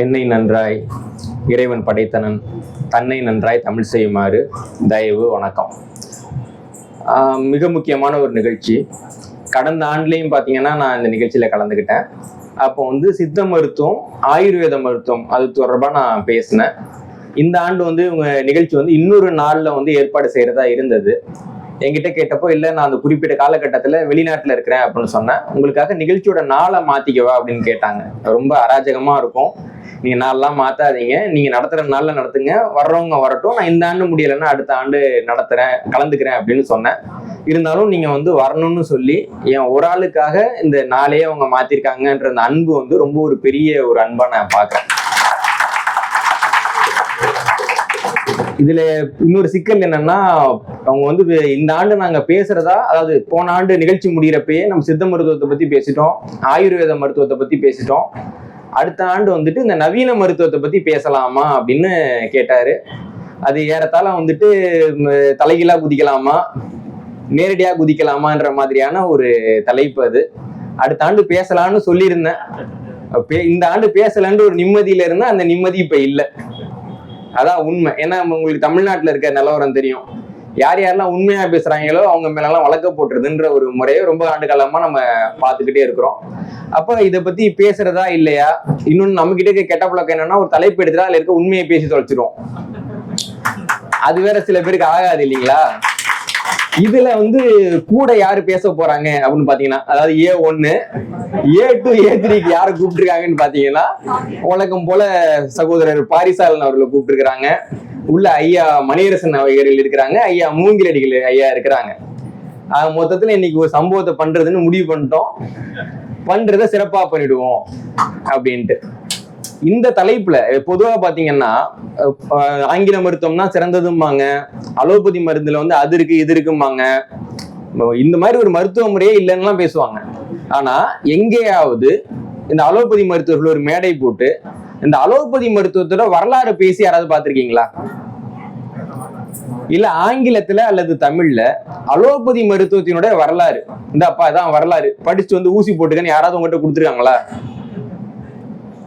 என்னை நன்றாய் இறைவன் படைத்தனன், தன்னை நன்றாய் தமிழ் செய்யுமாறு தயவு வணக்கம். மிக முக்கியமான ஒரு நிகழ்ச்சி. கடந்த ஆண்டுலேயும் பார்த்தீங்கன்னா நான் இந்த நிகழ்ச்சியில் கலந்துக்கிட்டேன். அப்போ சித்த மருத்துவம், ஆயுர்வேத மருத்துவம் அது தொடர்பாக நான் பேசினேன். இந்த ஆண்டு இவங்க நிகழ்ச்சி இன்னொரு நாளில் ஏற்பாடு செய்கிறதா இருந்தது. என்கிட்ட கேட்டப்போ இல்லை, நான் அந்த குறிப்பிட்ட காலகட்டத்தில் வெளிநாட்டில் இருக்கிறேன் அப்படின்னு சொன்னேன். உங்களுக்காக நிகழ்ச்சியோட நாளை மாற்றிக்கவா அப்படின்னு கேட்டாங்க. ரொம்ப அராஜகமாக இருக்கும், நீங்கள் நாளெலாம் மாற்றாதீங்க, நீங்கள் நடத்துகிற நாளில் நடத்துங்க, வர்றவங்க வரட்டும், நான் இந்த ஆண்டு முடியலைன்னா அடுத்த ஆண்டு கலந்துக்கிறேன் அப்படின்னு சொன்னேன். இருந்தாலும் நீங்கள் வரணும்னு சொல்லி என் ஒரு ஆளுக்காக இந்த நாளையே அவங்க மாற்றிருக்காங்கன்ற அந்த அன்பு ரொம்ப ஒரு பெரிய ஒரு அன்பாக நான் பார்க்குறேன். இதுல இன்னொரு சிக்கல் என்னன்னா, அவங்க இந்த ஆண்டு நாங்க பேசுறதா, அதாவது போன ஆண்டு நிகழ்ச்சி முடிகிறப்பயே நம்ம சித்த மருத்துவத்தை பத்தி பேசிட்டோம், ஆயுர்வேத மருத்துவத்தை பத்தி பேசிட்டோம். அடுத்த ஆண்டு இந்த நவீன மருத்துவத்தை பத்தி பேசலாமா அப்படின்னு கேட்டாரு. அது ஏறத்தாழ தலைகீழா குதிக்கலாமா, நேரடியா குதிக்கலாமான்ற மாதிரியான ஒரு தலைப்பு. அது அடுத்த ஆண்டு பேசலாம்னு சொல்லியிருந்தேன். இந்த ஆண்டு பேசலான்னு ஒரு நிம்மதியில இருந்தா அந்த நிம்மதி இப்ப இல்லை. அதான் உண்மை. ஏன்னா உங்களுக்கு தமிழ்நாட்டில் இருக்க நிலவரம் தெரியும். யார் யாரெல்லாம் உண்மையா பேசுறாங்களோ அவங்க மேலெல்லாம் வழக்க போட்டுறதுன்ற ஒரு முறையை ரொம்ப ஆண்டு காலமா நம்ம பார்த்துக்கிட்டே இருக்கிறோம். அப்ப இதை பத்தி பேசுறதா இல்லையா? இன்னொன்னு நம்ம கிட்ட கெட்ட பழக்கம் என்னன்னா, ஒரு தலைப்பு எடுத்துட்டா அதுல இருக்க உண்மையை பேசி தொலைச்சிடும். அது வேற சில பேருக்கு ஆகாது இல்லைங்களா? இதுல கூட யாரு பேச போறாங்க அப்படின்னு பாத்தீங்கன்னா, அதாவது A1 A2 A3க்கு யாரை கூப்பிட்டுருக்காங்கன்னு பாத்தீங்கன்னா, வழக்கம் போல சகோதரர் பாரிசாலன் அவர்களை கூப்பிட்டுருக்காங்க. உள்ள ஐயா மணியரசன் அவர்கள் இருக்கிறாங்க, ஐயா மூங்கிலடிகள் ஐயா இருக்கிறாங்க. மொத்தத்துல இன்னைக்கு ஒரு சம்பவத்தை பண்றதுன்னு முடிவு பண்ணிட்டோம். பண்றதை சிறப்பா பண்ணிடுவோம் அப்படின்ட்டு. இந்த தலைப்புல பொதுவா பாத்தீங்கன்னா, ஆங்கில மருத்துவம்னா சிறந்ததும்பாங்க, அலோபதி மருந்துல அது இருக்கு இது இருக்கும்பாங்க. இந்த மாதிரி ஒரு மருத்துவ முறையே இல்லைன்னுலாம் பேசுவாங்க. ஆனா எங்கேயாவது இந்த அலோபதி மருத்துவர்கள் ஒரு மேடை போட்டு இந்த அலோபதி மருத்துவத்தோட வரலாறு பேசி யாராவது பார்த்திருக்கீங்களா? இல்ல ஆங்கிலத்துல அல்லது தமிழ்ல அலோபதி மருத்துவத்தினுடைய வரலாறு, இந்த அப்பா இதான் வரலாறு படிச்சு ஊசி போட்டுக்கன்னு யாராவது உங்ககிட்ட கொடுத்துருக்காங்களா?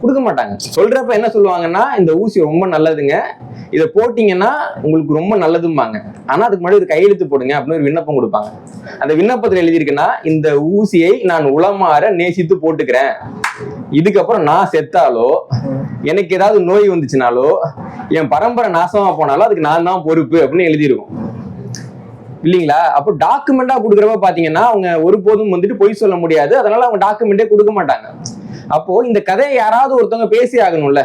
கொடுக்க மாட்டாங்க. சொல்றப்ப என்ன சொல்லுவாங்கன்னா, இந்த ஊசி ரொம்ப நல்லதுங்க, இதை போட்டீங்கன்னா உங்களுக்கு ரொம்ப நல்லதும்பாங்க. ஆனா அதுக்கு முன்னாடி ஒரு கையெழுத்து போடுங்க அப்படின்னு ஒரு விண்ணப்பம் கொடுப்பாங்க. அந்த விண்ணப்பத்தில் எழுதியிருக்குன்னா, இந்த ஊசியை நான் உளமாற நேசித்து போட்டுக்கிறேன், இதுக்கப்புறம் நான் செத்தாலோ எனக்கு ஏதாவது நோய் வந்துச்சுனாலோ என் பரம்பரை நாசமா போனாலும் அதுக்கு நான் தான் பொறுப்பு அப்படின்னு எழுதியிருக்கும் இல்லைங்களா? அப்போ டாக்குமெண்டா கொடுக்குறப்ப பாத்தீங்கன்னா அவங்க ஒருபோதும் பொய் சொல்ல முடியாது. அதனால அவங்க டாக்குமெண்டே கொடுக்க மாட்டாங்க. அப்போ இந்த கதையை யாராவது ஒருத்தவங்க பேசி ஆகணும்ல.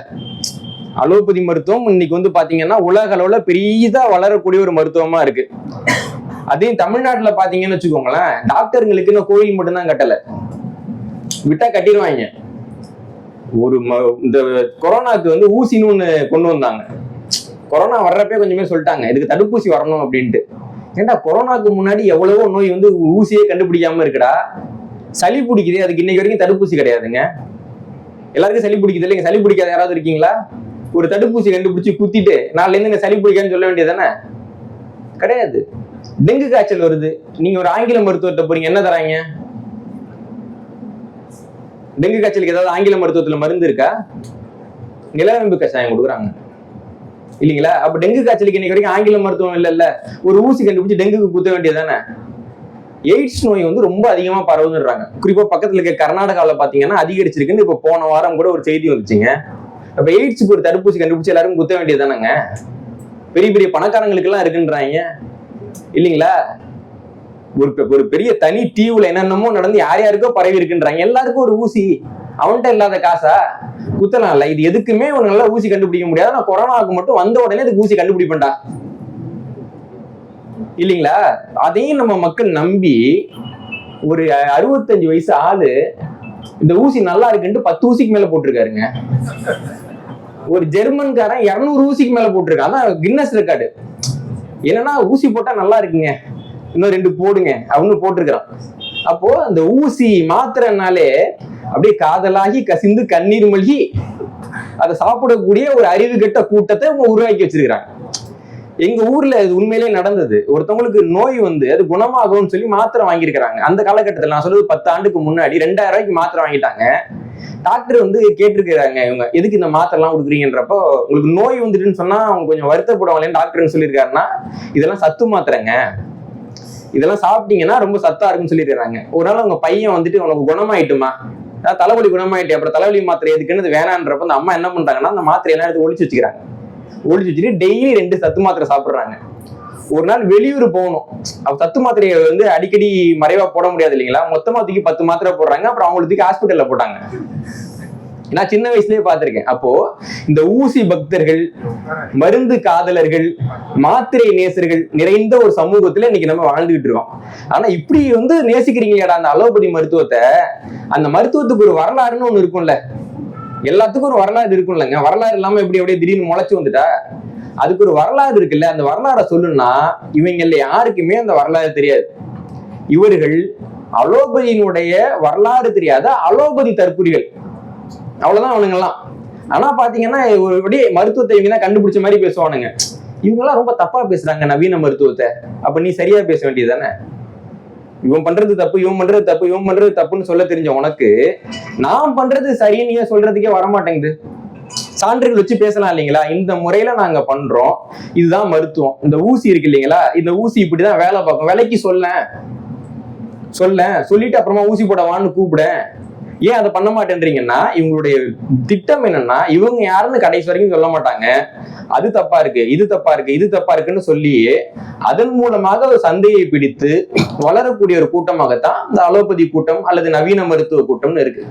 அலோபதி மருத்துவம் இன்னைக்கு பாத்தீங்கன்னா உலக அளவுல பெரியதா வளரக்கூடிய ஒரு மருத்துவமா இருக்கு. அதையும் தமிழ்நாட்டுல பாத்தீங்கன்னு வச்சுக்கோங்களேன், டாக்டருங்களுக்குன்னு கோயில் மட்டும்தான் கட்டல, விட்டா கட்டிடுவாங்க. இந்த கொரோனாக்கு ஊசின்னு ஒண்ணு கொண்டு வந்தாங்க. கொரோனா வர்றப்பே கொஞ்சமே சொல்லிட்டாங்க, இதுக்கு தடுப்பூசி வரணும் அப்படின்ட்டு. ஏன்டா கொரோனாக்கு முன்னாடி எவ்வளவோ நோய் ஊசியே கண்டுபிடிக்காம இருக்குடா. சளி பிடிக்குது, அதுக்கு இன்னைக்கு வரைக்கும் தடுப்பூசி கிடையாதுங்க. எல்லாருக்கும் சளி பிடிக்குது இல்லைங்க, சளி பிடிக்காத யாராவது இருக்கீங்களா? ஒரு தடுப்பூசி கண்டுபிடிச்சு குத்திட்டு நாளைல இருந்து சளி பிடிக்கான்னு சொல்ல வேண்டியதானே? கிடையாது. டெங்கு காய்ச்சல் வருது, நீங்க ஒரு ஆங்கில மருத்துவத்தை போறீங்க, என்ன தராங்க? டெங்கு காய்ச்சலுக்கு ஏதாவது ஆங்கில மருத்துவத்துல மருந்து இருக்கா? நிலவேம்பு கஷாயம் கொடுக்குறாங்க இல்லைங்களா? அப்ப டெங்கு காய்ச்சலுக்கு இன்னைக்கு வரைக்கும் ஆங்கில மருத்துவம் இல்லைல்ல, ஒரு ஊசி கண்டுபிடிச்சு டெங்குக்கு குத்த வேண்டியதானே? எய்ட்ஸ் நோய் ரொம்ப அதிகமா பரவுதுன்றாங்க. குறிப்பா பக்கத்துல இருக்க கர்நாடகாவில் பாத்தீங்கன்னா அதிகரிச்சிருக்குன்னு இப்ப போன வாரம் கூட ஒரு செய்தி வந்துச்சுங்க. அப்ப எய்ட்ஸுக்கு ஒரு தடுப்பூசி கண்டுபிடிச்சு எல்லாருக்கும் குத்த வேண்டியதானங்க? பெரிய பெரிய பணக்காரங்களுக்கு எல்லாம் இருக்குன்றாங்க இல்லைங்களா? ஒரு பெரிய தனி தீவுல என்னென்னமோ நடந்து யார் யாருக்கோ பரவி இருக்குன்றாங்க. எல்லாருக்கும் ஒரு ஊசி, அவன்கிட்ட இல்லாத காசா? குத்தலாம்ல. இது எதுக்குமே ஒரு நல்ல ஊசி கண்டுபிடிக்க முடியாது. நான் கொரோனாவுக்கு மட்டும் வந்த உடனே இதுக்கு ஊசி கண்டுபிடிப்பேன்டா இல்லைங்களா? அதையும் நம்ம மக்கள் நம்பி ஒரு 65 வயசு ஆளு இந்த ஊசி நல்லா இருக்குன்ட்டு 10 ஊசிக்கு மேல போட்டிருக்காருங்க. ஒரு ஜெர்மன்காரன் 200 ஊசிக்கு மேல போட்டிருக்கான். அதான் கின்னஸ் ரெக்கார்டு. என்னன்னா ஊசி போட்டா நல்லா இருக்குங்க, இன்னும் 2 போடுங்க அப்படின்னு போட்டிருக்கிறான். அப்போ அந்த ஊசி மாத்திரனாலே அப்படியே காதலாகி கசிந்து கண்ணீர் மல்கி அதை சாப்பிடக்கூடிய ஒரு அறிவு கெட்ட கூட்டத்தை உருவாக்கி வச்சிருக்கிறாங்க. எங்க ஊர்ல இது உண்மையிலேயே நடந்தது. ஒருத்தவங்களுக்கு நோய் அது குணமாகும்னு சொல்லி மாத்திரை வாங்கியிருக்கிறாங்க. அந்த காலகட்டத்தில் நான் சொல்றது 10 ஆண்டுக்கு முன்னாடி 2000 ரூபாய்க்கு மாத்திரை வாங்கிட்டாங்க. டாக்டர் வந்து கேட்டிருக்கிறாங்க, இவங்க எதுக்கு இந்த மாத்திரை எல்லாம் கொடுக்குறீங்கன்றப்போ, உங்களுக்கு நோய் வந்துட்டுன்னு சொன்னா அவங்க கொஞ்சம் வருத்தப்படுவாங்களேன்னு டாக்டர் சொல்லியிருக்காருன்னா, இதெல்லாம் சத்து மாத்திரைங்க, இதெல்லாம் சாப்பிட்டீங்கன்னா ரொம்ப சத்தா இருக்குன்னு சொல்லியிருக்காங்க. ஒரு நாள் அவங்க பையன் வந்துட்டு உனக்கு குணமாயிட்டுமா, தலைவலி குணமாயிட்டு, அப்புறம் தலைவலி மாத்திரை எதுக்குன்னு வேணான்றப்ப அந்த அம்மா என்ன பண்றாங்கன்னா அந்த மாத்திரை எல்லாம் எடுத்து ஒழிச்சு வச்சுக்கிறாங்க. ஒழிச்சு வச்சுட்டு டெய்லி 2 சத்து மாத்திரை சாப்பிடுறாங்க. ஒரு நாள் வெளியூர் போகணும், அப்ப சத்து மாத்திரையை வந்து அடிக்கடி மறைவா போட முடியாது இல்லைங்களா, மொத்தமா தூக்கி 10 மாத்திரை போடுறாங்க. அப்புறம் அவங்களுக்கு தூக்கி ஹாஸ்பிட்டல்ல போட்டாங்க. நான் சின்ன வயசுலயே பார்த்திருக்கேன். அப்போ இந்த ஊசி பக்தர்கள், மருந்து காதலர்கள், மாத்திரை நேசர்கள் நிறைந்த ஒரு சமூகத்துல இன்னைக்கு நம்ம வாழ்ந்துகிட்டு இருக்கோம். ஆனா இப்படி வந்து நேசிக்கிறீங்களா அந்த அலோபதி மருத்துவத்தை? அந்த மருத்துவத்துக்கு ஒரு வரலாறுன்னு ஒண்ணு இருக்கும்ல, எல்லாத்துக்கும் ஒரு வரலாறு இருக்கும்லங்க. வரலாறு இல்லாம எப்படி அப்படியே திடீர்னு முளைச்சு வந்துட்டா? அதுக்கு ஒரு வரலாறு இருக்குல்ல. அந்த வரலாறை சொல்லுன்னா இவங்கள்ல யாருக்குமே அந்த வரலாறு தெரியாது. இவர்கள் அலோபதியினுடைய வரலாறு தெரியாத அலோபதி தற்குறிகள், அவ்வளவுதான் அவனுங்கெல்லாம். ஆனா பாத்தீங்கன்னா ஒரு மருத்துவத்தை இவங்க தான் கண்டுபிடிச்ச மாதிரி பேசுவானுங்க. இவங்க எல்லாம் ரொம்ப தப்பா பேசுறாங்க நவீன மருத்துவத்தை. அப்ப நீ சரியா பேச வேண்டியதுதானே? இவன் பண்றது தப்பு, இவன் பண்றது தப்பு, இவன் பண்றது தப்புன்னு சொல்ல தெரிஞ்ச உனக்கு நான் பண்றது சரின்னு ஏன் சொல்றதுக்கே வரமாட்டேங்குது? சான்றுகள் வச்சு பேசலாம் இல்லைங்களா? இந்த முறையில நாங்க பண்றோம், இதுதான் மருத்துவம். இந்த ஊசி இருக்கு இல்லைங்களா, இந்த ஊசி இப்படிதான் வேலை பார்க்கும், விலைக்கு சொல்லிட்டு அப்புறமா ஊசி போடவான்னு கூப்பிட. ஏன் அதை பண்ண மாட்டேன்றீங்கன்னா, இவங்களுடைய திட்டம் என்னன்னா, இவங்க யாருன்னு கடைசி வரைக்கும் சொல்ல மாட்டாங்க. அது தப்பா இருக்கு, இது தப்பா இருக்கு, இது தப்பா இருக்குன்னு சொல்லி அதன் மூலமாக ஒரு சந்தையை பிடித்து வளரக்கூடிய ஒரு கூட்டமாகத்தான் இந்த அலோபதி கூட்டம் அல்லது நவீன மருத்துவ கூட்டம்னு இருக்கு.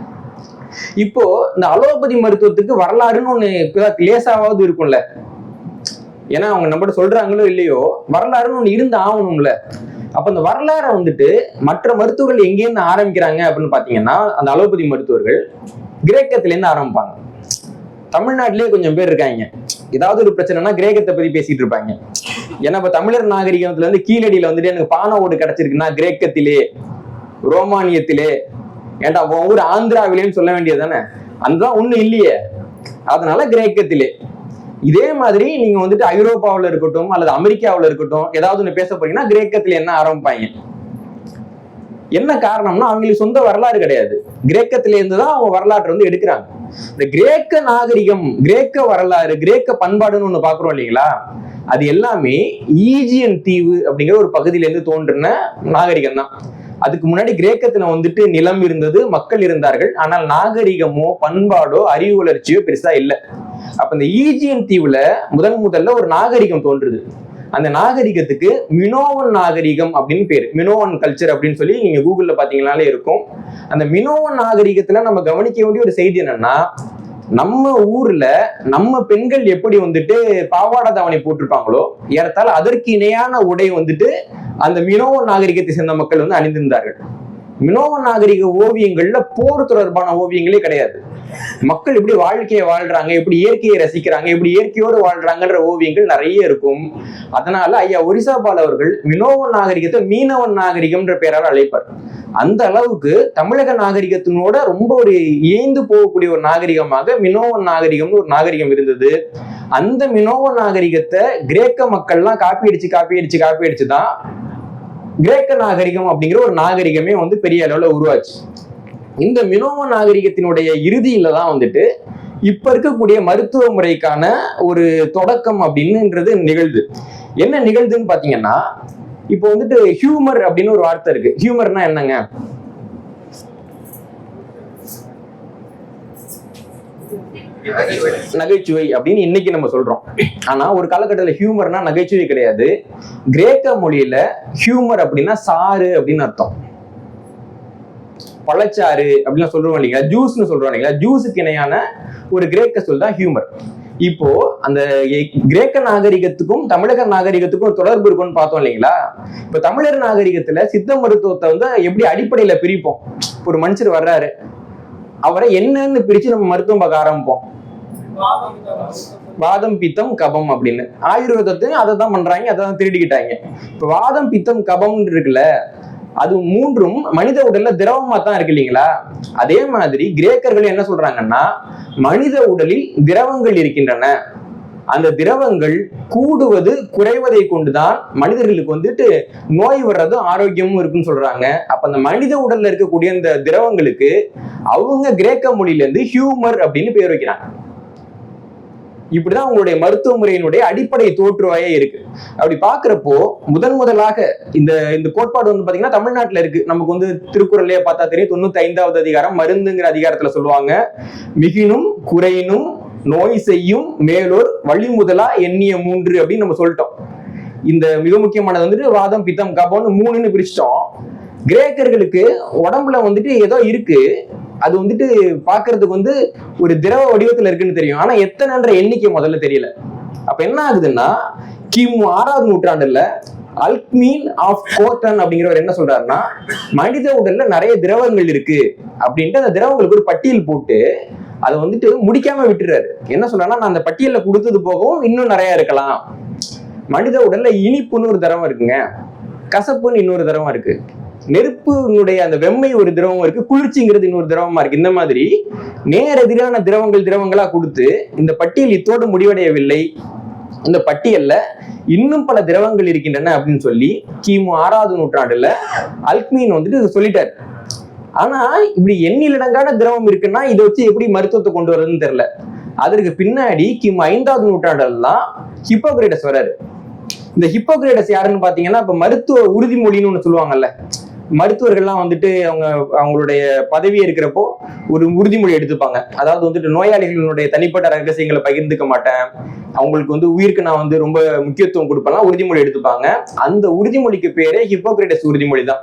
இப்போ இந்த அலோபதி மருத்துவத்துக்கு வரலாறுன்னு ஒண்ணு லேசாவது இருக்கும்ல. ஏன்னா அவங்க நம்மகிட்ட சொல்றாங்களோ இல்லையோ, வரலாறுன்னு ஒண்ணு இருந்து ஆகணும்ல. அப்ப அந்த வரலாறை வந்துட்டு மற்ற மருத்துவர்கள் எங்கேருந்து ஆரம்பிக்கிறாங்க அப்படின்னு பாத்தீங்கன்னா, அந்த அலோபதி மருத்துவர்கள் கிரேக்கத்துல இருந்து ஆரம்பிப்பாங்க. தமிழ்நாட்டிலேயே கொஞ்சம் பேர் இருக்காங்க, ஏதாவது ஒரு பிரச்சனைனா கிரேக்கத்தை பத்தி பேசிட்டு இருப்பாங்க. ஏன்னா இப்ப தமிழர் நாகரிகத்துல இருந்து கீழடியில வந்துட்டு எனக்கு பானை ஓடு கிடைச்சிருக்குன்னா கிரேக்கத்திலே, ரோமானியத்திலே, ஏன்டா உன் ஊர் ஆந்திராவிலேன்னு சொல்ல வேண்டியது தானே? அதுதான் ஒண்ணு இல்லையே, அதனால கிரேக்கத்திலே. இதே மாதிரி நீங்க வந்துட்டு ஐரோப்பாவில் இருக்கட்டும் அல்லது அமெரிக்காவில் இருக்கட்டும், ஏதாவது ஒண்ணு பேச போறீங்கன்னா கிரேக்கத்துல என்ன ஆரம்பிப்பாங்க. என்ன காரணம்னா அவங்களுக்கு சொந்த வரலாறு கிடையாது. கிரேக்கத்தில இருந்துதான் அவங்க வரலாற்றை வந்து எடுக்கிறாங்க. இந்த கிரேக்க நாகரிகம், கிரேக்க வரலாறு, கிரேக்க பண்பாடுன்னு ஒண்ணு பாக்குறோம் இல்லைங்களா, அது எல்லாமே ஈஜியன் தீவு அப்படிங்கிற ஒரு பகுதியில இருந்து தோன்றின நாகரிகம் தான். அதுக்கு முன்னாடி கிரேக்கத்துல வந்துட்டு நிலம் இருந்தது, மக்கள் இருந்தார்கள். ஆனால் நாகரிகமோ பண்பாடோ அறிவு வளர்ச்சியோ பெருசா இல்லை. அப்ப இந்த ஈஜியன் தீவுல முதல்ல ஒரு நாகரிகம் தோன்றுது. அந்த நாகரிகத்துக்கு மினோவன் நாகரிகம் அப்படின்னு பேரு, மினோவன் கல்ச்சர் அப்படின்னு சொல்லி நீங்க கூகுள்ல பாத்தீங்கன்னாலே இருக்கும். அந்த மினோவன் நாகரிகத்துல நம்ம கவனிக்க வேண்டிய ஒரு செய்தி என்னன்னா, நம்ம ஊர்ல நம்ம பெண்கள் எப்படி வந்துட்டு பாவாடை தாவணி போட்டிருப்பாங்களோ, ஏறத்தாழ அதற்கு இணையான உடை வந்துட்டு அந்த மினோவன் நாகரிகத்தை சேர்ந்த மக்கள் வந்து அணிந்திருந்தார்கள். மினோவன் நாகரிக ஓவியங்கள்ல போர் தொடர்பான ஓவியங்களே கிடையாது. மக்கள் எப்படி வாழ்க்கையை வாழ்றாங்க, எப்படி இயற்கையை ரசிக்கிறாங்க, எப்படி இயற்கையோடு வாழ்றாங்கன்ற ஓவியங்கள் நிறைய இருக்கும். அதனால ஐயா ஒரிசாபால் அவர்கள் மினோவன் நாகரிகத்தை மீனவன் நாகரிகம்ன்ற பெயரால் அழைப்பார். அந்த அளவுக்கு தமிழக நாகரிகத்தினோட ரொம்ப ஒரு இயைந்து போகக்கூடிய ஒரு நாகரிகமாக மினோவன் நாகரிகம்னு ஒரு நாகரிகம் இருந்தது. அந்த மினோவன் நாகரிகத்தை கிரேக்க மக்கள்லாம் காப்பி அடிச்சு தான் கிரேக்க நாகரிகம் அப்படிங்கிற ஒரு நாகரிகமே வந்து பெரிய அளவுல உருவாச்சு. இந்த மினோவன் நாகரிகத்தினுடைய இறுதியில தான் வந்துட்டு இப்ப இருக்கக்கூடிய மருத்துவ முறைக்கான ஒரு தொடக்கம் அப்படின்னுன்றது நிகழ்து. என்ன நிகழ்துன்னு பாத்தீங்கன்னா, இப்போ வந்துட்டு ஹியூமர் அப்படின்னு ஒரு வார்த்தை இருக்கு. ஹியூமர்னா என்னங்க? நகைச்சுவை அப்படின்னு இன்னைக்கு நம்ம சொல்றோம். ஆனா ஒரு காலகட்டத்தில் ஹியூமர்னா நகைச்சுவை கிடையாது. கிரேக்க மொழியில ஹியூமர் அப்படின்னா சாறு அப்படின்னு அர்த்தம். பழச்சாறு அப்படின்னு சொல்றோம் இல்லைங்களா, ஜூஸ்ன்னு சொல்றோம் இல்லைங்களா, ஜூஸுக்கு இணையான ஒரு கிரேக்க சொல் தான் ஹியூமர். இப்போ அந்த கிரேக்க நாகரிகத்துக்கும் தமிழக நாகரிகத்துக்கும் ஒரு தொடர்பு இருக்கும்னு பார்த்தோம் இல்லைங்களா. இப்ப தமிழர் நாகரிகத்துல சித்த மருத்துவத்தை வந்து எப்படி அடிப்படையில பிரிப்போம்? ஒரு மனுஷர் வர்றாரு, அவரை என்னன்னு பிரிச்சு நம்ம மருத்துவம் பார்க்க ஆரம்பிப்போம். வாதம் பித்தம் கபம் அப்படின்னு. ஆயுர்வேதத்தையும் அதை தான் பண்றாங்க, அதை தான் திருடிக்கிட்டாங்க. இப்ப வாதம் பித்தம் கபம் இருக்குல்ல, அது மூன்றும் மனித உடல்ல திரவமா தான் இருக்கு இல்லைங்களா. அதே மாதிரி கிரேக்கர்கள் என்ன சொல்றாங்கன்னா, மனித உடலில் திரவங்கள் இருக்கின்றன, அந்த திரவங்கள் கூடுவது குறைவதை கொண்டுதான் மனிதர்களுக்கு வந்துட்டு நோய் வர்றதும் ஆரோக்கியமும் இருக்குன்னு சொல்றாங்க. அப்ப அந்த மனித உடல்ல இருக்கக்கூடிய இந்த திரவங்களுக்கு அவங்க கிரேக்க மொழியில இருந்து ஹியூமர் அப்படின்னு பேர் வைக்கிறாங்க. இப்படிதான் உங்களுடைய மருத்துவ முறையினுடைய அடிப்படை தோற்றுவாயே இருக்கு. அப்படி பாக்குறப்போ முதலாக இந்த கோட்பாடு வந்து பாத்தீங்கன்னா தமிழ்நாட்டுல இருக்கு. நமக்கு வந்து திருக்குறள்லயே பார்த்தா தெரியும். 95வது அதிகாரம் மருந்துங்கிற அதிகாரத்துல சொல்லுவாங்க, மிகினும் குறையினும் நோய் செய்யும் மேலோர் வழி முதலா எண்ணிய 3 அப்படின்னு நம்ம சொல்லிட்டோம். இந்த மிக முக்கியமானது வந்துட்டு வாதம் பித்தம் கபம்னு 3ன்னு பிரிச்சிட்டோம். கிரேக்கர்களுக்கு உடம்புல வந்துட்டு ஏதோ இருக்கு, அது வந்துட்டு பாக்குறதுக்கு வந்து ஒரு திரவ வடிவத்துல இருக்குன்னு தெரியும், ஆனா எத்தனைன்ற எண்ணிக்கை முதல்ல தெரியல. அப்ப என்ன ஆகுதுன்னா கிமு 6வது நூற்றாண்டுல அல்க்மீன் ஆஃப் கோர்டன் அப்படிங்கிறவர் என்ன சொல்றாருன்னா, மனித உடல்ல நிறைய திரவங்கள் இருக்கு அப்படின்ட்டு அந்த திரவங்களுக்கு ஒரு பட்டியல் போட்டு அதை வந்துட்டு முடிக்காம விட்டுறாரு. என்ன சொல்றாருன்னா, நான் அந்த பட்டியல கொடுத்தது போகவும் இன்னும் நிறைய இருக்கலாம். மனித உடல்ல இனிப்புன்னு ஒரு திரவம் இருக்குங்க, கசப்புன்னு இன்னொரு திரவம் இருக்கு, நெருப்புனுடைய அந்த வெம்மை ஒரு திரவம் இருக்கு, குளிர்ச்சிங்கிறது இன்னொரு திரவமா இருக்கு. இந்த மாதிரி நேரெதிரான திரவங்களா கொடுத்து இந்த பட்டியல் இத்தோடு முடிவடையவில்லை, இந்த பட்டியல்ல இன்னும் பல திரவங்கள் இருக்கின்றன அப்படின்னு சொல்லி கிமு 6வது நூற்றாண்டுல அல்க்மீன் வந்துட்டு சொல்லிட்டாரு. ஆனா இப்படி எண்ணிலடங்கான திரவம் இருக்குன்னா இதை வச்சு எப்படி மருத்துவத்தை கொண்டு வர்றதுன்னு தெரியல. அதற்கு பின்னாடி கிமு 5வது நூற்றாண்டுலாம் ஹிப்போக்ரேட்டஸ் வராரு. இந்த ஹிப்போக்ரேட்டஸ் யாருன்னு பாத்தீங்கன்னா, இப்ப மருத்துவ உறுதிமொழின்னு ஒண்ணு சொல்லுவாங்கல்ல, மருத்துவர்கள்லாம் வந்துட்டு அவங்களுடைய பதவி இருக்கிறப்போ ஒரு உறுதிமொழி எடுத்துப்பாங்க. அதாவது வந்துட்டு நோயாளிகளுடைய தனிப்பட்ட ரகசியங்களை பகிர்ந்துக்க மாட்டேன், அவங்களுக்கு வந்து உயிருக்கு நான் வந்து ரொம்ப முக்கியத்துவம் கொடுப்பேன் உறுதிமொழி எடுத்துப்பாங்க. அந்த உறுதிமொழிக்கு பேரே ஹிப்போக்ரேட்டஸ் உறுதிமொழி தான்.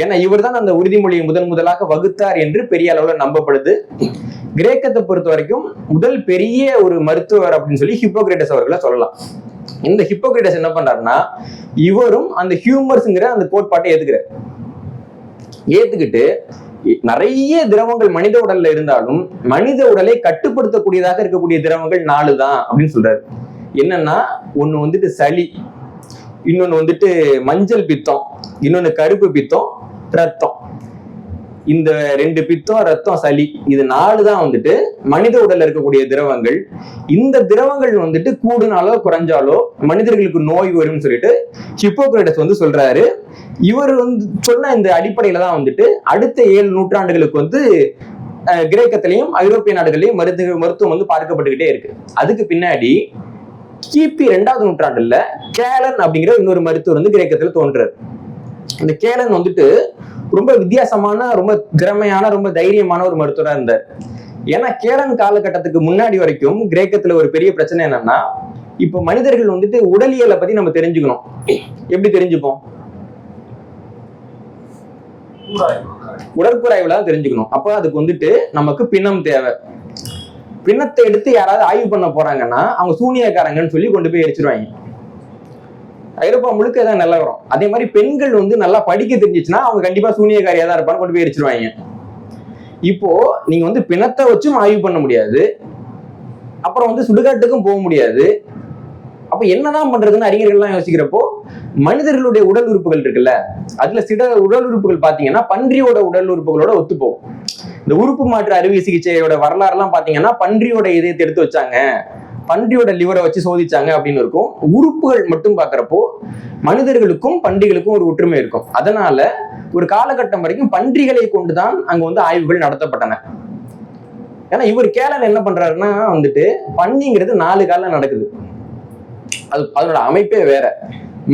ஏன்னா இவர் தான் அந்த உறுதிமொழியை முதலாக வகுத்தார் என்று பெரிய அளவுல நம்பப்படுது. கிரேக்கத்தை பொறுத்த வரைக்கும் முதல் பெரிய ஒரு மருத்துவர் அப்படின்னு சொல்லி ஹிப்போக்ரேட்டஸ் அவர்களை சொல்லலாம். இந்த ஹிப்போக்ரேட்டஸ் என்ன பண்றாருன்னா, இவரும் அந்த ஹியூமர்ஸ்ங்கிற அந்த கோட்பாட்டை ஏத்துக்கிட்டு நிறைய திரவங்கள் மனித உடல்ல இருந்தாலும் மனித உடலை கட்டுப்படுத்தக்கூடியதாக இருக்கக்கூடிய திரவங்கள் 4 தான் அப்படின்னு சொல்றாரு. என்னன்னா, ஒண்ணு வந்துட்டு சளி, இன்னொன்னு வந்துட்டு மஞ்சள் பித்தம், இன்னொன்னு கருப்பு பித்தம், ரத்தம். இந்த 2 பித்தம், ரத்தம், சளி, இது 4 தான் வந்துட்டு மனித உடல்ல இருக்கக்கூடிய திரவங்கள். இந்த திரவங்கள் வந்துட்டு கூடுனாலோ குறைஞ்சாலோ மனிதர்களுக்கு நோய் வரும்னு சொல்லிட்டு ஹிப்போக்ரேட்டஸ் வந்து சொல்றாரு. இவர் வந்து சொன்ன இந்த அடிப்படையில தான் வந்துட்டு அடுத்த 7 நூற்றாண்டுகளுக்கு வந்து கிரேக்கத்திலையும் ஐரோப்பிய நாடுகளையும் மருத்துவம் வந்து பார்க்கப்பட்டுக்கிட்டே இருக்கு. அதுக்கு பின்னாடி கிபி 2வது நூற்றாண்டுல கேலன் அப்படிங்கிற இன்னொரு மருத்துவர் வந்து கிரேக்கத்துல தோன்றாரு. இந்த கேலன் வந்துட்டு ரொம்ப வித்தியாசமான, ரொம்ப திறமையான, ரொம்ப தைரியமான ஒரு மருத்துவரா இருந்தார். ஏன்னா கேலன் காலகட்டத்துக்கு முன்னாடி வரைக்கும் கிரேக்கத்துல ஒரு பெரிய பிரச்சனை என்னன்னா, இப்ப மனிதர்கள் வந்துட்டு உடலியலை பத்தி நம்ம தெரிஞ்சுக்கணும். எப்படி தெரிஞ்சுப்போம்? உடற்கூறாய்வுல தான் தெரிஞ்சுக்கணும். அப்ப அதுக்கு வந்துட்டு நமக்கு பிணம் தேவை. பிணத்தை எடுத்து யாராவது ஆய்வு பண்ண போறாங்கன்னா அவங்க சூனியக்காரங்கன்னு சொல்லி கொண்டு போய் எரிச்சிருவாங்க. ஐரோப்பா முழுக்க தான் நிலவரம். அதே மாதிரி பெண்கள் வந்து நல்லா படிக்க தெரிஞ்சிச்சுன்னா அவங்க கண்டிப்பா சூனியக்காரியா தான் இருப்பான்னு கொண்டு போய் எரிச்சிருவாங்க. இப்போ நீங்க வந்து பிணத்தை வச்சும் ஆய்வு பண்ண முடியாது, அப்புறம் வந்து சுடுகாட்டுக்கும் போக முடியாது. அப்ப என்னதான் பண்றதுன்னு அறிஞர்கள்லாம் யோசிக்கிறப்போ, மனிதர்களுடைய உடல் உறுப்புகள் இருக்குல்ல, அதுல சில உடல் உறுப்புகள் பாத்தீங்கன்னா பன்றியோட உடல் உறுப்புகளோட ஒத்துப்போகும். இந்த உறுப்பு மாற்று அறுவை சிகிச்சையோட வரலாறு எல்லாம் பாத்தீங்கன்னா பன்றியோட இதயத்தை எடுத்து வச்சாங்க, பன்றியோட லிவரை வச்சு சோதிச்சாங்க அப்படின்னு இருக்கும். உறுப்புகள் மட்டும் பாக்குறப்போ மனிதர்களுக்கும் பன்றிகளுக்கும் ஒரு ஒற்றுமை இருக்கும். அதனால ஒரு காலகட்டம் வரைக்கும் பன்றிகளை கொண்டுதான் அங்க வந்து ஆய்வுகள் நடத்தப்பட்டன. ஏன்னா இவர் கேலன் என்ன பண்றாருன்னா வந்துட்டு பன்னிங்கிறது 4 காலம் நடக்குது, அதனோட அமைப்பே வேற.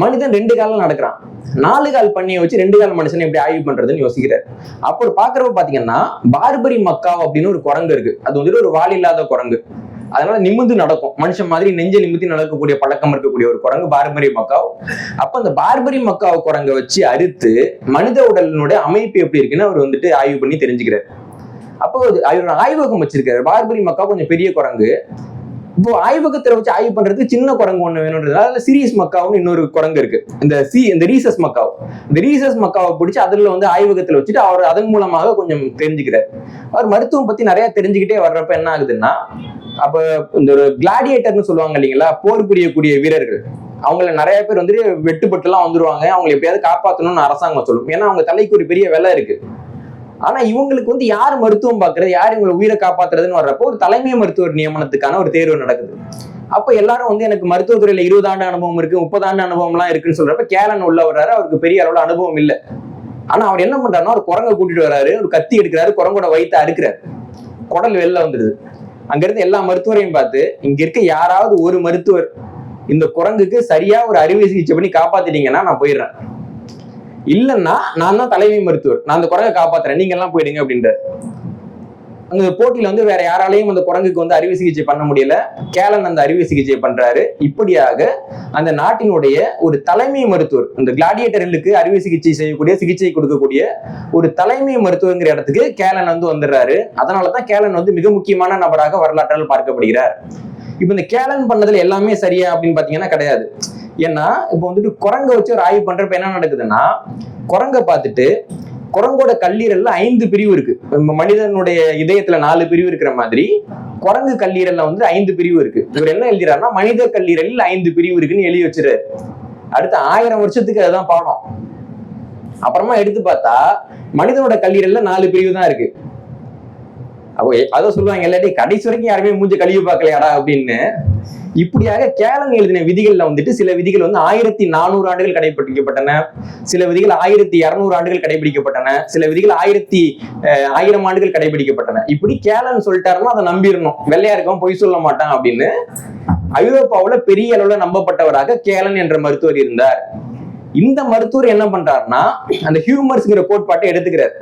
மனிதன் 2 காலம் நடக்கிறான், 4 கால் பண்ணியை வச்சு 2 கால் மனுஷனை எப்படி ஆய்வு பண்றதுன்னு யோசிக்கிறார். அப்போ பாக்குறப்ப பாத்தீங்கன்னா பார்பரி மக்காவ் அப்படின்னு ஒரு குரங்கு இருக்கு. அது வந்துட்டு ஒரு வால் இல்லாத குரங்கு, அதனால நிமிந்து நடக்கும், மனுஷன் மாதிரி நெஞ்ச நிமித்தி நடக்கக்கூடிய பழக்கம் இருக்கக்கூடிய ஒரு குரங்கு பார்பரி மக்காவ். அப்ப அந்த பார்பரி மக்காவ் குரங்கை வச்சு அறுத்து மனித உடலினுடைய அமைப்பு எப்படி இருக்குன்னு அவர் வந்துட்டு ஆய்வு பண்ணி தெரிஞ்சுக்கிறார். அப்போ அவரோட ஆய்வகம் வச்சிருக்காரு. பார்பரி மக்காவ் கொஞ்சம் பெரிய குரங்கு. இப்போ ஆய்வகத்துல வச்சு ஆய்வு பண்றதுக்கு சின்ன குரங்கு ஒண்ணு வேணும்ன்றதுனால சீரியஸ் மக்காவுன்னு இன்னொரு குரங்கு இருக்கு, இந்த ரீசஸ் மக்காவ். இந்த ரீசஸ் மக்காவை பிடிச்சி அதுல வந்து ஆய்வகத்துல வச்சுட்டு அவர் அதன் மூலமாக கொஞ்சம் தெரிஞ்சுக்கிறார். அவர் மருத்துவம் பத்தி நிறைய தெரிஞ்சுக்கிட்டே வர்றப்ப என்ன ஆகுதுன்னா, அப்ப இந்த ஒரு கிளாடியேட்டர்னு சொல்லுவாங்க இல்லைங்களா, போர் புரியக்கூடிய வீரர்கள், அவங்கள நிறைய பேர் வந்துட்டு வெட்டுப்பட்டு எல்லாம் வந்துருவாங்க. அவங்களை எப்படியாவது காப்பாற்றணும்னு அரசாங்கம் சொல்லும். ஏன்னா அவங்க தலைக்கு ஒரு பெரிய விலை இருக்கு. ஆனா இவங்களுக்கு வந்து யார் மருத்துவம் பார்க்கறது, யார் இவங்களை உயிரை காப்பாத்துறதுன்னு வர்றப்போ ஒரு தலைமை மருத்துவர் நியமனத்துக்கான ஒரு தேர்வு நடக்குது. அப்ப எல்லாரும் வந்து எனக்கு மருத்துவத்துறையில 20 ஆண்டு அனுபவம் இருக்கு, 30 ஆண்டு அனுபவம்லாம் இருக்குன்னு சொல்றப்ப கேலன் உள்ள வர்றாரு. அவருக்கு பெரிய அளவுல அனுபவம் இல்லை. ஆனா அவர் என்ன பண்றாருன்னா, ஒரு குரங்கை கூட்டிட்டு வர்றாரு, ஒரு கத்தி எடுக்கிறாரு, குரங்கோட வயித்தை அறுக்கிறாரு, குடல் வெளில வந்துடுது. அங்க இருந்து எல்லா மருத்துவரையும் பார்த்து, இங்க இருக்க யாராவது ஒரு மருத்துவர் இந்த குரங்குக்கு சரியா ஒரு அறுவை சிகிச்சை பண்ணி காப்பாத்திட்டீங்கன்னா நான் போயிடுறேன், இல்லைன்னா நான் தான் தலைமை மருத்துவர், நான் அந்த குரங்கை காப்பாத்துறேன், நீங்க எல்லாம் போயிடுங்க அப்படின்றாரு. அந்த போட்டியில வந்து வேற யாராலையும் அந்த குரங்குக்கு வந்து அறுவை சிகிச்சை பண்ண முடியல. கேலன் அந்த அறுவை சிகிச்சை பண்றாரு. இப்படியாக அந்த நாட்டினுடைய ஒரு தலைமை மருத்துவர், இந்த கிளாடியேட்டர்களுக்கு அறுவை சிகிச்சை செய்யக்கூடிய, சிகிச்சை கொடுக்கக்கூடிய ஒரு தலைமை மருத்துவங்கிற இடத்துக்கு கேலன் வந்து வந்துடுறாரு. அதனாலதான் கேலன் வந்து மிக முக்கியமான நபராக வரலாற்றால் பார்க்கப்படுகிறார். இப்ப இந்த கேலன் பண்ணதுல எல்லாமே சரியா அப்படின்னு பாத்தீங்கன்னா கிடையாது. ஏன்னா இப்போ வந்துட்டு குரங்கை வச்சு ஒரு ஆய்வு பண்றப்ப என்ன நடக்குதுன்னா, குரங்கை பார்த்துட்டு குரங்கோட கல்லீரல்ல 5 பிரிவு இருக்கு. மனிதனுடைய இதயத்துல 4 பிரிவு இருக்கிற மாதிரி குரங்கு கல்லீரல்ல வந்து 5 பிரிவு இருக்கு. இவர் என்ன எழுதுறாருன்னா, மனித கல்லீரலில் 5 பிரிவு இருக்குன்னு எழுதி வச்சிருக்காரு. அடுத்த 1000 வருஷத்துக்கு அதுதான் பாடம். அப்புறமா எடுத்து பார்த்தா மனிதனோட கல்லீரல்ல 4 பிரிவு தான் இருக்கு. அப்போ அதை சொல்லுவாங்க, இல்லாட்டி கடைசி வரைக்கும் யாருமே மூஞ்ச கழுவி பார்க்கலையாடா அப்படின்னு. இப்படியாக கேலன் எழுதின விதிகள்ல வந்துட்டு சில விதிகள் வந்து 1400 ஆண்டுகள் கடைபிடிக்கப்பட்டன, சில விதிகள் 1200 ஆண்டுகள் கடைபிடிக்கப்பட்டன, சில விதிகள் 1000 ஆண்டுகள் கடைபிடிக்கப்பட்டன. இப்படி கேலன் சொல்லிட்டாருன்னா அதை நம்பிடணும், வெள்ளையா இருக்கவன் பொய் சொல்ல மாட்டான் அப்படின்னு. ஐரோப்பாவுல பெரிய அளவுல நம்பப்பட்டவராக கேலன் என்ற மருத்துவர் இருந்தார். இந்த மருத்துவர் என்ன பண்றாருன்னா, அந்த ஹியூமர்ஸ்ங்கிற கோட்பாட்டை எடுத்துக்கிறார்.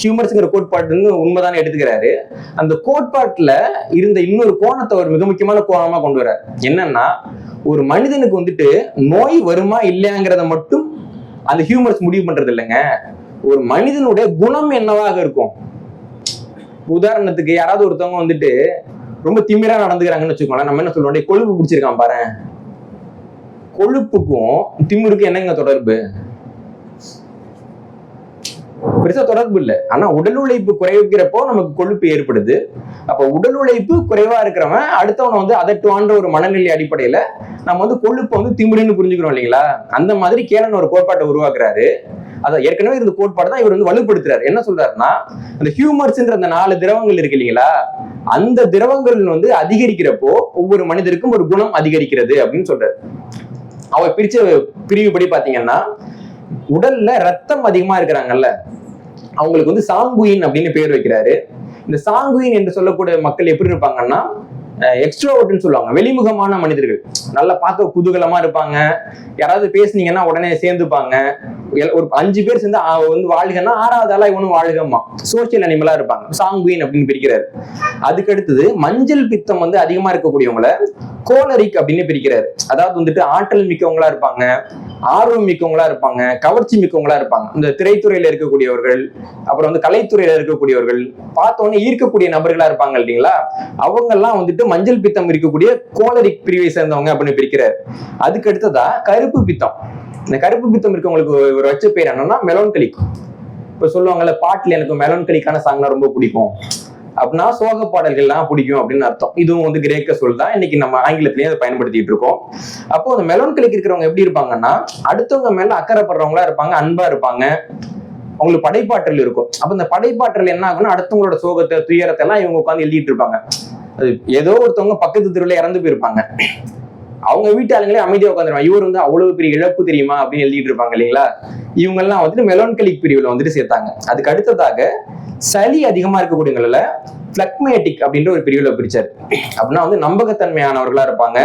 ஹியூமர்ஸ்ங்கிற கோட்பாட்டு உண்மைதானே எடுத்துக்கிறாரு. அந்த கோட்பாட்டுல இருந்த இன்னொரு கோணத்தை ஒரு மிக முக்கியமான கோணமா கொண்டு வர்றாரு. என்னன்னா, ஒரு மனிதனுக்கு வந்துட்டு நோய் வருமா இல்லையாங்கிறத மட்டும் அந்த ஹியூமர்ஸ் முடிவு பண்றது இல்லைங்க, ஒரு மனிதனுடைய குணம் என்னவாக இருக்கும். உதாரணத்துக்கு யாராவது ஒருத்தவங்க வந்துட்டு ரொம்ப திமிரா நடந்துக்கிறாங்கன்னு வச்சுக்கோங்களேன், நம்ம என்ன சொல்லுவோம், கொழுப்பு பிடிச்சிருக்கான் பாரு. கொழுப்புக்கும் திமிருக்கும் என்னங்க தொடர்பு? பெருசா தொடர்பு இல்லை. ஆனா உடல் உழைப்பு குறைக்கிறப்போ நமக்கு கொழுப்பு ஏற்படுது. அப்ப உடல் உழைப்பு குறைவா இருக்கிறவன் அடுத்தவனை வந்து அதட்டுவான்ற ஒரு மனநிலை அடிப்படையில நம்ம வந்து கொழுப்பு வந்து திமிருன்னு புரிஞ்சுக்கிறோம் இல்லைங்களா. அந்த மாதிரி கேலன் ஒரு கோட்பாட்டை உருவாக்குறாரு. அதான் ஏற்கனவே இந்த கோட்பாடு தான் இவர் வந்து வலுப்படுத்துறாரு. என்ன சொல்றாருன்னா, அந்த ஹியூமர்ஸ்ன்ற அந்த 4 திரவங்கள் இருக்கு இல்லைங்களா, அந்த திரவங்கள் வந்து அதிகரிக்கிறப்போ ஒவ்வொரு மனிதருக்கும் ஒரு குணம் அதிகரிக்கிறது அப்படின்னு சொல்றாரு. அவர் பிரிச்ச பிரிவுபடி பாத்தீங்கன்னா, உடல்ல ரத்தம் அதிகமா இருக்கிறாங்கல்ல, அவங்களுக்கு வந்து சாங்குயின் அப்படின்னு பேர் வைக்கிறாரு. இந்த சாங்குயின் என்று சொல்லக்கூடிய மக்கள் எப்படி இருப்பாங்கன்னா, எக்ஸ்ட்ரோவர்ட்னு சொல்லுவாங்க, வெளிமுகமான மனிதர்கள். நல்லா பார்க்க குதூகலமா இருப்பாங்க, யாராவது பேசுனீங்கன்னா உடனே சேர்ந்துப்பாங்க. ஒரு 5 பேர் சேர்ந்து வந்து வாழ்கன்னா 6வது ஆளா இவனும் வாழ்கம்மா, சோசியல் அனிமலா இருப்பாங்க. சாங்குயின் அப்படின்னு பிரிக்கிறாரு. அதுக்கு அடுத்தது மஞ்சள் பித்தம் வந்து அதிகமா இருக்கக்கூடியவங்களை கோலரிக் அப்படின்னு பிரிக்கிறாரு. அதாவது வந்துட்டு ஆற்றல் மிக்கவங்களா இருப்பாங்க, ஆர்வம் மிக்கவங்களா இருப்பாங்க, கவர்ச்சி மிக்கவங்களா இருப்பாங்க. இந்த திரைத்துறையில இருக்கக்கூடியவர்கள், அப்புறம் வந்து கலைத்துறையில இருக்கக்கூடியவர்கள், பார்த்தோன்னே ஈர்க்கக்கூடிய நபர்களா இருப்பாங்க இல்லைங்களா, அவங்க எல்லாம் வந்துட்டு மஞ்சள் பித்தம் இருக்கக்கூடிய கோலரிக் பிரிவை சேர்ந்தவங்க அப்படின்னு பிரிக்கிறாரு. அதுக்கு அடுத்ததா கருப்பு பித்தம். இந்த கருப்பு பித்தம் இருக்கவங்களுக்கு ஒரு வச்ச பேர் என்னன்னா மெலோன்கலிக். இப்ப சொல்லுவாங்கல்ல, பாட்டுல எனக்கு மெலோன்கலிக்கான சாங்னா ரொம்ப பிடிக்கும் அப்படின்னா சோக பாடல்கள்லாம் பிடிக்கும் அப்படின்னு அர்த்தம். இதுவும் வந்து கிரேக்க சொல் தான், இன்னைக்கு நம்ம ஆங்கிலத்திலேயே அதை பயன்படுத்திட்டு இருக்கோம். அப்போ அந்த மெலோன்கலிக் இருக்கிறவங்க எப்படி இருப்பாங்கன்னா, அடுத்தவங்க மேல அக்கறைப்படுறவங்களா இருப்பாங்க, அன்பா இருப்பாங்க, அவங்களுக்கு படைப்பாற்றல் இருக்கும். அப்ப இந்த படைப்பாற்றல் என்ன ஆகும்னா, அடுத்தவங்களோட சோகத்தை துயரத்தை எல்லாம் இவங்க உட்காந்து எழுதிட்டு இருப்பாங்க. அது ஏதோ ஒருத்தவங்க பக்கத்து தெருவில் இறந்து போயிருப்பாங்க, அவங்க வீட்டு ஆளுங்களே அமைதியா உட்காந்துருவாங்க, இவர் வந்து அவ்வளவு பெரிய இழப்பு தெரியுமா அப்படின்னு எழுதிட்டு இருப்பாங்க இல்லைங்களா. இவங்க எல்லாம் வந்துட்டு மெலோன்கலிக் பிரிவுல வந்துட்டு சேர்த்தாங்க. அதுக்கு அடுத்ததாக சளி அதிகமா இருக்கக்கூடியவங்கள பிளக்மேட்டிக் அப்படின்ற ஒரு பிரிவுல பிரிச்சாரு. அப்படின்னா வந்து நம்பகத்தன்மையானவர்களா இருப்பாங்க,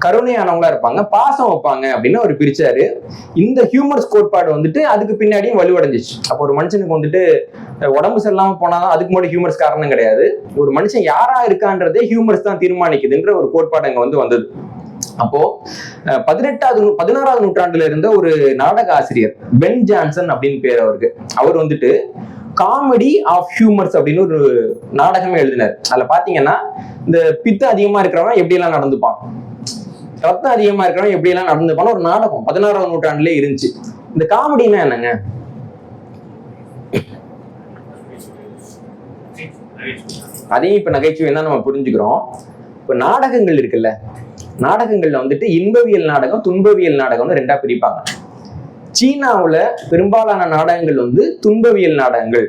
கருணையானவங்களா இருப்பாங்க, பாசம் வைப்பாங்க அப்படின்னு ஒரு பிரிச்சாரு. இந்த ஹியூமர்ஸ் கோட்பாடு வந்துட்டு அதுக்கு பின்னாடியும் வலுவடைஞ்சிச்சு. அப்போ ஒரு மனுஷனுக்கு வந்துட்டு உடம்பு சரியில்லாம போனாதான் அதுக்கு முன்னாடி ஹியூமர்ஸ் காரணம் கிடையாது, ஒரு மனுஷன் யாரா இருக்கான்றதே ஹியூமர்ஸ் தான் தீர்மானிக்குதுன்ற ஒரு கோட்பாடு அங்க வந்து வந்தது. அப்போ 16வது நூற்றாண்டுல இருந்த ஒரு நாடக ஆசிரியர் பென் ஜான்சன் அப்படின்னு பேர் அவருக்கு. அவர் வந்துட்டு காமெடி ஆஃப் ஹியூமர்ஸ் அப்படின்னு ஒரு நாடகமே எழுதினார். அதுல பாத்தீங்கன்னா, இந்த பித்தம் அதிகமா இருக்கிறவன் எப்படி எல்லாம் நடந்துப்பான், ரத்தம் அதிகமா இருக்கிறவன் எப்படி எல்லாம் நடந்துப்பான்னு ஒரு நாடகம் 16வது நூற்றாண்டுல இருந்துச்சு. இந்த காமெடினா என்னங்க? அதையும் இப்ப நகைச்சுவை தான் நம்ம புரிஞ்சுக்கிறோம். இப்ப நாடகங்கள் இருக்குல்ல, நாடகங்கள்ல வந்துட்டு இன்பவியல் நாடகம், துன்பவியல் நாடகம்னு 2ஆ பிரிப்பாங்க. சீனாவுல பெரும்பாலான நாடகங்கள் வந்து துன்பவியல் நாடகங்கள்,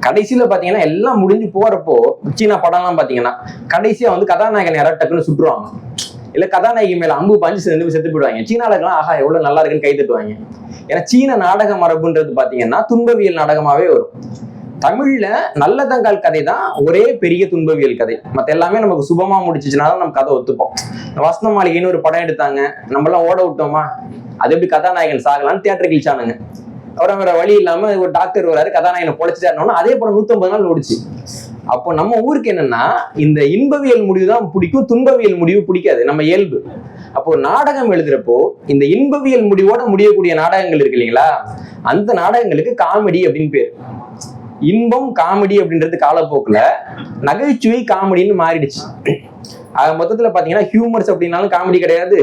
கடைசியில பாத்தீங்கன்னா எல்லாம் முடிஞ்சு போறப்போ சீனா படம்லாம் பாத்தீங்கன்னா கடைசியா வந்து கதாநாயகன் யாராவது டக்குன்னு சுட்டுருவாங்க, இல்ல கதாநாயகி மேல அம்பு பாஞ்சு 2 பேர் செத்து போயிடுவாங்க. சீனாலக்கெல்லாம் ஆஹா எவ்வளவு நல்லா இருக்குன்னு கை தட்டுவாங்க. ஏன்னா சீன நாடக மரபுன்றது பாத்தீங்கன்னா துன்பவியல் நாடகமாவே வரும். தமிழ்ல நல்லதங்கால் கதை தான் ஒரே பெரிய துன்பவியல் கதை. மத்த எல்லாமே நமக்கு சுபமா முடிச்சுச்சுன்னா தான் நம்ம கதை ஒத்துப்போம். வசந்த மாளிகைன்னு ஒரு படம் எடுத்தாங்க, நம்ம எல்லாம் ஓட விட்டோமா, அது எப்படி கதாநாயகன் சாகலான்னு தியேட்டர் கிழிச்சானுங்க. அப்புறம் வேற வழி இல்லாம ஒரு டாக்டர் வராரு, கதாநாயகனை பொழைச்சிட்டாருன்னா அதே படம் 150 நாள் ஓடிச்சு. அப்போ நம்ம ஊருக்கு என்னன்னா இந்த இன்பவியல் முடிவு தான் பிடிக்கும், துன்பவியல் முடிவு பிடிக்காது, நம்ம இயல்பு. அப்போ நாடகம் எழுதுறப்போ இந்த இன்பவியல் முடிவோட முடியக்கூடிய நாடகங்கள் இருக்கு இல்லைங்களா, அந்த நாடகங்களுக்கு காமெடி அப்படின்னு பேரு. இன்பம் காமெடி அப்படின்றது காலப்போக்குல நகைச்சுவை காமெடின்னு மாறிடுச்சு. ஆக மொத்தத்துல பாத்தீங்கன்னா ஹியூமர்ஸ் அப்படின்னாலும் காமெடி கிடையாது,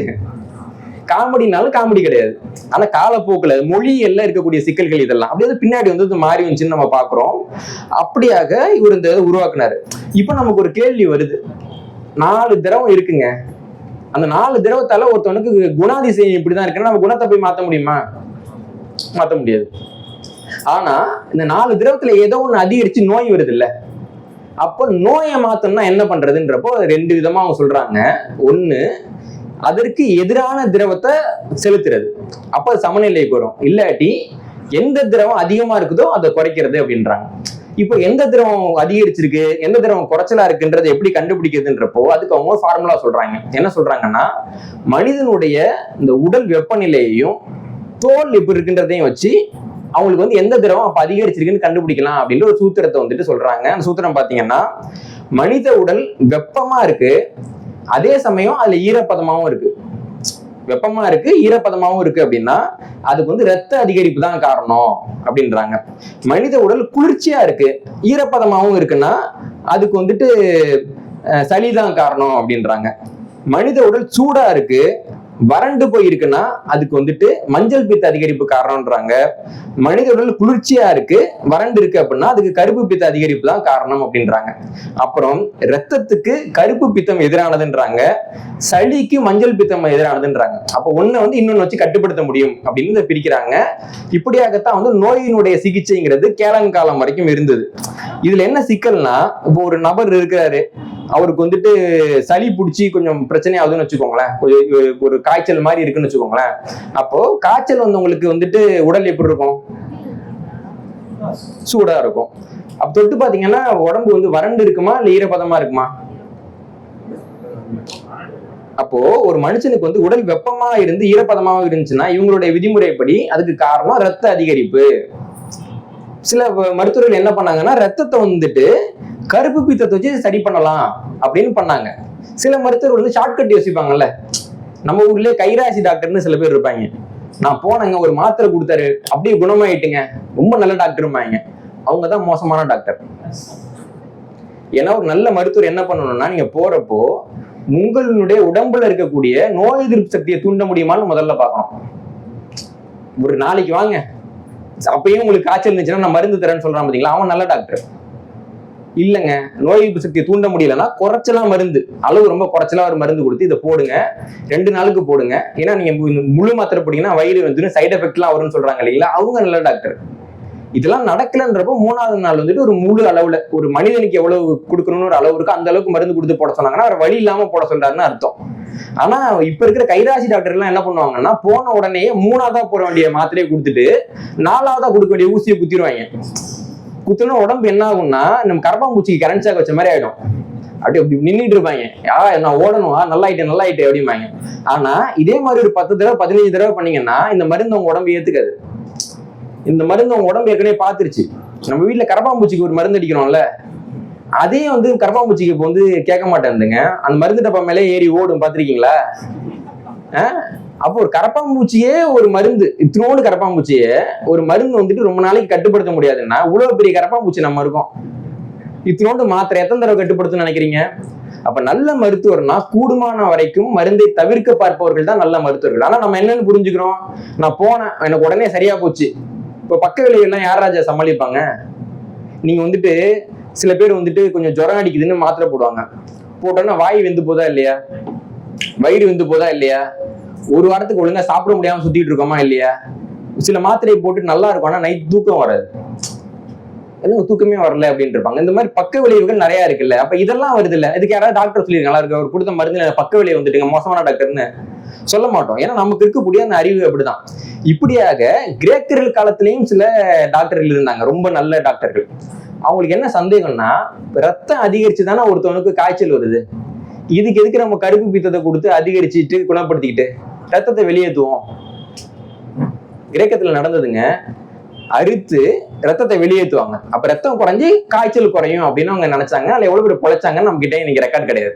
காமெடினாலும் காமெடி கிடையாது. ஆனா காலப்போக்குல மொழி எல்லாம் இருக்கக்கூடிய சிக்கல்கள் இதெல்லாம் அப்படியே பின்னாடி வந்து மாறி வந்துச்சுன்னு நம்ம பாக்குறோம். அப்படியாக இவர் இந்த உருவாக்குனாரு. இப்ப நமக்கு ஒரு கேள்வி வருது, 4 திரவம் இருக்குங்க, அந்த 4 திரவத்தால ஒருத்தவனுக்கு குணாதிசயம் இப்படிதான் இருக்குன்னா நம்ம குணத்தை போய் மாத்த முடியுமா? மாத்த முடியாது. ஆனா இந்த 4 திரவத்துல ஏதோ ஒண்ணு அதிகரிச்சு நோய் வருது இல்ல, அப்போ நோயை மாத்தணும்னா என்ன பண்றதுன்றப்போ 2 விதமா அவங்க சொல்றாங்க. ஒண்ணு, அதற்கு எதிரான திரவத்தை செலுத்துறது, அப்ப அது சமநிலைக்கு வரும். இல்லாட்டி எந்த திரவம் அதிகமா இருக்குதோ அதை குறைக்கிறது அப்படின்றாங்க. இப்போ எந்த திரவம் அதிகரிச்சிருக்கு எந்த திரவம் குறைச்சலா இருக்குன்றது எப்படி கண்டுபிடிக்கிறதுன்றப்போ அதுக்கு அவங்க ஃபார்முலா சொல்றாங்க. என்ன சொல்றாங்கன்னா, மனிதனுடைய இந்த உடல் வெப்பநிலையையும் தோல் எப்படி இருக்குன்றதையும் வச்சு அவங்களுக்கு வந்து எந்த திரவம் அப்ப அதிகரிச்சிருக்குன்னு கண்டுபிடிக்கலாம் அப்படின்ற ஒரு சூத்திரத்தை வந்துட்டு சொல்றாங்க. அந்த சூத்திரம் பாத்தீங்கன்னா, மனித உடல் வெப்பமா இருக்கு, அதே சமயம் அதுல ஈரப்பதமாவும் இருக்கு. வெப்பமா இருக்கு ஈரப்பதமாவும் இருக்கு அப்படின்னா அதுக்கு வந்து ரத்த அதிகரிப்பு தான் காரணம் அப்படின்றாங்க. மனித உடல் குளிர்ச்சியா இருக்கு ஈரப்பதமாவும் இருக்குன்னா அதுக்கு வந்துட்டு சளிதான் காரணம் அப்படின்றாங்க. மனித உடல் சூடா இருக்கு வறண்டு போயிருக்குன்னா அதுக்கு வந்துட்டு மஞ்சள் பித்த அதிகரிப்பு காரணம்ன்றாங்க. மனித உடல் குளிர்ச்சியா இருக்கு வறண்டு இருக்கு அப்படின்னா அதுக்கு கருப்பு பித்த அதிகரிப்பு தான் காரணம் அப்படின்றாங்க. அப்புறம் ரத்தத்துக்கு கருப்பு பித்தம் எதிரானதுன்றாங்க, சளிக்கு மஞ்சள் பித்தம் எதிரானதுன்றாங்க. அப்போ ஒண்ணு வந்து இன்னொன்னு வச்சு கட்டுப்படுத்த முடியும் அப்படின்னு பிரிக்கிறாங்க. இப்படியாகத்தான் வந்து நோயினுடைய சிகிச்சைங்கிறது கேளங்காலம் வரைக்கும் இருந்தது. இதுல என்ன சிக்கல்னா, இப்போ ஒரு நபர் இருக்கிறாரு, அவருக்கு வந்துட்டு சளி பிடிச்சி கொஞ்சம் பிரச்சனை ஆகுதுன்னு வச்சுக்கோங்களேன், ஒரு காய்ச்சல் மாதிரி இருக்குன்னு வச்சுக்கோங்களேன். அப்போ காய்ச்சல் வந்தவங்களுக்கு வந்துட்டு உடல் எப்படி இருக்கும்? சூடா இருக்கும். அப்ப தொட்டு பாத்தீங்கன்னா உடம்பு வந்து வறண்டு இருக்குமா இல்ல ஈரப்பதமா இருக்குமா? அப்போ ஒரு மனுஷனுக்கு வந்து உடல் வெப்பமா இருந்து ஈரப்பதமாக இருந்துச்சுன்னா இவங்களுடைய விதிமுறைப்படி அதுக்கு காரணம் ரத்த அதிகரிப்பு. சில மருத்துவர்கள் என்ன பண்ணாங்கன்னா ரத்தத்தை வந்துட்டு கருப்பு பித்தத்தை வச்சு சரி பண்ணலாம் அப்படின்னு பண்ணாங்க. சில மருத்துவர்கள் வந்து ஷார்ட்கட் யோசிப்பாங்கல்ல, நம்ம ஊர்லயே கைராசி டாக்டர்னு சில பேர் இருப்பாங்க. நான் போனேங்க ஒரு மாத்திரை கொடுத்தாரு அப்படியே குணமாயிட்டுங்க, ரொம்ப நல்ல டாக்டர்பாங்க. அவங்கதான் மோசமான டாக்டர். ஏன்னா ஒரு நல்ல மருத்துவர் என்ன பண்ணணும்னா, நீங்க போறப்போ உங்களுடைய உடம்புல இருக்கக்கூடிய நோய் எதிர்ப்பு சக்தியை தூண்ட முடியுமான்னு முதல்ல பார்க்கணும். ஒரு நாளைக்கு வாங்க, அப்பயும் உங்களுக்கு காய்ச்சல் இருந்துச்சுன்னா நான் மருந்து தரேன்னு சொல்றான் பாத்தீங்களா, அவன் நல்ல டாக்டர். இல்லைங்க, நோய் எதிர்ப்பு சக்தியை தூண்ட முடியலன்னா குறைச்சலா மருந்து, அளவு ரொம்ப குறைச்சலா ஒரு மருந்து கொடுத்து இதை போடுங்க 2 நாளுக்கு போடுங்க, ஏன்னா நீங்க முழு மாத்திரை போட்டீங்கன்னா வயிறு வந்து சைடு எஃபெக்ட்லாம் வரும்னு சொல்றாங்க இல்லைங்களா, அவங்க நல்ல டாக்டர். இதெல்லாம் நடக்கலன்றப்போ 3ஆவது நாள் வந்துட்டு ஒரு முழு அளவுல ஒரு மனிதனுக்கு எவ்வளவு கொடுக்கணும்னு ஒரு அளவு இருக்கு, அந்த அளவுக்கு மருந்து கொடுத்து போட சொன்னாங்கன்னா அவர் வழி இல்லாம போட சொல்றாருன்னு அர்த்தம். ஆனா இப்ப இருக்கிற கைராசி டாக்டர் எல்லாம் என்ன பண்ணுவாங்கன்னா, போன உடனே 3ஆவதா போட வேண்டிய மாத்திரையை கொடுத்துட்டு 4ஆவதா கொடுக்க வேண்டிய ஊசியை குத்திடுவாங்க. குத்துனா உடம்பு என்ன ஆகும்னா நம்ம கரப்பாம்பூச்சிக்கு கரண்ட் ஷாக் வச்ச மாதிரி ஆயிடும். அப்படி நின்றுட்டு இருப்பாங்க, நான் ஓடணும், நல்லாயிட்டே அப்படிம்பாங்க. ஆனா இதே மாதிரி ஒரு 10 தடவை 15 தடவை பண்ணீங்கன்னா இந்த மருந்து உங்க உடம்பு ஏத்துக்காது. இந்த மருந்து உங்க உடம்பு ஏற்கனவே பாத்துருச்சு. நம்ம வீட்டுல கரப்பாம்பூச்சிக்கு ஒரு மருந்து அடிக்கிறோம்ல, அதே வந்து கரப்பாம்பூச்சிக்கு இப்போ வந்து கேட்க மாட்டேன்னுங்க, அந்த மருந்து டப்பா மேலே ஏறி ஓடும், பாத்திருக்கீங்களா? அப்போ ஒரு கரப்பாம்பூச்சியே ஒரு மருந்து, இத்தனோடு கரப்பாம்பூச்சியே ஒரு மருந்து வந்துட்டு ரொம்ப நாளைக்கு கட்டுப்படுத்த முடியாதுன்னா இவ்வளவு பெரிய கரப்பாம்பூச்சி நம்ம இருக்கோம், இத்தனோண்டு மாத்திரை எத்தனை தடவை கட்டுப்படுத்துன்னு நினைக்கிறீங்க? அப்ப நல்ல மருத்துவர்னா கூடுமான வரைக்கும் மருந்தை தவிர்க்க பார்ப்பவர்கள் தான் நல்ல மருத்துவர்கள். ஆனா நம்ம என்னன்னு புரிஞ்சுக்கிறோம், நான் போனேன் எனக்கு உடனே சரியா போச்சு. இப்போ பக்க விளைவுலாம் யார் ராஜா சமாளிப்பாங்க? நீங்க வந்துட்டு சில பேர் வந்துட்டு கொஞ்சம் ஜுரம் அடிக்குதுன்னு மாத்திரை போடுவாங்க, போட்டோன்னா வாய் வெந்து போதா இல்லையா, வயிறு வெந்து போதா இல்லையா, ஒரு வாரத்துக்கு ஒழுங்கா சாப்பிட முடியாம சுத்திட்டு இருக்கோமா இல்லையா? சில மாத்திரையை போட்டு நல்லா இருக்கும், ஆனா நைட் தூக்கம் வராது. எனக்கு தூக்கமே வரல அப்படின்னு இருப்பாங்க. இந்த மாதிரி பக்க விளைவுகள் நிறைய இருக்குல்ல. அப்ப இதெல்லாம் வருது இல்ல, இதுக்கு யாராவது டாக்டர் சொல்லியிருக்காங்களா, இருக்கு அவர் கொடுத்த மருந்து பக்க விளைவு வந்துட்டுங்க மோசமான டாக்டர்னு சொல்ல மாட்டோம். ஏன்னா நமக்கு இருக்கக்கூடிய அந்த அறிவு அப்படிதான். இப்படியாக கிரேக்கர்கள் காலத்திலையும் சில டாக்டர்கள் இருந்தாங்க, ரொம்ப நல்ல டாக்டர்கள். அவங்களுக்கு என்ன சந்தேகம்னா, ரத்தம் அதிகரிச்சு தானே ஒருத்தவனுக்கு காய்ச்சல் வருது, இதுக்கு எதுக்கு நம்ம கருப்பு பித்தத்தை கொடுத்து அதிகரிச்சுட்டு குணப்படுத்திக்கிட்டு ரத்தத்தை வெளியேற்றுவோம். கிரேக்கத்துல நடந்ததுங்க, அறுத்து ரத்தத்தை வெளியேற்றுவாங்க, அப்ப ரத்தம் குறைஞ்சி காய்ச்சல் குறையும் அப்படின்னு அவங்க நினைச்சாங்க. அதுல எவ்வளவு பேர் பொழைச்சாங்கன்னு நம்ம கிட்ட இன்னைக்கு ரெக்கார்ட் கிடையாது.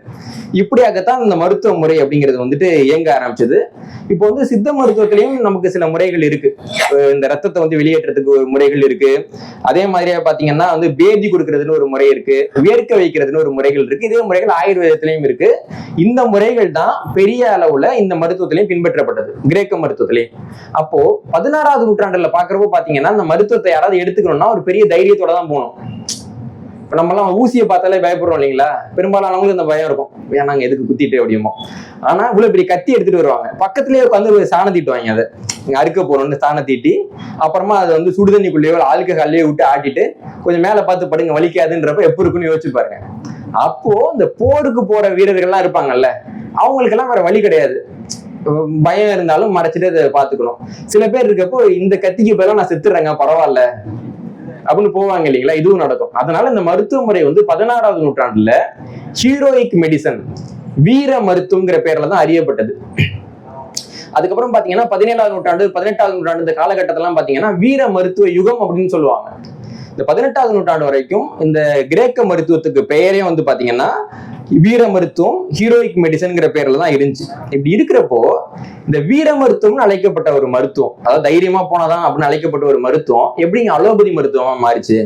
இப்படியாகத்தான் இந்த மருத்துவ முறை அப்படிங்கிறது வந்துட்டு இயங்க ஆரம்பிச்சது. இப்போ வந்து சித்த மருத்துவத்திலையும் நமக்கு சில முறைகள் இருக்கு. இந்த ரத்தத்தை வந்து வெளியேற்றத்துக்கு ஒரு முறைகள் இருக்கு. அதே மாதிரியா பாத்தீங்கன்னா வந்து பேதி கொடுக்கறதுன்னு ஒரு முறை இருக்கு, வேர்க்க வைக்கிறதுன்னு ஒரு முறைகள் இருக்கு. இதே முறைகள் ஆயுர்வேதத்திலையும் இருக்கு. இந்த முறைகள் தான் பெரிய அளவுல இந்த மருத்துவத்திலையும் பின்பற்றப்பட்டது, கிரேக்க மருத்துவத்திலையும். அப்போ 16வது நூற்றாண்டுல பாக்குறப்போ பாத்தீங்கன்னா இந்த மருத்துவத்தை யாராவது எடுத்துக்கணும்னா ஒரு பெரிய தைரியத்தோட தான் போகணும். இப்ப நம்ம எல்லாம் ஊசியை பார்த்தாலே பயப்படுறோம் இல்லைங்களா, பெரும்பாலானவங்களுக்கு இந்த பயம் இருக்கும், ஏன் நாங்க எதுக்கு குத்திட்டு அப்படிமோ. ஆனா இவ்வளவு பெரிய கத்தி எடுத்துட்டு வருவாங்க, பக்கத்திலேயே உட்காந்து சாணம் தீட்டுவாங்க, அதை அறுக்க போறோம்னு சாணம் தீட்டி அப்புறமா அதை வந்து சுடுதண்ணிக்குள்ளேயோ ஆல்கஹால்லையோ விட்டு ஆட்டிட்டு கொஞ்சம் மேல பார்த்து படுங்க வலிக்காதுன்றப்ப எப்ப இருக்குன்னு யோசிச்சு பாருங்க. அப்போ இந்த போருக்கு போற வீரர்கள்லாம் இருப்பாங்கல்ல, அவங்களுக்கு எல்லாம் வேற வழி கிடையாது, பயம் இருந்தாலும் மறைச்சிட்டு அதை பாத்துக்கணும். சில பேர் இருக்கப்போ இந்த கத்திக்கு பதிலா நான் செத்துறேங்க பரவாயில்ல அப்படின்னு போவாங்க இல்லைங்களா, இதுவும் நடக்கும். அதனால இந்த மருத்துவ முறை வந்து 16வது நூற்றாண்டுல ஹீரோயிக் மெடிசன், வீர மருத்துவங்கிற பேர்ல தான் அறியப்பட்டது. அதுக்கப்புறம் பாத்தீங்கன்னா 17வது நூற்றாண்டு 18வது நூற்றாண்டு இந்த காலகட்டத்திலாம் பாத்தீங்கன்னா வீர மருத்துவ யுகம் அப்படின்னு சொல்லுவாங்க. இந்த 18வது நூற்றாண்டு வரைக்கும் இந்த கிரேக்க மருத்துவத்துக்கு பெயரே வந்து பாத்தீங்கன்னா வீர மருத்துவம், ஹீரோயிக் மெடிசன்ங்கிற பேர்ல தான் இருந்துச்சு. இப்படி இருக்கிறப்போ இந்த வீர மருத்துவம்னு அழைக்கப்பட்ட ஒரு மருத்துவம், அதாவது தைரியமா போனாதான் அப்படின்னு அழைக்கப்பட்ட ஒரு மருத்துவம் எப்படிங்க அலோபதி மருத்துவமா மாறிச்சு?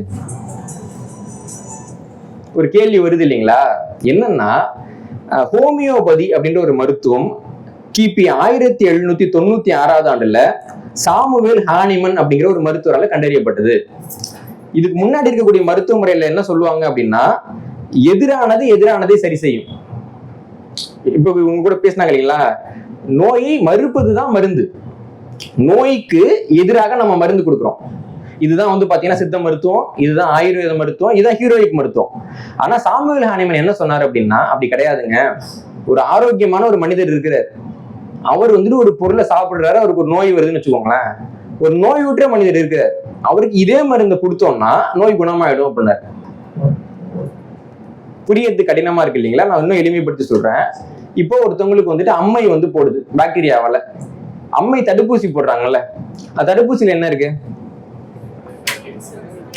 ஒரு கேள்வி வருது இல்லைங்களா. என்னன்னா, ஹோமியோபதி அப்படின்ற ஒரு மருத்துவம் கிபி 1796வது ஆண்டுல சாமுவேல் ஹானிமன் அப்படிங்கிற ஒரு மருத்துவரால கண்டறியப்பட்டது. இதுக்கு முன்னாடி இருக்கக்கூடிய மருத்துவ முறையில என்ன சொல்லுவாங்க அப்படின்னா, எதிரானதை சரி செய்யும். இப்ப உங்க கூட பேசினாங்க இல்லைங்களா, நோயை மறுப்பதுதான் மருந்து, நோய்க்கு எதிராக நம்ம மருந்து கொடுக்குறோம். இதுதான் வந்து பாத்தீங்கன்னா சித்த மருத்துவம், இதுதான் ஆயுர்வேத மருத்துவம், இதுதான் ஹீரோயிக் மருத்துவம். ஆனா சாமுவேல் ஹானிமன் என்ன சொன்னார் அப்படின்னா, அப்படி கிடையாதுங்க. ஒரு ஆரோக்கியமான ஒரு மனிதர் இருக்கிறார், அவர் வந்துட்டு ஒரு பொருளை சாப்பிடுறாரு, அவருக்கு ஒரு நோய் வருதுன்னு வச்சுக்கோங்களேன், ஒரு நோய் ஊற்ற மனிதர் இருக்கிறார், அவருக்கு இதே மருந்தை கொடுத்தோம்னா நோய் குணமாயிடும் அப்படின்னாரு. புரியறது கடினமா இருக்கு இல்லைங்களா, நான் இன்னும் எளிமைப்படுத்தி சொல்றேன். இப்போ ஒருத்தவங்களுக்கு வந்துட்டு அம்மை வந்து போடுது பாக்டீரியாவால, அம்மை தடுப்பூசி போடுறாங்கல்ல, அந்த தடுப்பூசியில என்ன இருக்கு?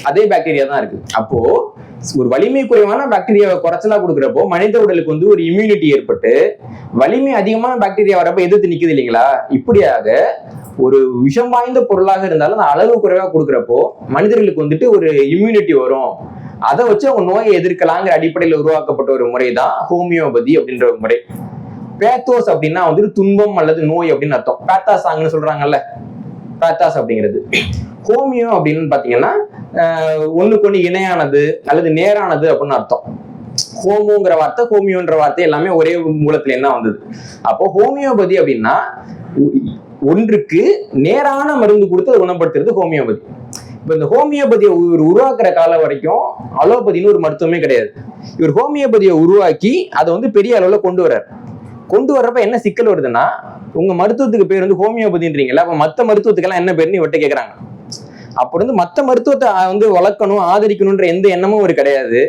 அதே பாக்டீரியா தான் இருக்கு. அப்போ ஒரு வலிமை குறைவான பாக்டீரியாவை குறைச்சலா கொடுக்குறப்போ மனித உடலுக்கு வந்து ஒரு இம்யூனிட்டி ஏற்பட்டு வலிமை அதிகமான பாக்டீரியா வரப்ப எதிர்த்து நிக்குது இல்லைங்களா. இப்படியாக ஒரு விஷம் வாய்ந்த பொருளாக இருந்தாலும் அந்த அளவு குறைவா கொடுக்குறப்போ மனிதர்களுக்கு வந்துட்டு ஒரு இம்யூனிட்டி வரும், அதை வச்சு அவங்க நோயை எதிர்க்கலாங்கிற அடிப்படையில் உருவாக்கப்பட்ட ஒரு முறை தான் ஹோமியோபதி அப்படின்ற ஒரு முறை. பேத்தோஸ் அப்படின்னா வந்துட்டு துன்பம் அல்லது நோய் அப்படின்னு அர்த்தம். பேத்தாசாங்னு சொல்றாங்கல்ல, பேத்தாஸ் அப்படிங்கிறது. ஹோமியோ அப்படின்னு பாத்தீங்கன்னா ஒண்ணுக்கு ஒண்ணு இணையானது அல்லது நேரானது அப்படின்னு அர்த்தம். ஹோமோங்கிற வார்த்தை, ஹோமியோன்ற வார்த்தை எல்லாமே ஒரே மூலத்துல என்ன வந்தது. அப்போ ஹோமியோபதி அப்படின்னா ஒன்றுக்கு நேரான மருந்து கொடுத்து அதை குணப்படுத்துறது ஹோமியோபதி. இப்ப இந்த ஹோமியோபதியை உருவாக்குற காலம் வரைக்கும் அலோபதினு ஒரு மருத்துவமே கிடையாது. இவர் ஹோமியோபதியை உருவாக்கி அதை வந்து பெரிய அளவுல கொண்டு வர்றப்ப என்ன சிக்கல் வருதுன்னா, உங்க மருத்துவத்துக்கு பேர் வந்து ஹோமியோபதின்றீங்களா, அப்ப மத்த மருத்துவத்துக்கெல்லாம் என்ன பேருன்னு இவர்கிட்ட கேக்குறாங்க. அப்ப வந்து மத்த மருத்துவத்தை வந்து வளர்க்கணும் ஆதரிக்கணும்ன்ற எந்த எண்ணமும் ஒரு கிடையாது.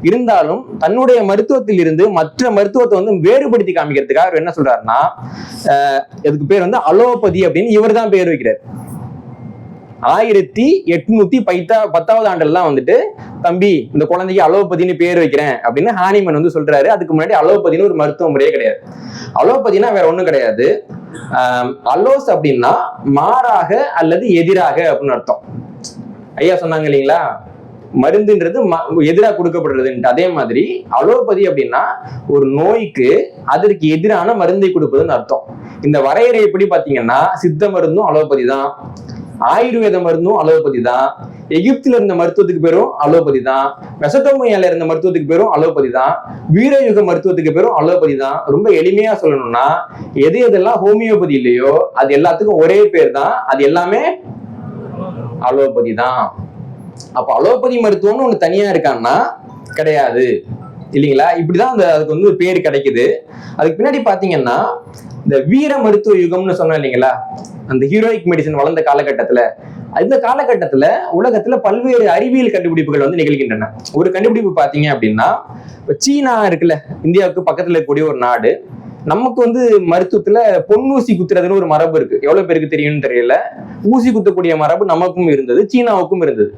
இருந்தாலும் தன்னுடைய மருத்துவத்தில் இருந்து மற்ற மருத்துவத்தை வந்து வேறுபடுத்தி காமிக்கிறதுக்காக அவர் என்ன சொல்றாருன்னா, அதுக்கு பேர் வந்து அலோபதி அப்படின்னு இவர் தான் பேர் வைக்கிறார். 1810வது ஆண்டுலாம் வந்துட்டு, தம்பி இந்த குழந்தைக்கு அலோபதினு பேர் வைக்கிறேன் அப்படின்னு ஹானிமன் வந்து சொல்றாரு. அதுக்கு முன்னாடி அலோபதினு ஒரு மருத்துவ முறையே கிடையாது. அலோபதினா வேற ஒண்ணும் கிடையாது. அலோஸ் அப்படின்னா மாறாக அல்லது எதிராக அப்படின்னு அர்த்தம். ஐயா சொன்னாங்க இல்லைங்களா, மருந்துன்றது எதிராக கொடுக்கப்படுறதுன்ட்டு. அதே மாதிரி அலோபதி அப்படின்னா ஒரு நோய்க்கு அதற்கு எதிரான மருந்தை கொடுப்பதுன்னு அர்த்தம். இந்த வரையறை எப்படி பாத்தீங்கன்னா, சித்த மருந்தும் அலோபதி தான், ஆயுர்வேத மருந்தும் அலோபதி தான், எகிப்துல இருந்த மருத்துவத்துக்கு பேரும் அலோபதி தான், மெசடோமியால இருந்த மருத்துவத்துக்கு பேரும் அலோபதி தான், வீரயுக மருத்துவத்துக்கு பேரும் அலோபதி தான். ரொம்ப எளிமையா சொல்லணும்னா, எது எதெல்லாம் ஹோமியோபதி இல்லையோ அது எல்லாத்துக்கும் ஒரே பேர் தான், அது எல்லாமே அலோபதி தான். அப்ப அலோபதி மருத்துவம்னு ஒண்ணு தனியா இருக்கான்னா கிடையாது இல்லைங்களா? இப்படிதான் அதுக்கு வந்து பேர் கிடைக்குது. அதுக்கு பின்னாடி பாத்தீங்கன்னா இந்த வீர மருத்துவ யுகம்னு சொன்னோம் இல்லைங்களா, அந்த ஹீரோயிக் மெடிசன் வளர்ந்த காலகட்டத்துல, இந்த காலகட்டத்துல உலகத்துல பல்வேறு அறிவியல் கண்டுபிடிப்புகள் வந்து நிகழ்கின்றன. ஒரு கண்டுபிடிப்பு பாத்தீங்க அப்படின்னா, சீனா இருக்குல்ல, இந்தியாவுக்கு பக்கத்துல இருக்கக்கூடிய ஒரு நாடு. நமக்கு வந்து மருத்துவத்துல பொன்னூசி குத்துறதுன்னு ஒரு மரபு இருக்கு. எவ்வளவு பேருக்கு தெரியும்னு தெரியல. ஊசி குத்தக்கூடிய மரபு நமக்கும் இருந்தது, சீனாவுக்கும் இருந்தது.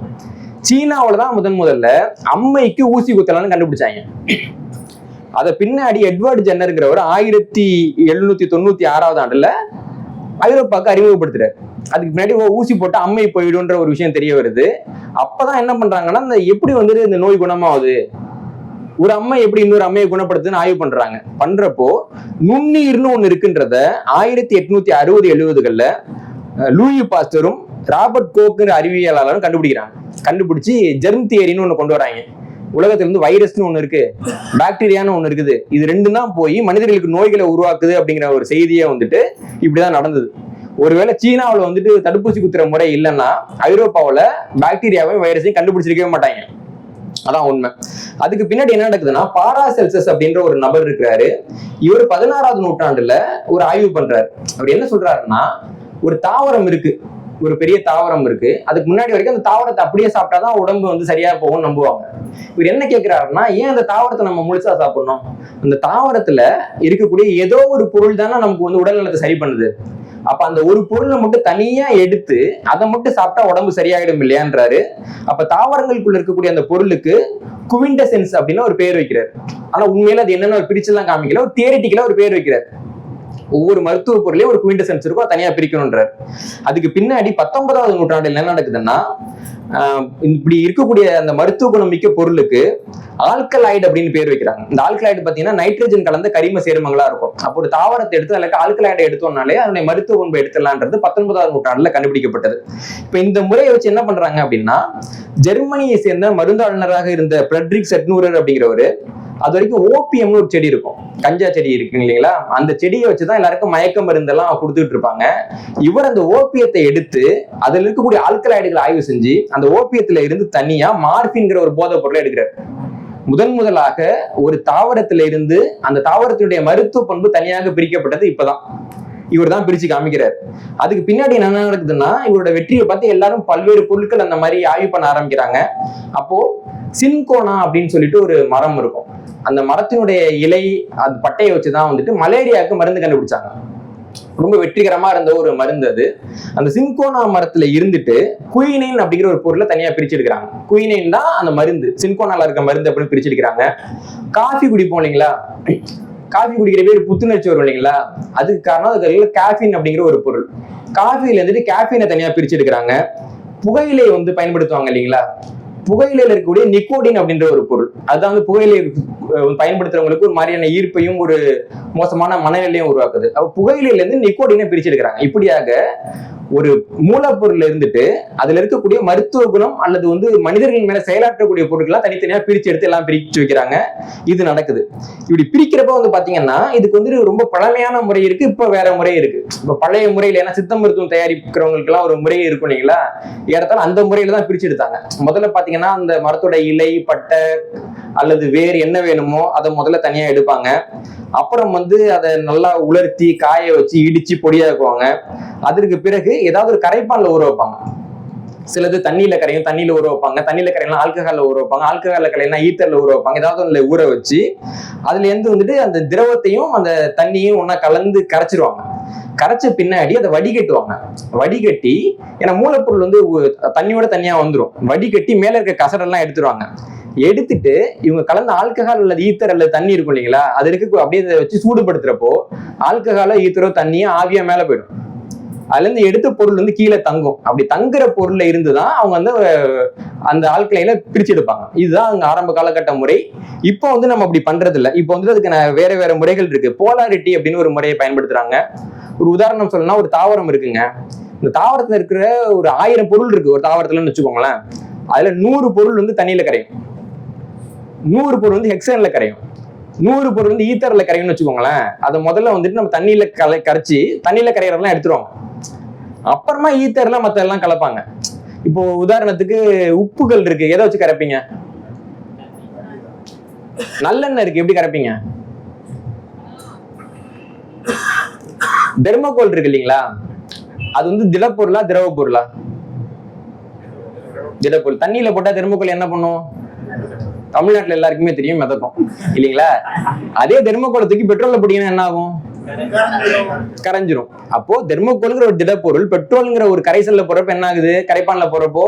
சீனாவில்தான் முதல்ல அம்மைக்கு ஊசி குத்தலாம்னு கண்டுபிடிச்சாங்க. அத பின்னாடி எட்வர்ட் ஜென்னர்ங்கிறவர் 1796 ஆண்டுல ஐரோப்பாவுக்கு அறிமுகப்படுத்துறாரு. அதுக்கு முன்னாடி ஊசி போட்டு அம்மை போயிடுன்ற ஒரு விஷயம் தெரிய வருது. அப்பதான் என்ன பண்றாங்கன்னா, இந்த எப்படி வந்துட்டு இந்த நோய் குணமாகுது, ஒரு அம்மை எப்படி இன்னொரு அம்மையை குணப்படுத்துன்னு ஆய்வு பண்றப்போ நுண்ணீர்னு ஒண்ணு இருக்குன்றத 1860-70களில் லூயி பாஸ்டரும் ராபர்ட் கோக்குங்கிற அறிவியலாளரும் கண்டுபிடிச்சு ஜெர்ம் தியரின்னு ஒண்ணு கொண்டு வராங்க. உலகத்துல இருந்து வைரஸ்னு ஒண்ணு இருக்கு, பாக்டீரியான்னு ஒண்ணு இருக்குது, இது ரெண்டும் தான் போய் மனிதர்களுக்கு நோய்களை உருவாக்குது அப்படிங்கிற ஒரு செய்தியை வந்துட்டு இப்படிதான் நடந்தது. ஒருவேளை சீனாவில் வந்துட்டு தடுப்பூசி குத்துற முறை இல்லைன்னா ஐரோப்பாவில் பாக்டீரியாவையும் வைரஸையும் கண்டுபிடிச்சிருக்கவே மாட்டாங்க. அதான் உண்மை. அதுக்கு பின்னாடி என்ன நடக்குதுன்னா, பாராசெல்சஸ் அப்படின்ற ஒரு நபர் இருக்கிறாரு. இவர் 16வது நூற்றாண்டுல ஒரு ஆய்வு பண்றாரு. அவர் என்ன சொல்றாருன்னா, ஒரு தாவரம் இருக்கு, ஒரு பெரிய தாவரம் இருக்கு, அதுக்கு முன்னாடி வரைக்கும் அந்த தாவரத்தை அப்படியே சாப்பிட்டாதான் உடம்பு வந்து சரியா போகும்னு நம்புவாங்க. இவர் என்ன கேட்கிறாருன்னா, ஏன் அந்த தாவரத்தை நம்ம முழுசா சாப்பிடணும்? அந்த தாவரத்துல இருக்கக்கூடிய ஏதோ ஒரு பொருள் தானே நமக்கு வந்து உடல் நலத்தை சரி பண்ணுது. அப்ப அந்த ஒரு பொருளை மட்டும் தனியா எடுத்து அதை மட்டும் சாப்பிட்டா உடம்பு சரியாயிடும் இல்லையான்றாரு. அப்ப தாவரங்களுக்குள்ள இருக்கக்கூடிய அந்த பொருளுக்கு குவிண்டசென்ஸ் அப்படின்னு ஒரு பேர் வைக்கிறார். ஆனா உண்மையில அது என்னன்னு ஒரு பிரிச்செல்லாம் காமிக்கல, ஒரு தியரிட்டிக்கலா ஒரு பேர் வைக்கிறார். ஒவ்வொரு மருத்துவ பொருளையும் ஒரு குவிண்டசென்ஸ் இருக்கும், தனியா பிரிக்கணும்ன்றார். அதுக்கு பின்னாடி 19வது நூற்றாண்டில் என்ன நடக்குதுன்னா, இப்படி இருக்கக்கூடிய அந்த மருத்துவ குணம் மிக்க பொருளுக்கு ஆல்கலாய்டு அப்படின்னு பேர் வைக்கிறாங்க. இந்த ஆல்கலாய்டு பாத்தீங்கன்னா நைட்ரஜன் கலந்த கரிம சேர்மங்களா இருக்கும். அப்போ ஒரு தாவரத்தை எடுத்து அதுக்கு ஆல்கலாய்டை எடுத்தோம்னாலே அதனுடைய மருத்துவ குணம் எடுத்துடலான்றது 19வது நூற்றாண்டுல கண்டுபிடிக்கப்பட்டது. இப்ப இந்த முறையை வச்சு என்ன பண்றாங்க அப்படின்னா, ஜெர்மனியை சேர்ந்த மருந்தாளுநராக இருந்த ஃப்ரெட்ரிக் செட்னூரர் அப்படிங்கிறவரு, அது வரைக்கும் ஓபியம்னு ஒரு செடி இருக்கும், கஞ்சா செடி இருக்கு இல்லைங்களா, அந்த செடியை வச்சுதான் எல்லாருக்கும் மயக்க மருந்தெல்லாம் கொடுத்துட்டு இருப்பாங்க. இவர் அந்த ஓபியத்தை எடுத்து அதுல இருக்கக்கூடிய ஆல்கலாய்டுகளை ஆய்வு செஞ்சு அந்த ஓபியத்துல இருந்து தனியா மார்பின்ங்கிற ஒரு போதைப் பொருளை எடுக்கிறார். முதலாக ஒரு தாவரத்தில இருந்து அந்த தாவரத்தினுடைய மருத்துவ பண்பு தனியாக பிரிக்கப்பட்டது இப்பதான் இவர் தான் பிரிச்சு காமிக்கிறார். அதுக்கு பின்னாடி என்ன நடக்குதுன்னா, இவரோட வெற்றியை பார்த்து எல்லாரும் பல்வேறு பொருட்கள் அந்த மாதிரி ஆய்வு பண்ண ஆரம்பிக்கிறாங்க. அப்போ சின்கோனா அப்படின்னு சொல்லிட்டு ஒரு மரம் இருக்கும். அந்த மரத்தினுடைய இலை, அது பட்டையை வச்சுதான் வந்துட்டு மலேரியாவுக்கு மருந்து கண்டுபிடிச்சாங்க. ரொம்ப வெற்றிகரமா இருந்த ஒரு மருந்து அது. அந்த சின்கோனா மரத்துல இருந்துட்டு குயினைன் அப்படிங்கிற ஒரு பொருளை தனியா பிரிச்சு எடுக்கிறாங்க. குயினைன் தான் அந்த மருந்து, சின்கோனால இருக்க மருந்து அப்படின்னு பிரிச்சு எடுக்கிறாங்க. காஃபி குடிப்போம் இல்லைங்களா, காஃபி குடிக்கிற பேர் புத்துணர்ச்சி வரும் இல்லைங்களா, அதுக்கு காரணம் அதுல கேஃபின் அப்படிங்கிற ஒரு பொருள். காஃபில இருந்துட்டு கேஃபினை தனியா பிரிச்சு எடுக்கிறாங்க. புகையிலை வந்து பயன்படுத்துவாங்க இல்லைங்களா, புகையிலையில இருக்கக்கூடிய நிக்கோடின் அப்படின்ற ஒரு பொருள், அதுதான் வந்து புகையிலை பயன்படுத்துறவங்களுக்கு ஒரு மாதிரியான ஈர்ப்பையும் ஒரு மோசமான மனநிலையும் உருவாக்குது. அப்ப புகையிலையில இருந்து நிக்கோடினை பிரிச்சு எடுக்கிறாங்க. இப்படியாக ஒரு மூலப்பொருள் இருந்துட்டு அதுல இருக்கக்கூடிய மருத்துவ குணம் அல்லது வந்து மனிதர்கள் மேல செயலாற்றக்கூடிய பொருட்கள்லாம் தனித்தனியா பிரிச்சு எடுத்து எல்லாம் பிரிச்சு வைக்கிறாங்க. இது நடக்குது. இப்படி பிரிக்கிறப்ப வந்து பாத்தீங்கன்னா, இதுக்கு வந்து ரொம்ப பழமையான முறை இருக்கு, இப்ப வேற முறை இருக்கு. இப்ப பழைய முறையில ஏன்னா சித்த மருத்துவம் தயாரிக்கிறவங்களுக்கு எல்லாம் ஒரு முறை இருக்கும் இல்லைங்களா, ஏறத்தாலும் அந்த முறையில தான் பிரிச்சு எடுத்தாங்க. முதல்ல பாத்தீங்கன்னா அந்த மரத்தோட இலை, பட்டை அல்லது வேறு என்ன வேணுமோ அதை முதல்ல தனியா எடுப்பாங்க. அப்புறம் வந்து அதை நல்லா உலர்த்தி காய வச்சு இடிச்சு பொடியாக்குவாங்க. அதற்கு பிறகு ஏதாவது ஒரு கரைப்பான்ல ஊற வைப்பாங்க. சிலது தண்ணியில கரையும், தண்ணியில ஊற வைப்பாங்க. தண்ணியில கரையெல்லாம் ஆல்கஹால்ல ஊற வைப்பாங்க. ஆல்கஹால்ல கரையெல்லாம் ஈத்தர்ல ஊற வைப்பாங்க. ஏதாவது ஒண்ணுல ஊற வச்சு அதுல இருந்து வந்துட்டு அந்த திரவத்தையும் அந்த தண்ணியும் ஒன்னா கலந்து கரைச்சிருவாங்க. கரைச்ச பின்னாடி அதை வடிகட்டுவாங்க. வடிகட்டி, ஏன்னா மூலப்பொருள் வந்து தண்ணியோட தனியா வந்துடும், வடிகட்டி மேல இருக்க கசடெல்லாம் எடுத்துருவாங்க. எடுத்துட்டு இவங்க கலந்த ஆல்கஹால் அல்லது ஈத்தர் அல்லது தண்ணி இருக்கும் இல்லைங்களா, அது இருக்கு அப்படியே வச்சு சூடுபடுத்துறப்போ ஆல்கஹாலோ ஈத்தரோ தண்ணியோ ஆவியா மேல போயிடும். அதுல இருந்து எடுத்த பொருள் வந்து கீழே தங்கும். அப்படி தங்குற பொருள்ல இருந்துதான் அவங்க வந்து அந்த ஆல்கலைனை பிரிச்சு எடுப்பாங்க. இதுதான் அங்க ஆரம்ப காலகட்ட முறை. இப்போ வந்து நம்ம அப்படி பண்றது இல்லை. இப்போ வந்து அதுக்கு வேற வேற முறைகள் இருக்கு. போலாரிட்டி அப்படின்னு ஒரு முறையை பயன்படுத்துறாங்க. ஒரு உதாரணம் சொல்லணும்னா, ஒரு தாவரம் இருக்குங்க. இந்த தாவரத்துல இருக்கிற ஒரு 1000 பொருள் இருக்கு ஒரு தாவரத்துலன்னு வச்சுக்கோங்களேன். அதுல 100 பொருள் வந்து தண்ணியில கரையும், 100 பொருள் வந்து ஹெக்சேன்ல கரையும், 100 பொருள் வந்து ஈத்தர்ல கரையும்னு வச்சுக்கோங்களேன். அதை முதல்ல வந்துட்டு நம்ம தண்ணியில கரைச்சி தண்ணியில கரையறதெல்லாம் எடுத்துருவாங்க. அப்புறமா ஈத்தர்ல மத்த எல்லாம் கலப்பாங்க. இப்போ உதாரணத்துக்கு உப்புகள் இருக்கு, எதை வச்சு கரைப்பீங்க? நல்லெண்ணெய் இருக்கு, எப்படி கரைப்பீங்க? தெர்மோகோல் இருக்கு இல்லைங்களா, அது வந்து திடப்பொருளா திரவ பொருளா? திடப்பொருள். தண்ணியில போட்டா தெர்மோகோல் என்ன பண்ணும்? தமிழ்நாட்டுல எல்லாருக்குமே தெரியும், மிதக்கும் இல்லைங்களா? அதே தெர்மோகோலை தூக்கி பெட்ரோல்ல போட்டீங்கன்னா என்ன ஆகும்? கரைஞ்சிரும். அப்போ தெர்மோகோல்ங்கிற ஒரு திடப்பொருள் பெட்ரோல்ங்கிற ஒரு கரைசல்ல போறப்ப என்ன ஆகுது? கரைப்பான்ல போறப்போ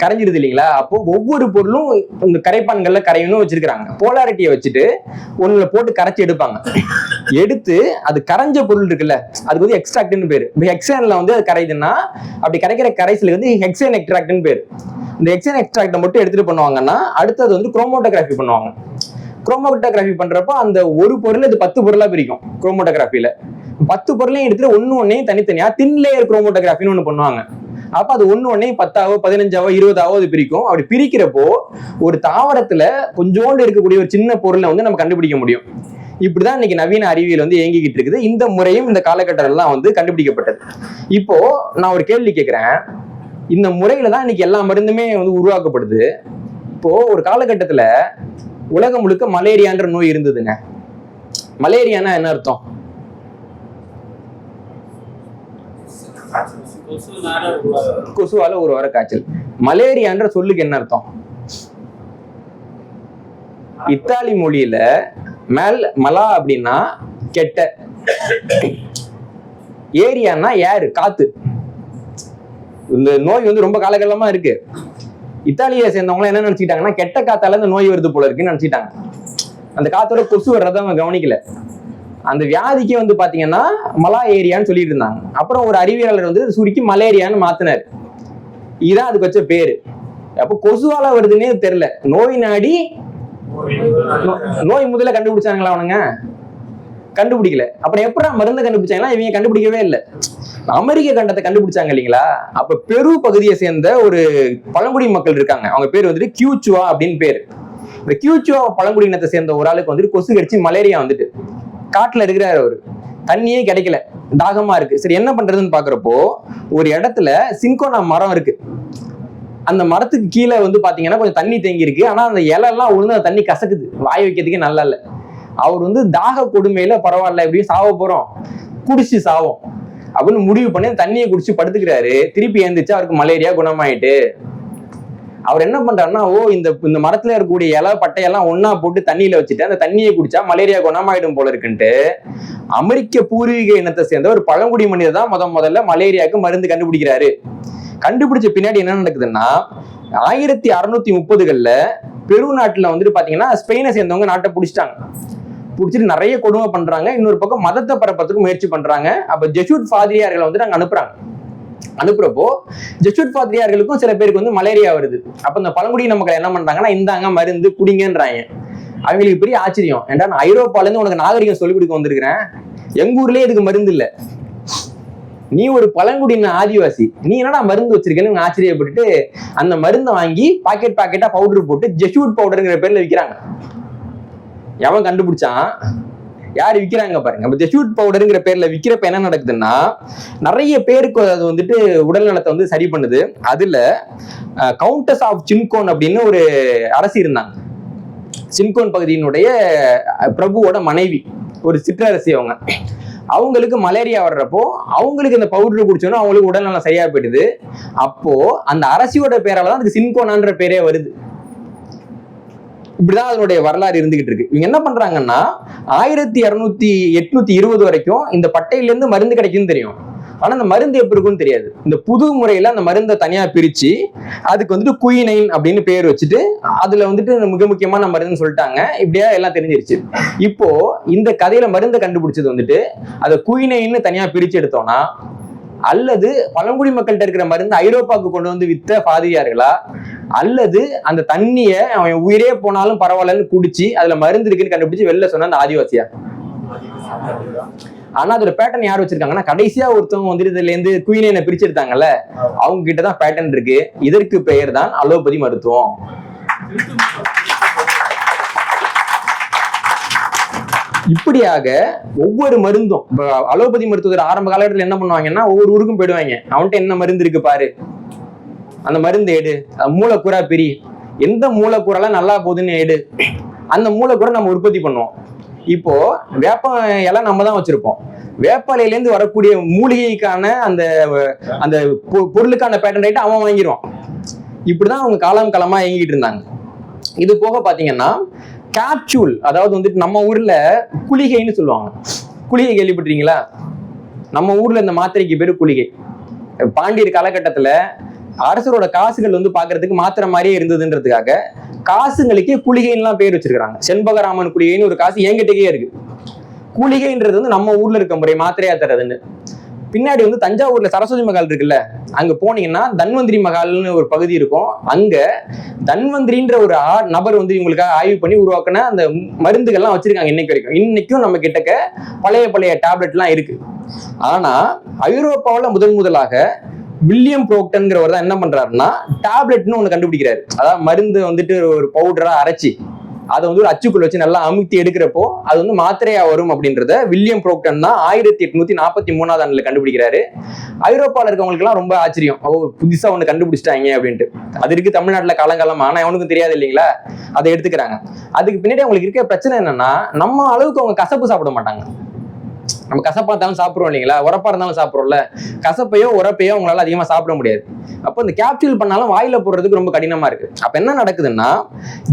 கரைஞ்சிருது இல்லைங்களா? அப்போ ஒவ்வொரு பொருளும் இந்த கரைப்பான்கள்ல கரையணும் வச்சிருக்காங்க. போலாரிட்டியை வச்சுட்டு ஒண்ணுல போட்டு கரைச்சி எடுப்பாங்க. எடுத்து அது கரைஞ்ச பொருள் இருக்குல்ல, அதுக்கு வந்து எக்ஸ்ட்ராக்ட்னு பேரு. ஹெக்ஸேன்ல வந்து அது கரையுதுன்னா அப்படி கரைக்கிற கரைசலுக்கு வந்து ஹெக்ஸேன் எக்ஸ்ட்ராக்ட்னு பேரு. இந்த ஹெக்ஸேன் எக்ஸ்ட்ராக்டை மட்டும் எடுத்துட்டு பண்ணுவாங்கன்னா அடுத்தது வந்து குரோமோட்டோகிராஃபி பண்ணுவாங்க. குரோமோட்டோகிராஃபி பண்றப்போ அந்த ஒரு பொருள் இது 10 பொருளா பிரிக்கும். குரோமோட்டோகிராஃபில 10 பொருளையும் எடுத்துட்டு ஒன்னையும் தனித்தனியா தின் லேயர் குரோமோட்டோகிராஃபின்னு ஒண்ணு பண்ணுவாங்க. அப்ப அது ஒன்னையும் 10ஆவோ 15ஆவோ 20ஆவோ அது பிரிக்கும். அப்படி பிரிக்கிறப்போ ஒரு தாவரத்துல கொஞ்சோண்டு இருக்கக்கூடிய ஒரு சின்ன பொருளை வந்து நம்ம கண்டுபிடிக்க முடியும். இப்படிதான் இன்னைக்கு நவீன அறிவியல் வந்து இயங்கிக்கிட்டு இருக்குது. இந்த முறையும் இந்த காலகட்டத்திலாம் வந்து கண்டுபிடிக்கப்பட்டது. இப்போ நான் ஒரு கேள்வி கேட்கிறேன், இந்த முறையில தான் இன்னைக்கு எல்லா மருந்துமே வந்து உருவாக்கப்படுது. இப்போ ஒரு காலகட்டத்துல உலகம் முழுக்க மலேரியான்ற நோய் இருந்ததுங்க. மலேரியானா என்ன அர்த்தம்? கொசுவால ஒரு வார காய்ச்சல். மலேரியான்ற சொல்லுக்கு என்ன அர்த்தம்? இத்தாலி மொழியில மலா அப்படின்னா கெட்ட, ஏரியானா ஏர் காத்து. இந்த நோய் வந்து ரொம்ப காலகாலமா இருக்கு. இத்தாலியை சேர்ந்தவங்க என்ன நினைச்சிட்டாங்கன்னா கெட்ட காத்தால இந்த நோய் வருது போல இருக்குன்னு நினைச்சிட்டாங்க. அந்த காத்தோட கொசு வர்றதை அவங்க கவனிக்கல. அந்த வியாதிக்கு வந்து பாத்தீங்கன்னா மலா ஏரியான்னு சொல்லிட்டு இருந்தாங்க. அப்புறம் ஒரு அறிவியலாளர் வந்து சுருக்கி மலேரியான்னு மாத்தினாரு. இதுதான் அதுக்கு வச்ச பேரு. அப்போ கொசுவால வருதுன்னே தெரியல, நோய் நாடி நோய் முதல்ல கண்டுபிடிச்சாங்களா அவனுங்க? கண்டுபிடிக்கல. அப்புறம் எப்படி மருந்து கண்டுபிடிச்சாங்கன்னா இவங்க கண்டுபிடிக்கவே இல்லை. அமெரிக்க கண்டத்தை கண்டுபிடிச்சாங்க இல்லைங்களா? அப்ப பெரு பகுதியை சேர்ந்த ஒரு பழங்குடி மக்கள் இருக்காங்க. அவங்க பேர் வந்துட்டு கியூச்சுவா அப்படின்னு பேரு. இந்த கியூச்சுவா பழங்குடியினத்தை சேர்ந்த ஒரு ஆளுக்கு வந்துட்டு கொசு கடிச்சு மலேரியா வந்துட்டு காட்டுல இருக்கிறாரு. அவரு தண்ணியே கிடைக்கல, தாகமா இருக்கு. சரி என்ன பண்றதுன்னு பாக்குறப்போ ஒரு இடத்துல சின்கோனா மரம் இருக்கு. அந்த மரத்துக்கு கீழே வந்து பாத்தீங்கன்னா கொஞ்சம் தண்ணி தேங்கி இருக்கு. ஆனா அந்த இலை எல்லாம் உழுந்து அந்த தண்ணி கசக்குது, வாய் வைக்கிறதுக்கே நல்லா இல்லை. அவர் வந்து தாக கொடுமையில பரவாயில்ல எப்படியும் சாவ போறோம், குடிச்சு சாவோம் அப்படின்னு முடிவு பண்ணி தண்ணியை குடிச்சு படுத்துக்கிறாரு. திருப்பி எழுந்துச்சு, அவருக்கு மலேரியா குணமாயிட்டு. அவர் என்ன பண்றாருன்னா, இந்த மரத்துல இருக்கக்கூடிய இலை பட்டையெல்லாம் ஒன்னா போட்டு தண்ணியில வச்சுட்டு அந்த தண்ணியை குடிச்சா மலேரியா குணமாயிடும் போல இருக்குன்ட்டு அமெரிக்க பூர்வீக இனத்தை சேர்ந்த ஒரு பழங்குடி மனிதர் தான் முதல்ல மலேரியாவுக்கு மருந்து கண்டுபிடிக்கிறாரு. கண்டுபிடிச்ச பின்னாடி என்ன நடக்குதுன்னா 1630களில் பெரு நாட்டுல வந்துட்டு பாத்தீங்கன்னா ஸ்பெயினை சேர்ந்தவங்க நாட்டை பிடிச்சிட்டாங்க. பிடிச்சிட்டு நிறைய கொடுமை பண்றாங்க. இன்னொரு பக்கம் மதத்தை பரப்பத்துக்கு முயற்சி பண்றாங்க. அப்ப ஜெசூட் பாதிரியார்களை வந்து நாங்க அனுப்புறப்போ ஜெசூட் பாதிரியார்களுக்கும் சில பேருக்கு வந்து மலேரியா வருது. அப்ப இந்த பழங்குடியின மக்கள் என்ன பண்றாங்கன்னா, இந்தாங்க மருந்து குடிங்கன்றாங்க. அவங்களுக்கு பெரிய ஆச்சரியம், ஏன்டா நான் ஐரோப்பால இருந்து உனக்கு நாகரிகம் சொல்லிக் கொடுக்க வந்திருக்கிறேன், எங்க ஊர்லயே இதுக்கு மருந்து இல்லை, நீ ஒரு பழங்குடியின ஆதிவாசி, நீ என்னடா மருந்து வச்சிருக்கேன்னு ஆச்சரியப்பட்டுட்டு அந்த மருந்தை வாங்கி பாக்கெட்டா பவுடர் போட்டு ஜெசூட் பவுடருங்கிற பேர்ல விற்கிறாங்க. எவன் கண்டுபிடிச்சான், யார் விற்கிறாங்க பாருங்க. அப்ப ஜெசூட் பவுடருங்கிற பேர்ல விற்கிறப்ப என்ன நடக்குதுன்னா நிறைய பேருக்கு அது வந்துட்டு உடல் நலத்தை வந்து சரி பண்ணுது. அதுல கவுண்டஸ் ஆஃப் சின்கோன் அப்படின்னு ஒரு அரசி இருந்தாங்க. சின்கோன் பகுதியினுடைய பிரபுவோட மனைவி, ஒரு சிற்றரசி. அவங்களுக்கு மலேரியா வர்றப்போ அவங்களுக்கு இந்த பவுடர் குடிச்சோன்னா அவங்களுக்கு உடல்நலம் சரியா போயிடுது. அப்போ அந்த அரசியோட பேரால தான் அதுக்கு சின்கோனான்ற பேரே வருது. இப்படிதான் அதனுடைய வரலாறு இருந்துகிட்டு இருக்கு. இவங்க என்ன பண்றாங்கன்னா 1820 வரைக்கும் இந்த பட்டையில இருந்து மருந்து கிடைக்குன்னு தெரியும். ஆனா அந்த மருந்து எப்படி இருக்குன்னு தெரியாது. இந்த புது முறையில அந்த மருந்தை தனியா பிரிச்சு அதுக்கு வந்துட்டு குயினைன் அப்படின்னு பேர் வச்சுட்டு அதுல வந்துட்டு மிக முக்கியமான மருந்துன்னு சொல்லிட்டாங்க. இப்படியா எல்லாம் தெரிஞ்சிருச்சு. இப்போ இந்த கதையில மருந்தை கண்டுபிடிச்சது வந்துட்டு அதை குயினைன்னு தனியா பிரிச்சு எடுத்தோம்னா, அல்லது பழங்குடி மக்கள்கிட்ட இருக்கிற மருந்து ஐரோப்பாவுக்கு கொண்டு வந்து வித்த பாதிரியார்களா, அல்லது அந்த தண்ணிய அவன் உயிரே போனாலும் பரவாயில்லன்னு குடிச்சு அதுல மருந்து இருக்குன்னு கண்டுபிடிச்சு வெளில சொன்ன அந்த ஆதிவாசியா? ஆனா அதோட பேட்டர்ன் யார் வச்சிருக்காங்கன்னா, கடைசியா ஒருத்தவங்க வந்து இதுல இருந்து குயினை பிரிச்சு எடுத்தாங்கல்ல, அவங்க கிட்டதான் பேட்டர்ன் இருக்கு. இதற்கு பெயர் தான் அலோபதி மருத்துவம். இப்படியாக ஒவ்வொரு மருந்தும், அலோபதி மருத்துவத்தில் ஆரம்ப காலகட்டத்தில் என்ன பண்ணுவாங்கன்னா ஒவ்வொரு ஊருக்கும் போயிடுவாங்க, அவன்கிட்ட என்ன மருந்து இருக்கு பாரு, அந்த மருந்து எடு, மூலக்கூறா பிரி, எந்த மூலக்கூறெல்லாம் நல்லா போகுதுன்னு எடு, அந்த மூலக்கூறை நம்ம உற்பத்தி பண்ணுவோம். இப்போ வேப்ப இலை நம்ம தான் வச்சிருப்போம், வேப்பாலையிலேருந்து வரக்கூடிய மூலிகைக்கான அந்த அந்த பொருளுக்கான பேட்டன் ரைட்டை அவன் வாங்கிடுவான். இப்படிதான் அவங்க காலம் காலமா இயங்கிட்டு இருந்தாங்க. இது போக பாத்தீங்கன்னா கேப்சூல், அதாவது வந்துட்டு நம்ம ஊர்ல குளிகைன்னு சொல்லுவாங்க. குளிகை கேள்விப்பட்டிருக்கீங்களா? நம்ம ஊர்ல இந்த மாத்திரைக்கு பேரு குளிகை. பாண்டியர் காலகட்டத்துல அரசரோட காசுகள் வந்து பாக்குறதுக்கு மாத்திரை மாதிரியே இருந்ததுன்றதுக்காக காசுங்களுக்கே குளிகைன்னுலாம் பேர் வச்சிருக்காங்க. செண்பகராமன் குளிகைன்னு ஒரு காசு என்கிட்டக்கே இருக்கு. குளிகைன்றது வந்து நம்ம ஊர்ல இருக்க முறை மாத்திரையா தர்றதுன்னு. பின்னாடி வந்து தஞ்சாவூர்ல சரஸ்வதி மகால் இருக்குல்ல, அங்க போனீங்கன்னா தன்வந்திரி மகால்னு ஒரு பகுதி இருக்கும். அங்க தன்வந்திரின்ற ஒரு நபர் வந்து இவங்களுக்காக ஆய்வு பண்ணி உருவாக்குன அந்த மருந்துகள்லாம் வச்சிருக்காங்க இன்னைக்கு வரைக்கும். இன்னைக்கும் நம்ம கிட்டக்க பழைய டேப்லெட் எல்லாம் இருக்கு. ஆனா ஐரோப்பாவில் முதலாக வில்லியம் புரோக்டன்கிறவர் தான் என்ன பண்றாருன்னா டேப்லெட்னு ஒண்ணு கண்டுபிடிக்கிறாரு. அதாவது மருந்து வந்துட்டு ஒரு பவுடரா அரைச்சி அதை வந்து ஒரு அச்சுக்குள்ள வச்சு நல்லா அமுத்தி எடுக்கிறப்போ அது வந்து மாத்திரையா வரும் அப்படின்றத வில்லியம் புரோக்டன் தான் 1843ஆம் ஆண்டுல கண்டுபிடிக்கிறாரு. ஐரோப்பாவில் இருக்கவங்களுக்கு எல்லாம் ரொம்ப ஆச்சரியம், புதுசா ஒண்ணு கண்டுபிடிச்சிட்டாங்க அப்படின்ட்டு. அது இருக்கு தமிழ்நாட்டுல காலங்காலமா, ஆனா அவனுக்கும் தெரியாது இல்லைங்களா, அதை எடுத்துக்கிறாங்க. அதுக்கு பின்னாடி அவங்களுக்கு இருக்க பிரச்சனை என்னன்னா, நம்ம அளவுக்கு அவங்க கசப்பு சாப்பிட மாட்டாங்க. நம்ம கசப்பா இருந்தாலும் சாப்பிடுறோம் இல்லைங்களா, உரப்பா இருந்தாலும் சாப்பிடுறோம்ல, கசப்பையோ உரப்பையோ உங்களால அதிகமா சாப்பிட முடியாது. அப்போ இந்த கேப்சூல் பண்ணாலும் வாயில போடுறதுக்கு ரொம்ப கடினமா இருக்கு. அப்ப என்ன நடக்குதுன்னா,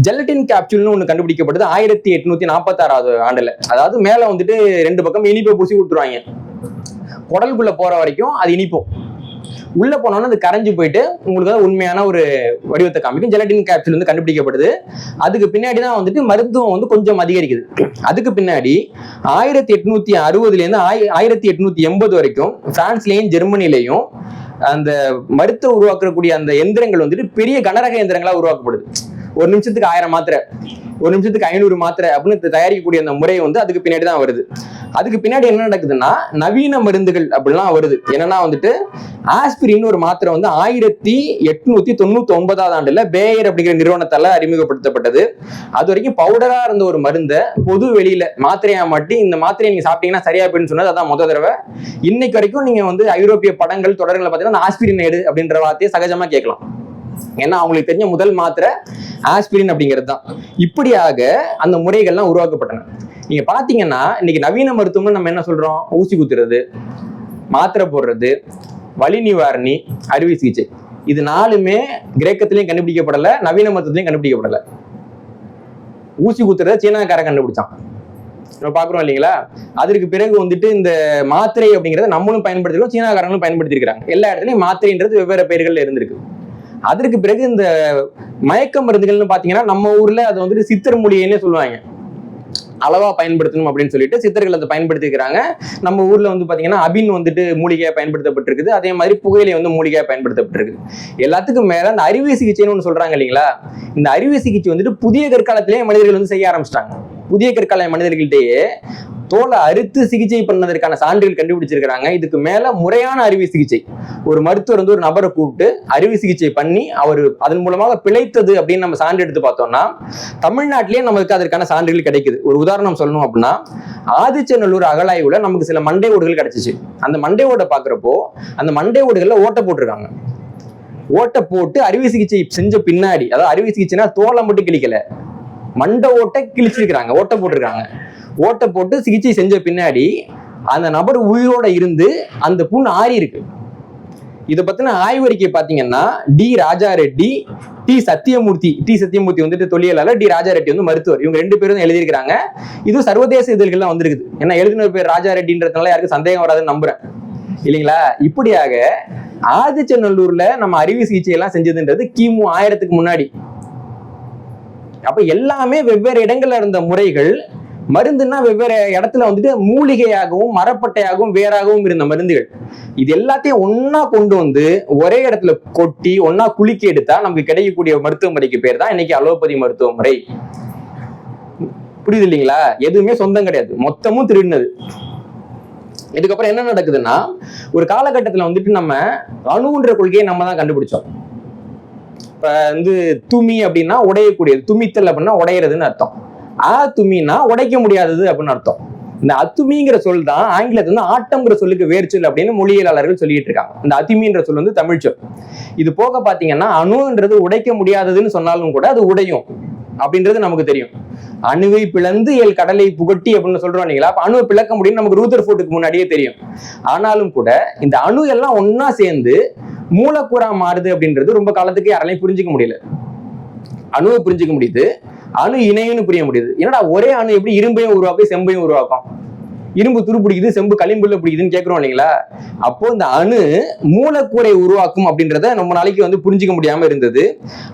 ஜெலட்டின் கேப்சூல்னு ஒண்ணு கண்டுபிடிக்கப்பட்டது 1846ஆவது ஆண்டுல. அதாவது மேல வந்துட்டு 2 பக்கம் இனிப்பை பூசி கொடுத்துருவாங்க. குடலுக்குள்ள போற வரைக்கும் அது இனிப்போம், உள்ள போனோம்னா அது கரைஞ்சு போயிட்டு உங்களுக்கு உண்மையான ஒரு வடிவத்தை காமிக்கும். ஜெலட்டின் கேப்சூல் வந்து கண்டுபிடிக்கப்படுது. அதுக்கு பின்னாடி தான் வந்துட்டு மருத்துவம் வந்து கொஞ்சம் அதிகரிக்குது. அதுக்கு பின்னாடி 1860லேருந்து 1880 வரைக்கும் பிரான்ஸ்லயும் ஜெர்மனிலையும் அந்த மருத்துவ உருவாக்கக்கூடிய அந்த எந்திரங்கள் வந்துட்டு பெரிய கனரக எந்திரங்களா உருவாக்கப்படுது. ஒரு நிமிஷத்துக்கு 1000 மாத்திரை, ஒரு நிமிஷத்துக்கு 500 மாத்திரை அப்படின்னு தயாரிக்கக்கூடிய அந்த முறை வந்து அதுக்கு பின்னாடி தான் வருது. அதுக்கு பின்னாடி என்ன நடக்குதுன்னா நவீன மருந்துகள் அப்படிலாம் வருது. என்னன்னா வந்துட்டு ஆஸ்பிரின் ஒரு மாத்திரை வந்து 1899ஆம் ஆண்டுல பேயர் அப்படிங்கிற நிறுவனத்தால அறிமுகப்படுத்தப்பட்டது. அது வரைக்கும் பவுடரா இருந்த ஒரு மருந்தை பொது வெளியில மாத்திரையா மாட்டி இந்த மாத்திரையை நீங்க சாப்பிட்டீங்கன்னா சரியா போயின்னு சொன்னது அதான் முதல் தடவை. இன்னைக்கு வரைக்கும் நீங்க வந்து ஐரோப்பிய படங்கள் தொடர்களை பார்த்தீங்கன்னா ஆஸ்பிரின் எடு அப்படின்ற வார்த்தையை சகஜமா கேட்கலாம். ஏன்னா அவங்களுக்கு தெரிஞ்ச முதல் மாத்திரை ஆஸ்பிரின் அப்படிங்கிறது தான். இப்படியாக அந்த முறைகள்லாம் உருவாக்கப்பட்டன. நீங்க பாத்தீங்கன்னா இன்னைக்கு நவீன மருத்துவம்னு நம்ம என்ன சொல்றோம், ஊசி குத்துறது, மாத்திரை போடுறது, வலி நிவாரணி, அறுவை சிகிச்சை, இது 4மே கிரேக்கத்திலையும் கண்டுபிடிக்கப்படல, நவீன மருத்துவத்திலையும் கண்டுபிடிக்கப்படல. ஊசி குத்துறத சீனாக்காரன் கண்டுபிடிச்சான், நம்ம பாக்குறோம் இல்லைங்களா. அதற்கு பிறகு வந்துட்டு இந்த மாத்திரை அப்படிங்கிறத நம்மளும் பயன்படுத்திருக்கோம், சீனாக்காரங்களும் பயன்படுத்திருக்கிறாங்க. எல்லா இடத்துலயும் மாத்திரைன்றது வெவ்வேறு பெயர்கள்ல இருந்திருக்கு. அதற்கு பிறகு இந்த மயக்க மருந்துகள்னு பாத்தீங்கன்னா நம்ம ஊர்ல அதை வந்துட்டு சித்தர் மூலிகைன்னே சொல்லுவாங்க. அளவா பயன்படுத்தணும் அப்படின்னு சொல்லிட்டு சித்தர்கள் அதை பயன்படுத்திக்கிறாங்க. நம்ம ஊர்ல வந்து பாத்தீங்கன்னா அபின் வந்துட்டு மூலிகையா பயன்படுத்தப்பட்டிருக்குது. அதே மாதிரி புகையிலை வந்து மூலிகையா பயன்படுத்தப்பட்டிருக்கு. எல்லாத்துக்கும் மேல அந்த அறுவை சிகிச்சைன்னு ஒண்ணு சொல்றாங்க இல்லைங்களா. இந்த அறுவை சிகிச்சை வந்துட்டு புதிய கற்காலத்திலேயே மனிதர்கள் வந்து செய்ய ஆரம்பிச்சிட்டாங்க. புதிய கற்கால மனிதர்கள்ட்டேயே தோலை அறுத்து சிகிச்சை பண்ணதற்கான சான்றுகள் கண்டுபிடிச்சிருக்கிறாங்க. இதுக்கு மேல முறையான அறுவை சிகிச்சை, ஒரு மருத்துவர் வந்து ஒரு நபரை கூப்பிட்டு அறுவை சிகிச்சை பண்ணி அவர் அதன் மூலமாக பிழைத்தது அப்படின்னு நம்ம சான்று எடுத்து பார்த்தோம்னா தமிழ்நாட்டிலேயே நமக்கு அதற்கான சான்றுகள் கிடைக்குது. ஒரு உதாரணம் சொல்லணும் அப்படின்னா, ஆதிச்சநல்லூர் அகழாய்வுல நமக்கு சில மண்டை ஓடுகள் கிடைச்சிச்சு. அந்த மண்டை ஓட்டை பாக்குறப்போ அந்த மண்டை ஓடுகள்ல ஓட்டை போட்டிருக்காங்க. ஓட்டை போட்டு அறுவை சிகிச்சை செஞ்ச பின்னாடி, அதாவது அறுவை சிகிச்சைனா தோலை மட்டும் கிழிக்கல, மண்டை ஓட்டை கிழிச்சிருக்கிறாங்க, ஓட்டை போட்டிருக்காங்க. ஓட்டை போட்டு சிகிச்சை செஞ்ச பின்னாடி அந்த நபர் உயிரோட இருந்து அந்த புண் ஆறி இருக்கு. இதை பத்தின ஆய்வறிக்கை பாத்தீங்கன்னா டி ராஜா ரெட்டி, டி சத்தியமூர்த்தி வந்துட்டு தொழிலாளர், டி ராஜா ரெட்டி வந்து மருத்துவர். இவங்க 2 பேரும் எழுதியிருக்கிறாங்க. இது சர்வதேச இதழ்கள்லாம் வந்திருக்குது. ஏன்னா எழுதின பேர் ராஜா ரெட்டின்றதுனால யாருக்கும் சந்தேகம் வராதுன்னு நம்புறேன் இல்லைங்களா. இப்படியாக ஆதிச்சநல்லூர்ல நம்ம அறுவை சிகிச்சை எல்லாம் செஞ்சதுன்றது கிமு 1000க்கு முன்னாடி. அப்ப எல்லாமே வெவ்வேறு இடங்கள்ல இருந்த முறைகள். மருந்துன்னா வெவ்வேறு இடத்துல வந்துட்டு மூலிகையாகவும் மரப்பட்டையாகவும் வேறாகவும் இருந்த மருந்துகள். இது எல்லாத்தையும் ஒன்னா கொண்டு வந்து ஒரே இடத்துல கொட்டி ஒன்னா குலுக்கி எடுத்தா நமக்கு கிடைக்கக்கூடிய மருத்துவ முறைக்கு பேர் தான் இன்னைக்கு அலோபதி மருத்துவ முறை. புரியுது இல்லைங்களா. எதுவுமே சொந்தம் கிடையாது, மொத்தமும் திருடினது. இதுக்கப்புறம் என்ன நடக்குதுன்னா, ஒரு காலகட்டத்துல வந்துட்டு நம்ம அணுன்ற கொள்கையை நம்ம தான் கண்டுபிடிச்சோம். இப்ப வந்து துமி அப்படின்னா உடையக்கூடியது, துமித்தல் அப்படின்னா உடையிறதுன்னு அர்த்தம். துமின்னா உடைக்க முடியாதது அப்படின்னு அர்த்தம். இந்த அத்துமிங்கிற சொல் தான் ஆங்கிலத்துல வந்து ஆட்டம்ங்கிற சொல்லுக்கு வேறு சொல் அப்படின்னு மொழியியலாளர்கள் சொல்லிட்டு இருக்காங்க. இந்த அத்துமின்ற சொல் வந்து தமிழ் சொல். இது போக பாத்தீங்கன்னா அணுன்றது உடைக்க முடியாததுன்னு சொன்னாலும் கூட அது உடையும் அப்படின்றது நமக்கு தெரியும். அணுவை பிளந்து எல் கடலை புகட்டி அப்படின்னு சொல்றோம் இல்லைங்களா? அப்ப அணுவை பிளக்க முடியும் நமக்கு ரூதர்ஃபோர்டுக்கு முன்னாடியே தெரியும். ஆனாலும் கூட இந்த அணு எல்லாம் ஒன்னா சேர்ந்து மூலக்கூறா மாறுது அப்படின்றது ரொம்ப காலத்துக்கு யாராலையும் புரிஞ்சுக்க முடியல. அணுவை புரிஞ்சுக்க முடியுது, அணு இணையன்னு புரிய முடியுது. என்னடா ஒரே அணு எப்படி இரும்பையும் உருவாக்கும் செம்பையும் உருவாக்கும்? இரும்பு துரு பிடிக்குது, செம்பு களிம்புல பிடிக்குதுன்னு கேட்கிறோம் இல்லைங்களா? அப்போ இந்த அணு மூலக்கூறை உருவாக்கும் அப்படின்றத ரொம்ப நாளைக்கு வந்து புரிஞ்சுக்க முடியாம இருந்தது.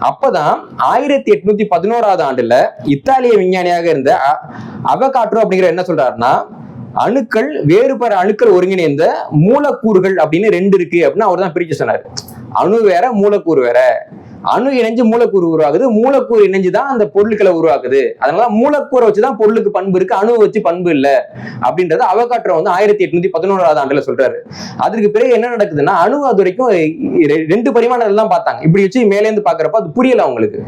அப்பதான் 1811 ஆண்டுல இத்தாலிய விஞ்ஞானியாக இருந்த அவகாட்ரோ அப்படிங்கிற என்ன சொல்றாருன்னா, அணுக்கள் வேறுபட அணுக்கள் ஒருங்கிணைந்த மூலக்கூறுகள் அப்படின்னு 2 இருக்கு அப்படின்னு அவர் தான் பிரிச்சு சொன்னாரு. அணு வேற மூலக்கூறு வேற. அணு இணைஞ்சு மூலக்கூறு உருவாகுது, மூலக்கூறு இணைஞ்சுதான் அந்த பொருட்களை உருவாக்குது. அதனால மூலக்கூறை வச்சுதான் பொருளுக்கு பண்பு இருக்கு, அணுவை வச்சு பண்பு இல்லை அப்படின்றது அவகாட்ரோ வந்து 1811 ஆண்டுல சொல்றாரு. அதற்கு பிறகு என்ன நடக்குதுன்னா, அணு அது வரைக்கும் 2 பரிமாணங்கள் தான் பார்த்தாங்க. இப்படி வச்சு மேலே இருந்து பாக்குறப்ப அது புரியல அவங்களுக்கு.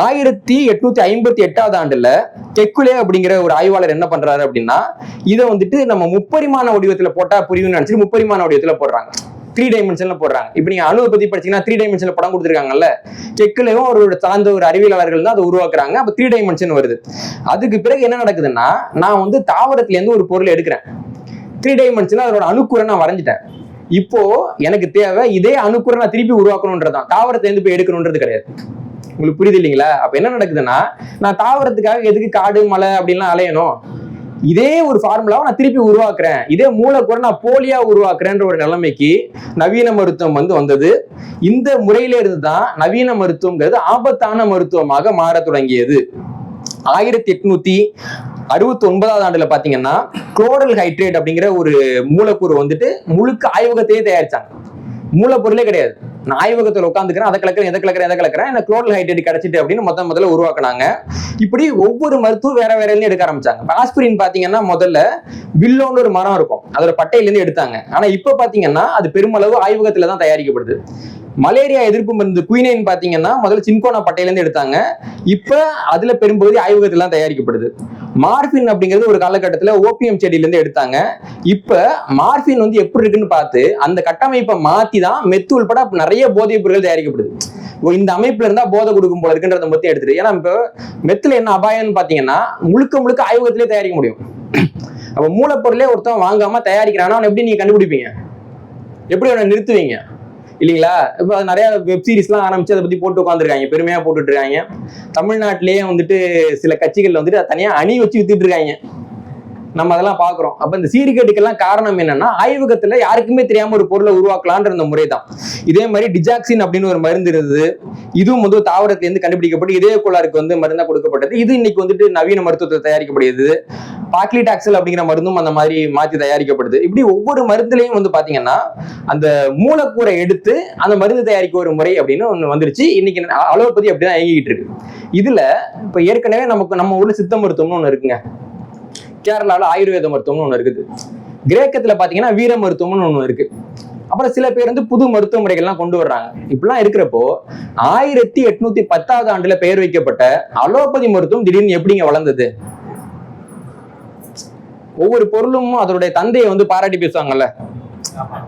1858 ஆண்டுல கெக்குலே அப்படிங்கிற ஒரு ஆய்வாளர் என்ன பண்றாரு அப்படின்னா, இதை வந்துட்டு நம்ம முப்பரிமாண வடிவத்துல போட்டா புரியும்னு நினைச்சு முப்பரிமாண வடிவத்துல போடுறாங்க, 3 டைமென்ஷன்ல போடுறாங்க. இப்ப நீங்க அணுவை பத்தி படிச்சீங்கன்னா 3 டைமென்ஷன்ல படம் கொடுத்துருக்காங்கல்ல, கெக்குலேயும் அவரோட சார்ந்த ஒரு அறிவியலாளர்கள் தான் அதை உருவாக்குறாங்க. அப்ப 3 டைமென்ஷன் வருது. அதுக்கு பிறகு என்ன நடக்குதுன்னா, நான் வந்து தாவரத்துல இருந்து ஒரு பொருள் எடுக்கிறேன், 3 டைமென்ஷன்ல அதோட அணுக்குறை நான் வரைஞ்சிட்டேன். இப்போ எனக்கு தேவை இதே அணுக்குறை நான் திருப்பி உருவாக்கணும்ன்றதான், தாவரத்துல இருந்து போய் எடுக்கணும்ன்றது கிடையாது. உங்களுக்கு புரியுது இல்லைங்களா? அப்ப என்ன நடக்குதுன்னா, நான் தாவரத்துக்காக எதுக்கு காடு மலை அப்படின்லாம் அலையணும், இதே ஒரு ஃபார்முலாவை நான் திருப்பி உருவாக்குறேன், இதே மூலக்கூறை நான் போலியா உருவாக்குறேன்ற ஒரு நிலைமைக்கு நவீன மருத்துவம் வந்து வந்தது. இந்த முறையில இருந்துதான் நவீன மருத்துவம்ங்கிறது ஆபத்தான மருத்துவமாக மாற தொடங்கியது. 1869 ஆண்டுல பாத்தீங்கன்னா குளோரல் ஹைட்ரேட் அப்படிங்கிற ஒரு மூலக்கூறு வந்துட்டு முழுக்க ஆய்வகத்தையே தயாரிச்சாங்க. மூலப்பொருளே கிடையாது, நான் ஆய்வகத்தில் உட்காந்துக்கிறேன், அதை கலக்கிறேன் எதை கலக்கிறேன் எனக்கு குளோரல் ஹைட்ரேட் கிடைச்சிட்டு அப்படின்னு முதல்ல உருவாக்குனாங்க. இப்படி ஒவ்வொரு மருத்துவம் வேற வேற எடுக்க ஆரம்பிச்சாங்க. ஆஸ்பிரின் பாத்தீங்கன்னா முதல்ல வில்லோன்னு ஒரு மரம் இருக்கும், அதோட பட்டையில இருந்து எடுத்தாங்க. ஆனா இப்ப பாத்தீங்கன்னா அது பெருமளவு ஆய்வகத்துல தான் தயாரிக்கப்படுது. மலேரியா எதிர்ப்பு மருந்து குயினைன் பாத்தீங்கன்னா முதல்ல சின்கோனா பட்டையில இருந்து எடுத்தாங்க, இப்ப அதுல பெரும்பகுதி ஆய்வகத்துல தயாரிக்கப்படுது. மார்பின் அப்படிங்கிறது ஒரு காலகட்டத்துல ஓபியம் செடியில இருந்து எடுத்தாங்க. இப்ப மார்பின் வந்து எப்படி இருக்குன்னு பார்த்து அந்த கட்டமைப்பை மாத்தி தான் மெத்து உள்பட நிறைய போதைப் பொருட்கள் தயாரிக்கப்படுது. இந்த அமைப்புல இருந்தா போதை கொடுக்கும் போல இருக்குன்றத மொத்தம் எடுத்துட்டு, ஏன்னா இப்ப மெத்துல என்ன அபாயம்னு பாத்தீங்கன்னா முழுக்க ஆய்வகத்திலே தயாரிக்க முடியும். அப்ப மூலப்பொருளே ஒருத்தன் வாங்காம தயாரிக்கிறானா அவன் எப்படி நீங்க கண்டுபிடிப்பீங்க, எப்படி அவனை நிறுத்துவீங்க இல்லைங்களா? இப்ப நிறைய வெப் சீரிஸ் எல்லாம் ஆரம்பிச்சு அதை பத்தி போட்டு உட்காந்துருக்காங்க, பெருமையா போட்டுட்டு இருக்காங்க. தமிழ்நாட்டிலேயே வந்துட்டு சில கட்சிகள்ல வந்துட்டு தனியா அணி வச்சு வித்துட்டு இருக்காங்க, நம்ம அதெல்லாம் பாக்குறோம். அப்ப இந்த சீர்கேட்டுக்கெல்லாம் காரணம் என்னன்னா, ஆய்வகத்துல யாருக்குமே தெரியாம ஒரு பொருளை உருவாக்கலான்ற அந்த முறை தான். இதே மாதிரி டிஜாக்சின் அப்படின்னு ஒரு மருந்து இருந்தது, இதுவும் வந்து தாவரத்துல இருந்து கண்டுபிடிக்கப்பட்டு இதய கோளாறுக்கு வந்து மருந்தா கொடுக்கப்பட்டது. இது இன்னைக்கு வந்துட்டு நவீன மருத்துவத்தில் தயாரிக்கப்படுது. பாக்லிடாக்சல் அப்படிங்கிற மருந்தும் அந்த மாதிரி மாற்றி தயாரிக்கப்படுது. இப்படி ஒவ்வொரு மருந்துலையும் வந்து பாத்தீங்கன்னா அந்த மூலக்கூறை எடுத்து அந்த மருந்து தயாரிக்க ஒரு முறை அப்படின்னு ஒண்ணு வந்துருச்சு. இன்னைக்கு அலோபதி அப்படிதான் இயங்கிட்டு இருக்கு. இதுல இப்ப ஏற்கனவே நம்ம ஊர்ல சித்த மருத்துவம்னு ஒண்ணு இருக்குங்க, கேரளால ஆயுர்வேத மருத்துவம்னு ஒண்ணு இருக்குது, கிரேக்கத்துல பாத்தீங்கன்னா வீர மருத்துவம்னு ஒண்ணு இருக்கு. அப்புறம் சில பேர் வந்து புது மருத்துவ முறைகள்லாம் கொண்டு வர்றாங்க. இப்படிலாம் இருக்கிறப்போ 1810 ஆண்டுல பெயர் வைக்கப்பட்ட அலோபதி மருத்துவம் திடீர்னு எப்படிங்க வளர்ந்தது? ஒவ்வொரு பொருளும் அதனுடைய தந்தையை வந்து பாராட்டி பேசுவாங்கல்ல,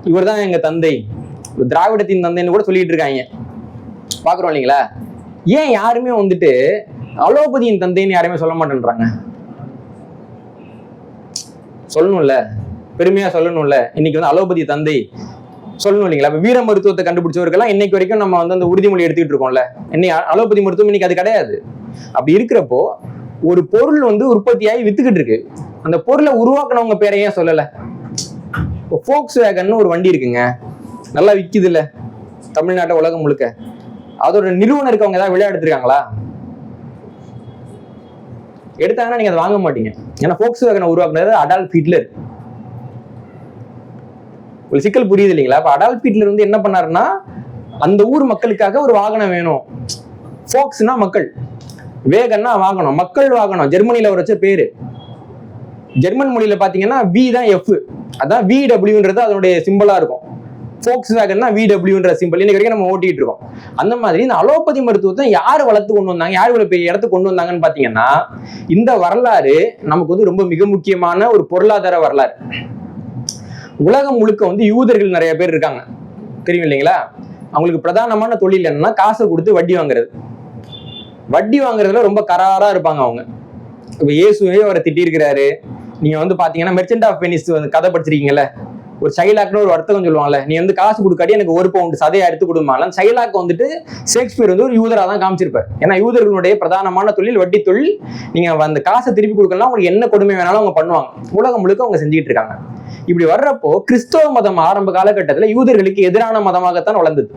இவர் தான் எங்க தந்தை, திராவிடத்தின் தந்தைன்னு கூட சொல்லிட்டு இருக்காங்க, பாக்குறோம் இல்லைங்களா? ஏன் யாருமே வந்துட்டு அலோபதியின் தந்தைன்னு யாருமே சொல்ல மாட்டேன்றாங்க? சொல்லணும்ல, பெருமையா சொல்லணும்ல. இன்னைக்கு வந்து அலோபதி தந்தை சொல்லணும் இல்லைங்களா? இப்ப வீர மருத்துவத்தை கண்டுபிடிச்சவர்கள்லாம் இன்னைக்கு வரைக்கும் நம்ம வந்து அந்த உறுதிமொழி எடுத்துக்கிட்டு இருக்கோம்ல. இன்னைக்கு அலோபதி மருத்துவம் இன்னைக்கு அது கிடையாது. அப்படி இருக்கிறப்போ ஒரு பொருள் வந்து உற்பத்தியாகி வித்துக்கிட்டு இருக்கு, அந்த பொருளை உருவாக்குனவங்க பேரை ஏன் சொல்லல? இப்போ ஃபோக்ஸ் வேகன்னு ஒரு வண்டி இருக்குங்க, நல்லா விக்குது இல்ல தமிழ்நாட்டை உலகம் முழுக்க, அதோட நிறுவனருக்கு அவங்க ஏதாவது விழா எடுத்திருக்காங்களா? எடுத்தாங்கன்னா நீங்க அதை வாங்க மாட்டீங்க. ஏன்னா ஃபோக்ஸ் வேகனை உருவாக்குனது அடால்ஃப் ஹிட்லர். ஒரு சிக்கல் புரியுது இல்லைங்களா? அப்ப அடால்ஃப் ஹிட்லர் வந்து என்ன பண்ணாருன்னா, அந்த ஊர் மக்களுக்காக ஒரு வாகனம் வேணும், ஃபோக்ஸ்னா மக்கள், வேகன்னா வாகனம், மக்கள் வாகனம், ஜெர்மனில வச்ச பேரு. ஜெர்மன் மொழியில பாத்தீங்கன்னா வி தான் எஃப், அதான் VWன்றது அதனுடைய சிம்பிளா இருக்கும். ஃபோக்ஸ் வேகன்னா VWன்ற சிம்பிள் இன்னைக்கு வரைக்கும் நம்ம ஓட்டிட்டு இருக்கோம். அந்த மாதிரி இந்த அலோபதி மருத்துவத்தை யார் வளர்த்து கொண்டு வந்தாங்க, யார் இவ்வளவு பெரிய இடத்துக்கு கொண்டு வந்தாங்கன்னு பாத்தீங்கன்னா, இந்த வரலாறு நமக்கு வந்து ரொம்ப மிக முக்கியமான ஒரு பொருளாதார வரலாறு. உலகம் முழுக்க வந்து யூதர்கள் நிறைய பேர் இருக்காங்க, தெரியும் இல்லைங்களா? அவங்களுக்கு பிரதானமான தொழில் என்னன்னா காசை கொடுத்து வட்டி வாங்குறது. வட்டி வாங்குறதுல ரொம்ப கராரா இருப்பாங்க அவங்க. இப்ப இயேசுவே அவரை திட்டிருக்கிறாரு. நீங்க வந்து பாத்தீங்கன்னா மெர்ச்சன்ட் ஆஃப் வெனிஸ் கதை படிச்சிருக்கீங்கல்ல, ஒரு சைலாக்னு ஒரு வர்த்தகம் சொல்லுவாங்கல்ல, நீ வந்து காசு கொடுக்காட்டி எனக்கு 1 பவுண்ட் சதையை எடுத்து கொடுமால. சைலாக் வந்துட்டு ஷேக்ஸ்பியர் வந்து ஒரு யூதரா தான் காமிச்சிருப்பார். ஏன்னா யூதர்களுடைய பிரதானமான தொழில் வட்டி தொழில். நீங்க அந்த காசை திருப்பி கொடுக்கலாம், உங்களுக்கு என்ன கொடுமை வேணாலும் அவங்க பண்ணுவாங்க. உலகம் முழுக்க அவங்க செஞ்சுட்டு இருக்காங்க. இப்படி வர்றப்போ கிறிஸ்தவ மதம் ஆரம்ப காலகட்டத்தில் யூதர்களுக்கு எதிரான மதமாகத்தான் வளர்ந்தது.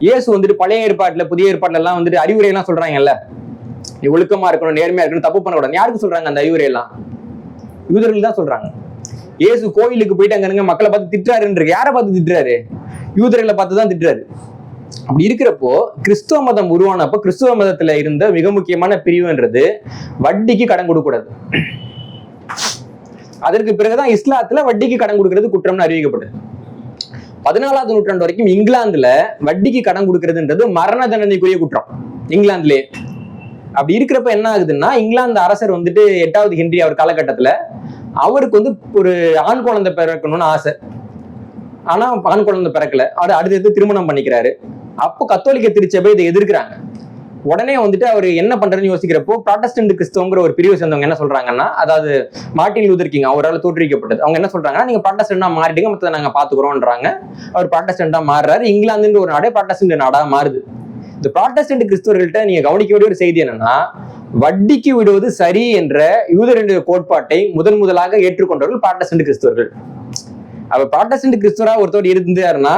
இயேசு வந்துட்டு பழைய ஏற்பாட்டுல புதிய ஏற்பாட்டுல எல்லாம் வந்துட்டு அறிவுரை எல்லாம் சொல்றாங்கல்ல, நீ ஒழுக்கமா இருக்கணும், நேர்மையா இருக்கணும், தப்பு பண்ணக்கூடாது. யாருக்கு சொல்றாங்க அந்த அறிவுரை எல்லாம்? யூதர்கள் தான் சொல்றாங்க. இயேசு கோயிலுக்கு போயிட்டு அங்க மக்களை பார்த்து திட்டுறாருன்னு, யாரை பார்த்து திட்டுறாரு? யூதர்களை பார்த்து தான் திட்டுறாரு. அப்படி இருக்கிறப்போ கிறிஸ்துவ மதம் உருவானப்போ கிறிஸ்துவ மதத்துல இருந்த மிக முக்கியமான பிரிவுன்றது வட்டிக்கு கடன் கொடுக்கூடாது. அதற்கு பிறகுதான் இஸ்லாத்துல வட்டிக்கு கடன் கொடுக்கிறது குற்றம்னு அறிவிக்கப்பட்டது. 14வது நூற்றாண்டு வரைக்கும் இங்கிலாந்துல வட்டிக்கு கடன் கொடுக்கறதுன்றது மரண தண்டனைக்குரிய குற்றம் இங்கிலாந்துலயே. அப்படி இருக்கிறப்ப என்ன ஆகுதுன்னா, இங்கிலாந்து அரசர் வந்துட்டு 8வது ஹென்றி அவர் காலகட்டத்துல அவருக்கு வந்து ஒரு ஆண் குழந்தை பிறக்கணும்னு ஆசை. ஆனா ஆண் குழந்தை பிறக்கல. அவர் அடுத்தது திருமணம் பண்ணிக்கிறாரு. அப்போ கத்தோலிக்க திருச்சபை இதை எதிர்க்கிறாங்க. உடனே வந்துட்டு அவர் என்ன பண்றதுன்னு யோசிக்கிறப்போ ப்ராட்டஸ்டன்ட் கிறிஸ்தவங்கிற ஒரு பிரிவை சேர்ந்தவங்க என்ன சொல்றாங்கன்னா, அதாவது மார்ட்டின் லூதர் கிங் அவரால் தோற்றுவிக்கப்பட்டது, அவங்க என்ன சொல்றாங்கன்னா, நீங்க ப்ராட்டஸ்டன்டா மாறிடுங்க, மற்ற நாங்க பாத்துக்கிறோம்ன்றாங்க. அவர் ப்ராட்டஸ்டன்டா மாறுறாரு. இங்கிலாந்துன்ற ஒரு நாடே ப்ராட்டஸ்டன்ட் நாடா மாறுது. இந்த ப்ராட்டஸ்டன்ட் கிறிஸ்தவர்கள்ட்ட நீங்க கவனிக்க வேண்டிய ஒரு செய்தி என்னன்னா, வட்டிக்கு விடுவது சரி என்ற யூதருடைய கோட்பாட்டை முதலாக ஏற்றுக்கொண்டவர்கள் ப்ராட்டஸ்டன்ட் கிறிஸ்தவர்கள். அப்ப ப்ராட்டஸ்டன்ட் கிறிஸ்தவரா ஒருத்தர் இருந்தாருன்னா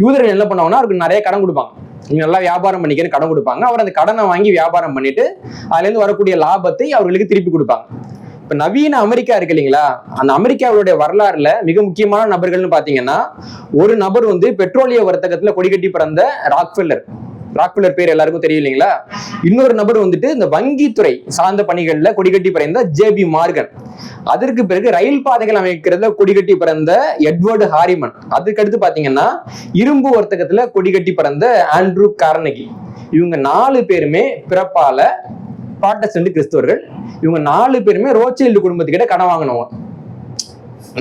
யூதர்கள் என்ன பண்ணுவாங்கன்னா, அவருக்கு நிறைய கடன் கொடுப்பாங்க. நீங்க நல்லா வியாபாரம் பண்ணிக்கன்னு கடன் கொடுப்பாங்க. அவர் அந்த கடனை வாங்கி வியாபாரம் பண்ணிட்டு அதுல இருந்து வரக்கூடிய லாபத்தை அவர்களுக்கு திருப்பி கொடுப்பாங்க. இப்ப நவீன அமெரிக்கா இருக்கு இல்லைங்களா, அந்த அமெரிக்காவுடைய வரலாறுல மிக முக்கியமான நபர்கள்னு பாத்தீங்கன்னா, ஒரு நபர் வந்து பெட்ரோலிய வர்த்தகத்துல கொடிகட்டி பிறந்த ராக்ஃபெல்லர் பேர் எல்லாருக்கும் தெரியும் இல்லைங்களா. இன்னொரு நபர் வந்துட்டு இந்த வங்கித்துறை சார்ந்த பணிகள்ல கொடிகட்டி பிறந்த JB மார்கன். அதற்கு பிறகு ரயில் பாதைகள் அமைக்கிறதுல கொடிகட்டி பிறந்த எட்வர்டு ஹாரிமன். அதுக்கு அடுத்து பாத்தீங்கன்னா இரும்பு வர்த்தகத்துல கொடிகட்டி பிறந்த ஆண்ட்ரூ கார்னகி. இவங்க 4 பேருமே பிறப்பால ப்ராட்டஸ்டன்ட் கிறிஸ்தவர்கள். இவங்க 4 பேருமே ரோத்சைல்டு குடும்பத்துக்கிட்ட கடன் வாங்கினவங்க.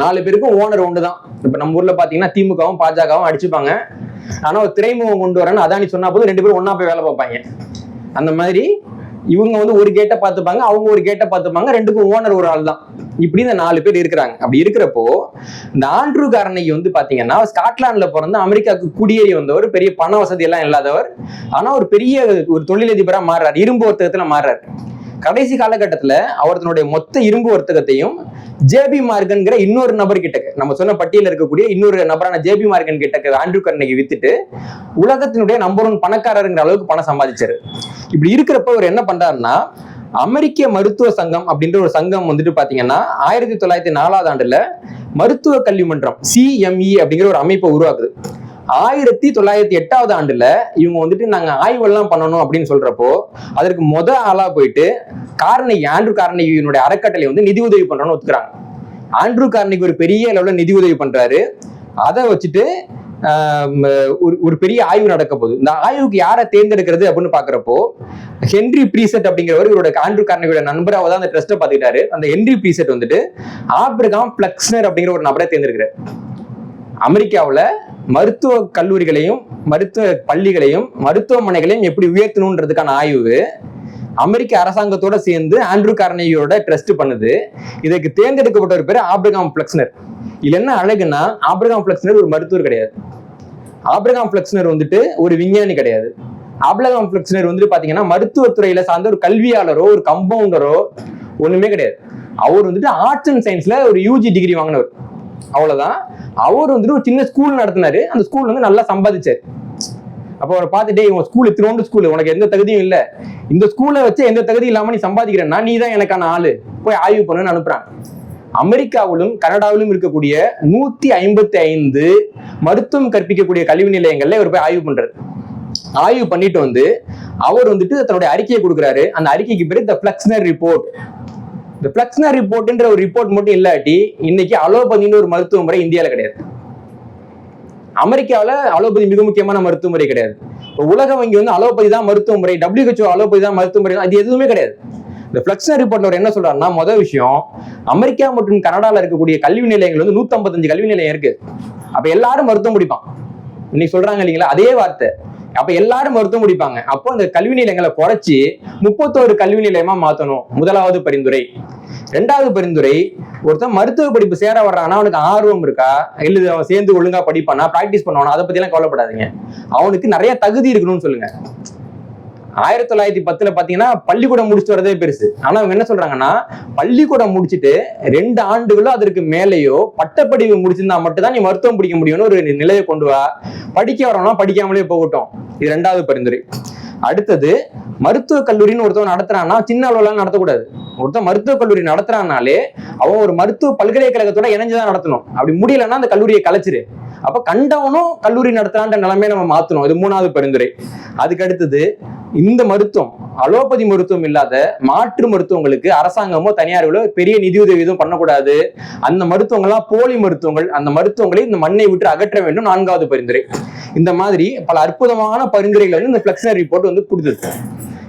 4 பேருக்கும் ஓனர் ஒன்றுதான். இப்ப நம்ம ஊர்ல பாத்தீங்கன்னா திமுகவும் பாஜகவும் அடிச்சுப்பாங்க. ஆனா ஒரு துறைமுகம் கொண்டு வரேன்னு அதானி சொன்னா போது 2 பேரும் ஒன்னா போய் வேலை பார்ப்பாங்க. அந்த மாதிரி இவங்க வந்து ஒரு கேட்டை பார்த்துப்பாங்க, அவங்க ஒரு கேட்டை பார்த்துப்பாங்க. 2க்கும் ஓனர் ஒரு ஆள் தான். இப்படி இந்த 4 பேர் இருக்கிறாங்க. அப்படி இருக்கிறப்போ இந்த ஆண்ட்ரூ கார்னகி வந்து பாத்தீங்கன்னா ஸ்காட்லாந்துல பிறந்து அமெரிக்காவுக்கு குடியேறி வந்தவர், பெரிய பண வசதி எல்லாம் இல்லாதவர். ஆனா ஒரு பெரிய ஒரு தொழிலதிபரா மாறுறாரு, இரும்பு வர்த்தகத்துல மாறுறாரு. கடைசி காலகட்டத்துல அவர் தன்னுடைய மொத்த இரும்பு வர்த்தகத்தையும் JB மார்கன்கிற இன்னொரு நபர் கிட்ட, நம்ம சொன்ன பட்டியல இருக்கக்கூடிய இன்னொரு நபரான JB மார்கன் கிட்ட ஆண்ட்ரூ கார்னகி வித்துட்டு உலகத்தினுடைய நம்பர் 1 பணக்காரருங்கிற அளவுக்கு பணம் சம்பாதிச்சாரு. இப்படி இருக்கிறப்ப அவர் என்ன பண்றாருன்னா, அமெரிக்க மருத்துவ சங்கம் அப்படின்ற ஒரு சங்கம் வந்துட்டு பாத்தீங்கன்னா 1904வது ஆண்டுல மருத்துவ கல்வி மன்றம் CME அப்படிங்கிற ஒரு அமைப்பை உருவாக்குது. 1908வது ஆண்டுல இவங்க வந்துட்டு நாங்க ஆய்வெல்லாம் பண்ணணும் அப்படின்னு சொல்றப்போ அதற்கு ஆளா போயிட்டு ஆண்ட்ரூ கார்னகியினுடைய அறக்கட்டளை வந்து நிதி உதவி பண்றோம்னு ஒத்துக்கிறாங்க. ஆண்ட்ரூ கார்னகி ஒரு பெரிய அளவுல நிதி உதவி பண்றாரு. அதை வச்சுட்டு ஒரு பெரிய ஆய்வு நடக்க போகுது. இந்த ஆய்வுக்கு யாரை தேர்ந்தெடுக்கிறது அப்படின்னு பாக்குறப்போ ஹென்றி பிரீசெட் அப்படிங்கிறவர் இவரோட ஆண்ட்ரூ கார்னகியோட நண்பர். அவர் தான் அந்த ட்ரஸ்ட்டை பார்த்துக்கிட்டாரு. அந்த ஹென்றி பிரீசெட் வந்துட்டு ஆப்ரகாம் பிளக்ஸ்னர் அப்படிங்கிற ஒரு நபரை தேர்ந்தெடுக்கிறார். அமெரிக்காவுல மருத்துவ கல்லூரிகளையும் மருத்துவ பள்ளிகளையும் மருத்துவமனைகளையும் எப்படி உயர்த்தணுன்றதுக்கான ஆய்வு அமெரிக்க அரசாங்கத்தோட சேர்ந்து ஆண்ட்ரூ கார்னகியோட ட்ரஸ்ட் பண்ணுது. இதுக்கு தேர்ந்தெடுக்கப்பட்ட ஒரு பேர் ஆப்ரகாம் பிளக்ஸ்னர். இதுல என்ன அழகுன்னா, ஆப்ரகாம் பிளக்ஸ்னர் ஒரு மருத்துவர் கிடையாது. ஆப்ரகாம் பிளக்ஸ்னர் வந்துட்டு ஒரு விஞ்ஞானி கிடையாது. ஆப்ரகாம் பிளக்ஸ்னர் வந்துட்டு பாத்தீங்கன்னா மருத்துவத்துறையில சார்ந்த ஒரு கல்வியாளரோ ஒரு கம்பவுண்டரோ ஒண்ணுமே கிடையாது. அவர் வந்துட்டு ஆர்ட்ஸ் அண்ட் சயின்ஸ்ல ஒரு UG டிகிரி வாங்கினவர், அவ்வளவுதான். அவர் வந்துட்டு ஒரு சின்ன ஸ்கூல் நடத்தினாரு. அந்த ஸ்கூல் வந்து நல்லா சம்பாதிச்சாரு. அப்போ அவரை பார்த்துட்டே, இவன் ஸ்கூல் இத்தினோண்டு ஸ்கூல், உனக்கு எந்த தகுதியும் இல்லை, இந்த ஸ்கூலை வச்சு எந்த தகுதி இல்லாம நீ சம்பாதிக்கிறேன்னா நீ தான் எனக்கான ஆளு, போய் ஆய்வு பண்ணுன்னு அனுப்புறாங்க. அமெரிக்காவிலும் கனடாவிலும் இருக்கக்கூடிய 155 மருத்துவம் கற்பிக்கக்கூடிய கல்வி நிலையங்கள்ல இவர் போய் ஆய்வு பண்றாரு. ஆய்வு பண்ணிட்டு வந்து அவர் வந்துட்டு தன்னுடைய அறிக்கையை கொடுக்குறாரு. அந்த அறிக்கைக்கு பேரு தி பிளக்ஸ்னர் ரிப்போர்ட். இந்த பிளக்ஸ்னர் ரிப்போர்ட்ன்ற ஒரு ரிப்போர்ட் மட்டும் இல்லாட்டி இன்னைக்கு அலோபதின்னு ஒரு மருத்துவ முறை இந்தியாவில் கிடையாது. அமெரிக்காவில் அலோபதி மிக முக்கியமான மருத்துவ முறை கிடையாது. இப்போ உலக வங்கி வந்து அலோபதி தான் மருத்துவ முறை, WHO அலோபதி தான் மருத்துவ முறை, அது எதுவுமே கிடையாது. இந்த பிளக்ஸ்னர் ரிப்போர்ட்ல அவர் என்ன சொல்றாருன்னா, முதல் விஷயம், அமெரிக்கா மற்றும் கனடால இருக்கக்கூடிய கல்வி நிலையங்கள் வந்து 155 கல்வி நிலையம் இருக்கு. அப்ப எல்லாரும் மருத்துவம் முடிப்பான். இன்னைக்கு சொல்றாங்க இல்லைங்களா, அதே வார்த்தை. அப்ப எல்லாரும் மருத்துவம் முடிப்பாங்க. அப்போ அந்த கல்வி நிலையங்களை குறைச்சி 31 கல்வி நிலையமா மாத்தணும். முதலாவது பரிந்துரை. இரண்டாவது பரிந்துரை, ஒருத்தன் மருத்துவ படிப்பு சேர வர்றான்னா அவனுக்கு ஆர்வம் இருக்கா, இல்ல அவன் சேர்ந்து ஒழுங்கா படிப்பானா, பிராக்டிஸ் பண்ணுவானா, அதை பத்தி எல்லாம் கவலைப்படாதீங்க. அவனுக்கு நிறைய தகுதி இருக்கணும்னு சொல்லுங்க. 1910 பாத்தீங்கன்னா பள்ளிக்கூடம் முடிச்சுட்டு வரதே பெருசு. ஆனா அவங்க என்ன சொல்றாங்கன்னா, பள்ளிக்கூடம் முடிச்சுட்டு 2 ஆண்டுகளோ அதற்கு மேலேயோ பட்டப்படிப்பு முடிச்சிருந்தா மட்டும் தான் நீ மருத்துவம் படிக்க முடியும்னு ஒரு நிலையை கொண்டு வா. படிக்க வரணும்னா படிக்காமலே போகட்டும். இது 2வது பரிந்துரை. அடுத்தது, மருத்துவக் கல்லூரின்னு ஒருத்தவன் நடத்துறான்னா சின்ன அளவுலாம் நடத்தக்கூடாது. ஒருத்தன் மருத்துவக் கல்லூரி நடத்துறான்னாலே அவன் ஒரு மருத்துவ பல்கலைக்கழகத்தோட இணைஞ்சுதான் நடத்தணும். அப்படி முடியலன்னா அந்த கல்லூரியை கலைச்சிரு. அப்ப கண்டவனும் கல்லூரி நடத்துறான்ற நிலைமையை நம்ம மாத்தணும். இது 3வது பரிந்துரை. அதுக்கு அடுத்தது, இந்த மருத்துவம் அலோபதி மருத்துவம் இல்லாத மாற்று மருத்துவங்களுக்கு அரசாங்கமோ தனியார்களோ பெரிய நிதியுதவி எதுவும் பண்ணக்கூடாது. அந்த மருத்துவங்கள்லாம் போலி மருத்துவங்கள். அந்த மருத்துவங்களை இந்த மண்ணை விட்டு அகற்ற வேண்டும். 4வது பரிந்துரை. இந்த மாதிரி பல அற்புதமான பரிந்துரைகள் வந்து இந்த பிளக்ஸ்னர் ரிப்போர்ட் வந்து கொடுத்துருக்கு.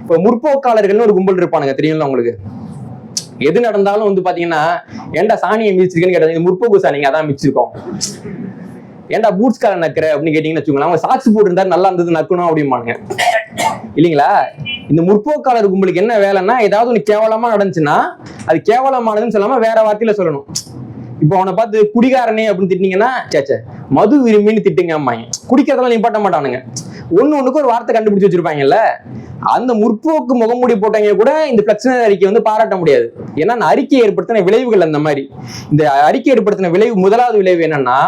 இப்போ முற்போக்காளர்கள்னு ஒரு கும்பல் இருப்பானுங்க, தெரியுங்களா உங்களுக்கு? எது நடந்தாலும் வந்து பாத்தீங்கன்னா, ஏன்டா சாணியை மிதிச்சிருக்கேன்னு கேட்டாங்க, முற்போக்கு சாணிங்க அதான் மிச்சிருக்கோம். ஏன்டா பூட்ஸ் கார நக்கிற அப்படின்னு கேட்டீங்கன்னு வச்சுக்கோங்களேன், அவங்க சாக்ஸ் போட்டு இருந்தாரு நல்லா இருந்தது நக்கணும் அப்படிம்பானுங்க இல்லைங்களா? இந்த முற்போக்காளர் கும்பலுக்கு என்ன வேலைன்னா, ஏதாவது ஒன்று கேவலமா நடந்துச்சுன்னா அது கேவலமானதுன்னு சொல்லாம வேற வார்த்தையில சொல்லணும். இப்போ அவனை பார்த்து குடிகாரனே அப்படின்னு திட்டினீங்கன்னா, சேச்சே மது விரும்பின்னு திட்டுங்க அம்மாங்க. குடிக்கிறதெல்லாம் நிப்பாட்ட மாட்டானுங்க. ஒண்ணுக்கு ஒரு வார்த்தை கண்டுபிடிச்சு வச்சிருப்பாங்கல்ல. அந்த முற்போக்கு முகமூடி போட்டவங்க கூட இந்த பிளக்ஸ்னர் அறிக்கை வந்து பாராட்ட முடியாது. ஏன்னா அந்த அறிக்கை ஏற்படுத்தின விளைவுகள் அந்த மாதிரி. இந்த அறிக்கை ஏற்படுத்தின விளைவு, முதலாவது விளைவு என்னன்னா,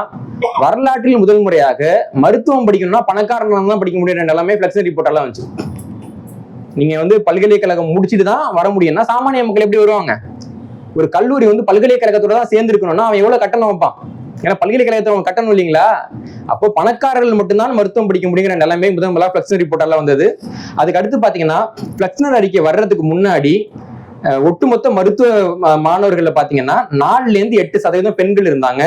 வரலாற்றில் முதல் முறையாக மருத்துவம் படிக்கணும்னா பணக்காரன் தான் படிக்க முடியும் எல்லாமே பிளக்ஸ்னர் ரிப்போர்ட் எல்லாம் வந்துச்சு. நீங்க வந்து பல்கலைக்கழகம் முடிச்சுட்டு தான் வர முடியும்னா சாமானிய மக்கள் எப்படி வருவாங்க? ஒரு கல்லூரி வந்து பல்கலைக்கழகத்தோட தான் சேர்ந்து இருக்கணும்னா அவன் எவ்வளவு கட்டணம் வைப்பான்? ஏன்னா பல்கலைக்கழகத்தை அவன் கட்டணும் இல்லைங்களா? அப்போ பணக்காரர்கள் மட்டும்தான் மருத்துவம் படிக்க முடியுங்கிற நிலைமை முதல் பிளக்ஸ்னர் ரிப்போர்ட் எல்லாம் வந்தது. அதுக்கு அடுத்து பாத்தீங்கன்னா, பிளக்ஸ்னர் அறிக்கை வர்றதுக்கு முன்னாடி ஒட்டுமொத்த மருத்துவ மாணவர்கள் பாத்தீங்கன்னா 4-8% பெண்கள் இருந்தாங்க.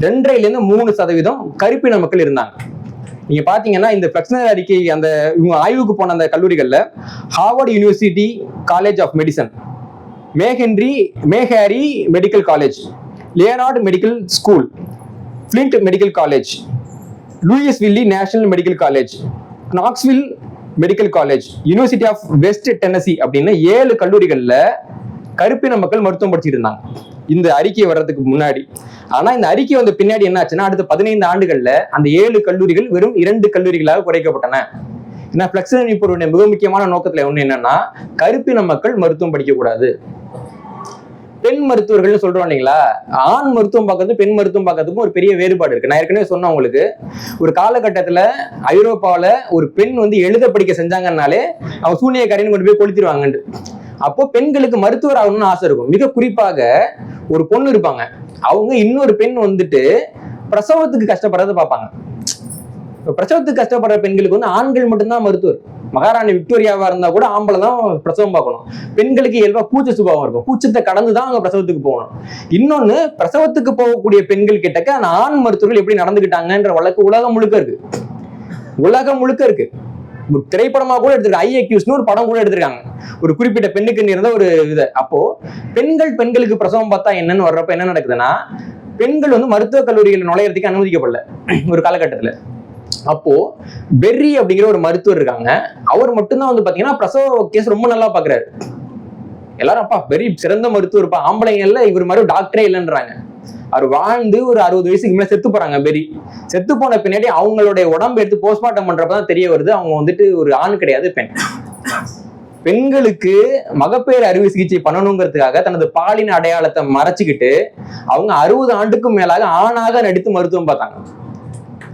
2.5-3% கருப்பின மக்கள் இருந்தாங்க. நீங்க பாத்தீங்கன்னா இந்த பிளக்ஸ்னர் அறிக்கை அந்த இவங்க ஆய்வுக்கு போன அந்த கல்லூரிகள்ல Harvard university college of medicine, Meharry medical college, Leonard medical school, Flint medical college, Louisville national medical college, Knoxville medical college, university of West Tennessee அப்படின்னு 7 கல்லூரிகள்ல கருப்பின மக்கள் மருத்துவம் படிச்சுட்டு இருந்தாங்க இந்த அறிக்கை வர்றதுக்கு முன்னாடி. ஆனா இந்த அறிக்கை வந்த பின்னாடி என்ன ஆச்சுன்னா, அடுத்த 15 ஆண்டுகள்ல அந்த 7 கல்லூரிகள் வெறும் 2 கல்லூரிகளாக குறைக்கப்பட்டன. ஏன்னா பிளக்ஸ்னர் ரிப்போர்ட் மிக முக்கியமான நோக்கத்துல ஒண்ணு என்னன்னா, கருப்பின மக்கள் மருத்துவம் படிக்க கூடாது. பெண் மருத்துவர்கள் சொல்றோம் இல்லைங்களா, ஆண் மருத்துவம் பார்க்கறது பெண் மருத்துவம் பார்க்கறதுக்கும் ஒரு பெரிய வேறுபாடு இருக்கு. நான் ஏற்கனவே சொன்னேன் உங்களுக்கு, ஒரு காலகட்டத்துல ஐரோப்பாவில ஒரு பெண் வந்து எழுத படிக்க செஞ்சாங்கன்னாலே அவங்க சூனியக்காரின்னு கொண்டு போய் கொளுத்திடுவாங்கன்னு. அப்போ பெண்களுக்கு மருத்துவர் ஆகணும்னு ஆசை இருக்கும். மிக குறிப்பாக ஒரு பொண்ணு இருப்பாங்க, அவங்க இன்னொரு பெண் வந்துட்டு பிரசவத்துக்கு கஷ்டப்படுறத பார்ப்பாங்க. பிரசவத்துக்கு கஷ்டப்படுற பெண்களுக்கு வந்து ஆண்கள் மட்டும்தான் மருத்துவர். மகாராணி விக்டோரியாவா இருந்தா கூட ஆம்பளை தான் பிரசவம் பார்க்கணும். பெண்களுக்கு இயல்பா கூச்ச சுபாவம் இருக்கும். கூச்சத்தை கடந்துதான் அவங்க பிரசவத்துக்கு போகணும். இன்னொன்னு, பிரசவத்துக்கு போகக்கூடிய பெண்கள் கிட்டக்க அந்த ஆண் மருத்துவர்கள் எப்படி நடந்துகிட்டாங்கன்ற வழக்கு உலகம் முழுக்க இருக்கு. உலகம் முழுக்க இருக்கு. ஒரு திரைப்படமா கூட எடுத்திருக்காங்க. ஐஎக்யூஸ்னு ஒரு படம் கூட எடுத்திருக்காங்க. ஒரு குறிப்பிட்ட பெண்ணுக்கு இருந்த ஒரு இது. அப்போ பெண்களுக்கு பிரசவம் பார்த்தா என்னன்னு வர்றப்ப என்ன நடக்குதுன்னா, பெண்கள் வந்து மருத்துவக் கல்லூரிகள் நுழையறதுக்கு அனுமதிக்கப்படல ஒரு காலகட்டத்துல. அப்போ பெர்ரி அப்படிங்கிற ஒரு மருத்துவர் இருக்காங்க. அவர் மட்டும்தான் வந்து பாத்தீங்கன்னா பிரசவ கேஸ் ரொம்ப நல்லா பாக்குறாரு. எல்லாரும் அப்பா பெர்ரி சிறந்த மருத்துவர், ஆம்பளைங்கள்ல இவர் மாதிரி டாக்டரே இல்லைன்றாங்க. அவர் வாழ்ந்து ஒரு 60 வயசுக்கு மேல செத்து போறாங்க. பெர்ரி செத்து போன பின்னாடி அவங்களுடைய உடம்பு எடுத்து போஸ்ட்மார்ட்டம் பண்றப்பதான் தெரிய வருது அவங்க வந்துட்டு ஒரு ஆண் கிடையாது, பெண். பெண்களுக்கு மகப்பேறு அறுவை சிகிச்சை பண்ணணுங்கிறதுக்காக தனது பாலின அடையாளத்தை மறைச்சுக்கிட்டு அவங்க 60 ஆண்டுக்கும் மேலாக ஆணாக நடித்து மருத்துவம் பார்த்தாங்க.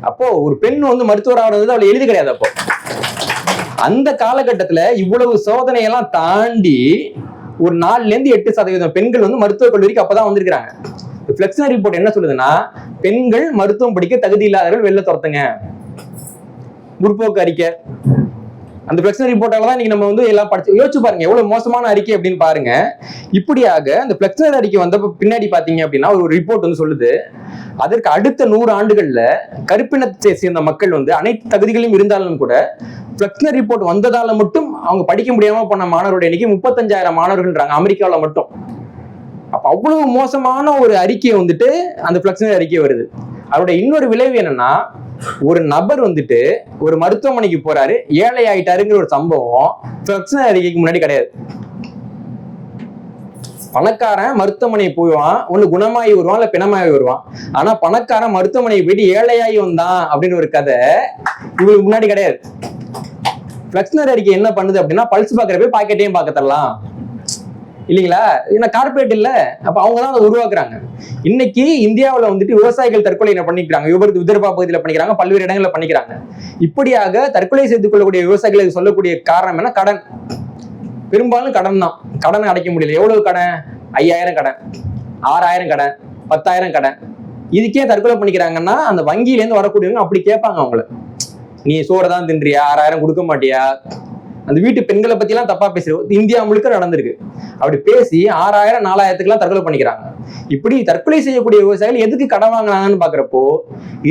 அப்போ ஒரு பெண் வந்து மருத்துவர் ஆகிறது அவளை எழுதி கிடையாது. அப்போ அந்த காலகட்டத்துல இவ்வளவு சோதனையெல்லாம் தாண்டி ஒரு 4-8% பெண்கள் வந்து மருத்துவக் கல்லூரிக்கு அப்பதான் வந்திருக்கிறாங்க. பிளக்ஸ்னர் ரிப்போர்ட் என்ன சொல்லுதுன்னா, பெண்கள் மருத்துவம் படிக்க தகுதி இல்லாதவர்கள் வெளில துரத்துங்க. முற்போக்கு அறிக்கை. அந்த பிளக்ஸ்னர் ரிப்போர்ட்டால தான் இன்னைக்கு நம்ம வந்து எல்லாம் படிச்சு யோசிச்சு பாருங்க எவ்வளவு மோசமான அறிக்கை அப்படின்னு பாருங்க. இப்படியாக அந்த பிளக்ஸ்னர் அறிக்கை வந்த பின்னாடி பாத்தீங்க அப்படின்னா ஒரு ரிப்போர்ட் வந்து சொல்லுது, அதற்கு அடுத்த 100 ஆண்டுகள்ல கருப்பினத்தை சேர்ந்த மக்கள் வந்து அனைத்து தகுதிகளும் இருந்தாலும் கூட பிளக்ஸ்னர் ரிப்போர்ட் வந்ததால மட்டும் அவங்க படிக்க முடியாம போன மாணவருடைய எண்ணிக்கை 35,000 மாணவர்கள்ன்றாங்க அமெரிக்காவில் மட்டும். அப்ப அவ்வளவு மோசமான ஒரு அறிக்கை வந்துட்டு அந்த பிளக்ஸ்னர் அறிக்கை வருது. அவருடைய இன்னொரு விளைவு என்னன்னா, ஒரு நபர் வந்துட்டு ஒரு மருத்துவமனைக்கு போறாரு, ஏழை ஆயிட்டாருங்கிற ஒரு சம்பவம் பிளக்ஸ்னர் அறிக்கைக்கு முன்னாடி கிடையாது. பணக்காரன் மருத்துவமனை போவான், ஒண்ணு குணமாயி வருவான் இல்ல பிணமாயி வருவான். ஆனா பணக்காரன் மருத்துவமனைக்கு போயிட்டு ஏழையாகி வந்தான் அப்படின்னு ஒரு கதை இவங்களுக்கு முன்னாடி கிடையாது. பிளக்ஸ்னர் அறிக்கை என்ன பண்ணுது அப்படின்னா, பல்ஸ் பாக்குறப்ப பாக்கெட்டையும் பார்க்க தரலாம் இல்லைங்களா? ஏன்னா கார்பரேட் இல்ல, அப்ப அவங்க தான் அதை உருவாக்குறாங்க. இன்னைக்கு இந்தியாவில் வந்துட்டு விவசாயிகள் தற்கொலை என்ன பண்ணிக்கிறாங்க, விதர்பா பகுதியில் பண்ணிக்கிறாங்க, பல்வேறு இடங்களில் பண்ணிக்கிறாங்க. இப்படியாக தற்கொலை செய்து கொள்ளக்கூடிய விவசாயிகளுக்கு சொல்லக்கூடிய காரணம் என்ன? கடன். பெரும்பாலும் கடன் தான். கடனை அடைக்க முடியல. எவ்வளவு கடன்? 5,000 கடன், 6,000 கடன், 10,000 கடன். இதுக்கே தற்கொலை பண்ணிக்கிறாங்கன்னா அந்த வங்கியிலேருந்து வரக்கூடியவங்க அப்படி கேட்பாங்க அவங்கள, நீ சோறை தான் தின்றியா, 6,000 கொடுக்க மாட்டியா? அந்த வீட்டு பெண்களை பத்தி எல்லாம் தப்பா பேசுறோம். இந்தியா முழுக்க நடந்திருக்கு. அப்படி பேசி 6,000 4,000த்துக்குலாம் தற்கொலை பண்ணிக்கிறாங்க. இப்படி தற்கொலை செய்யக்கூடிய விவசாயிகள் எதுக்கு கடன் வாங்கினாங்கன்னு பாக்குறப்போ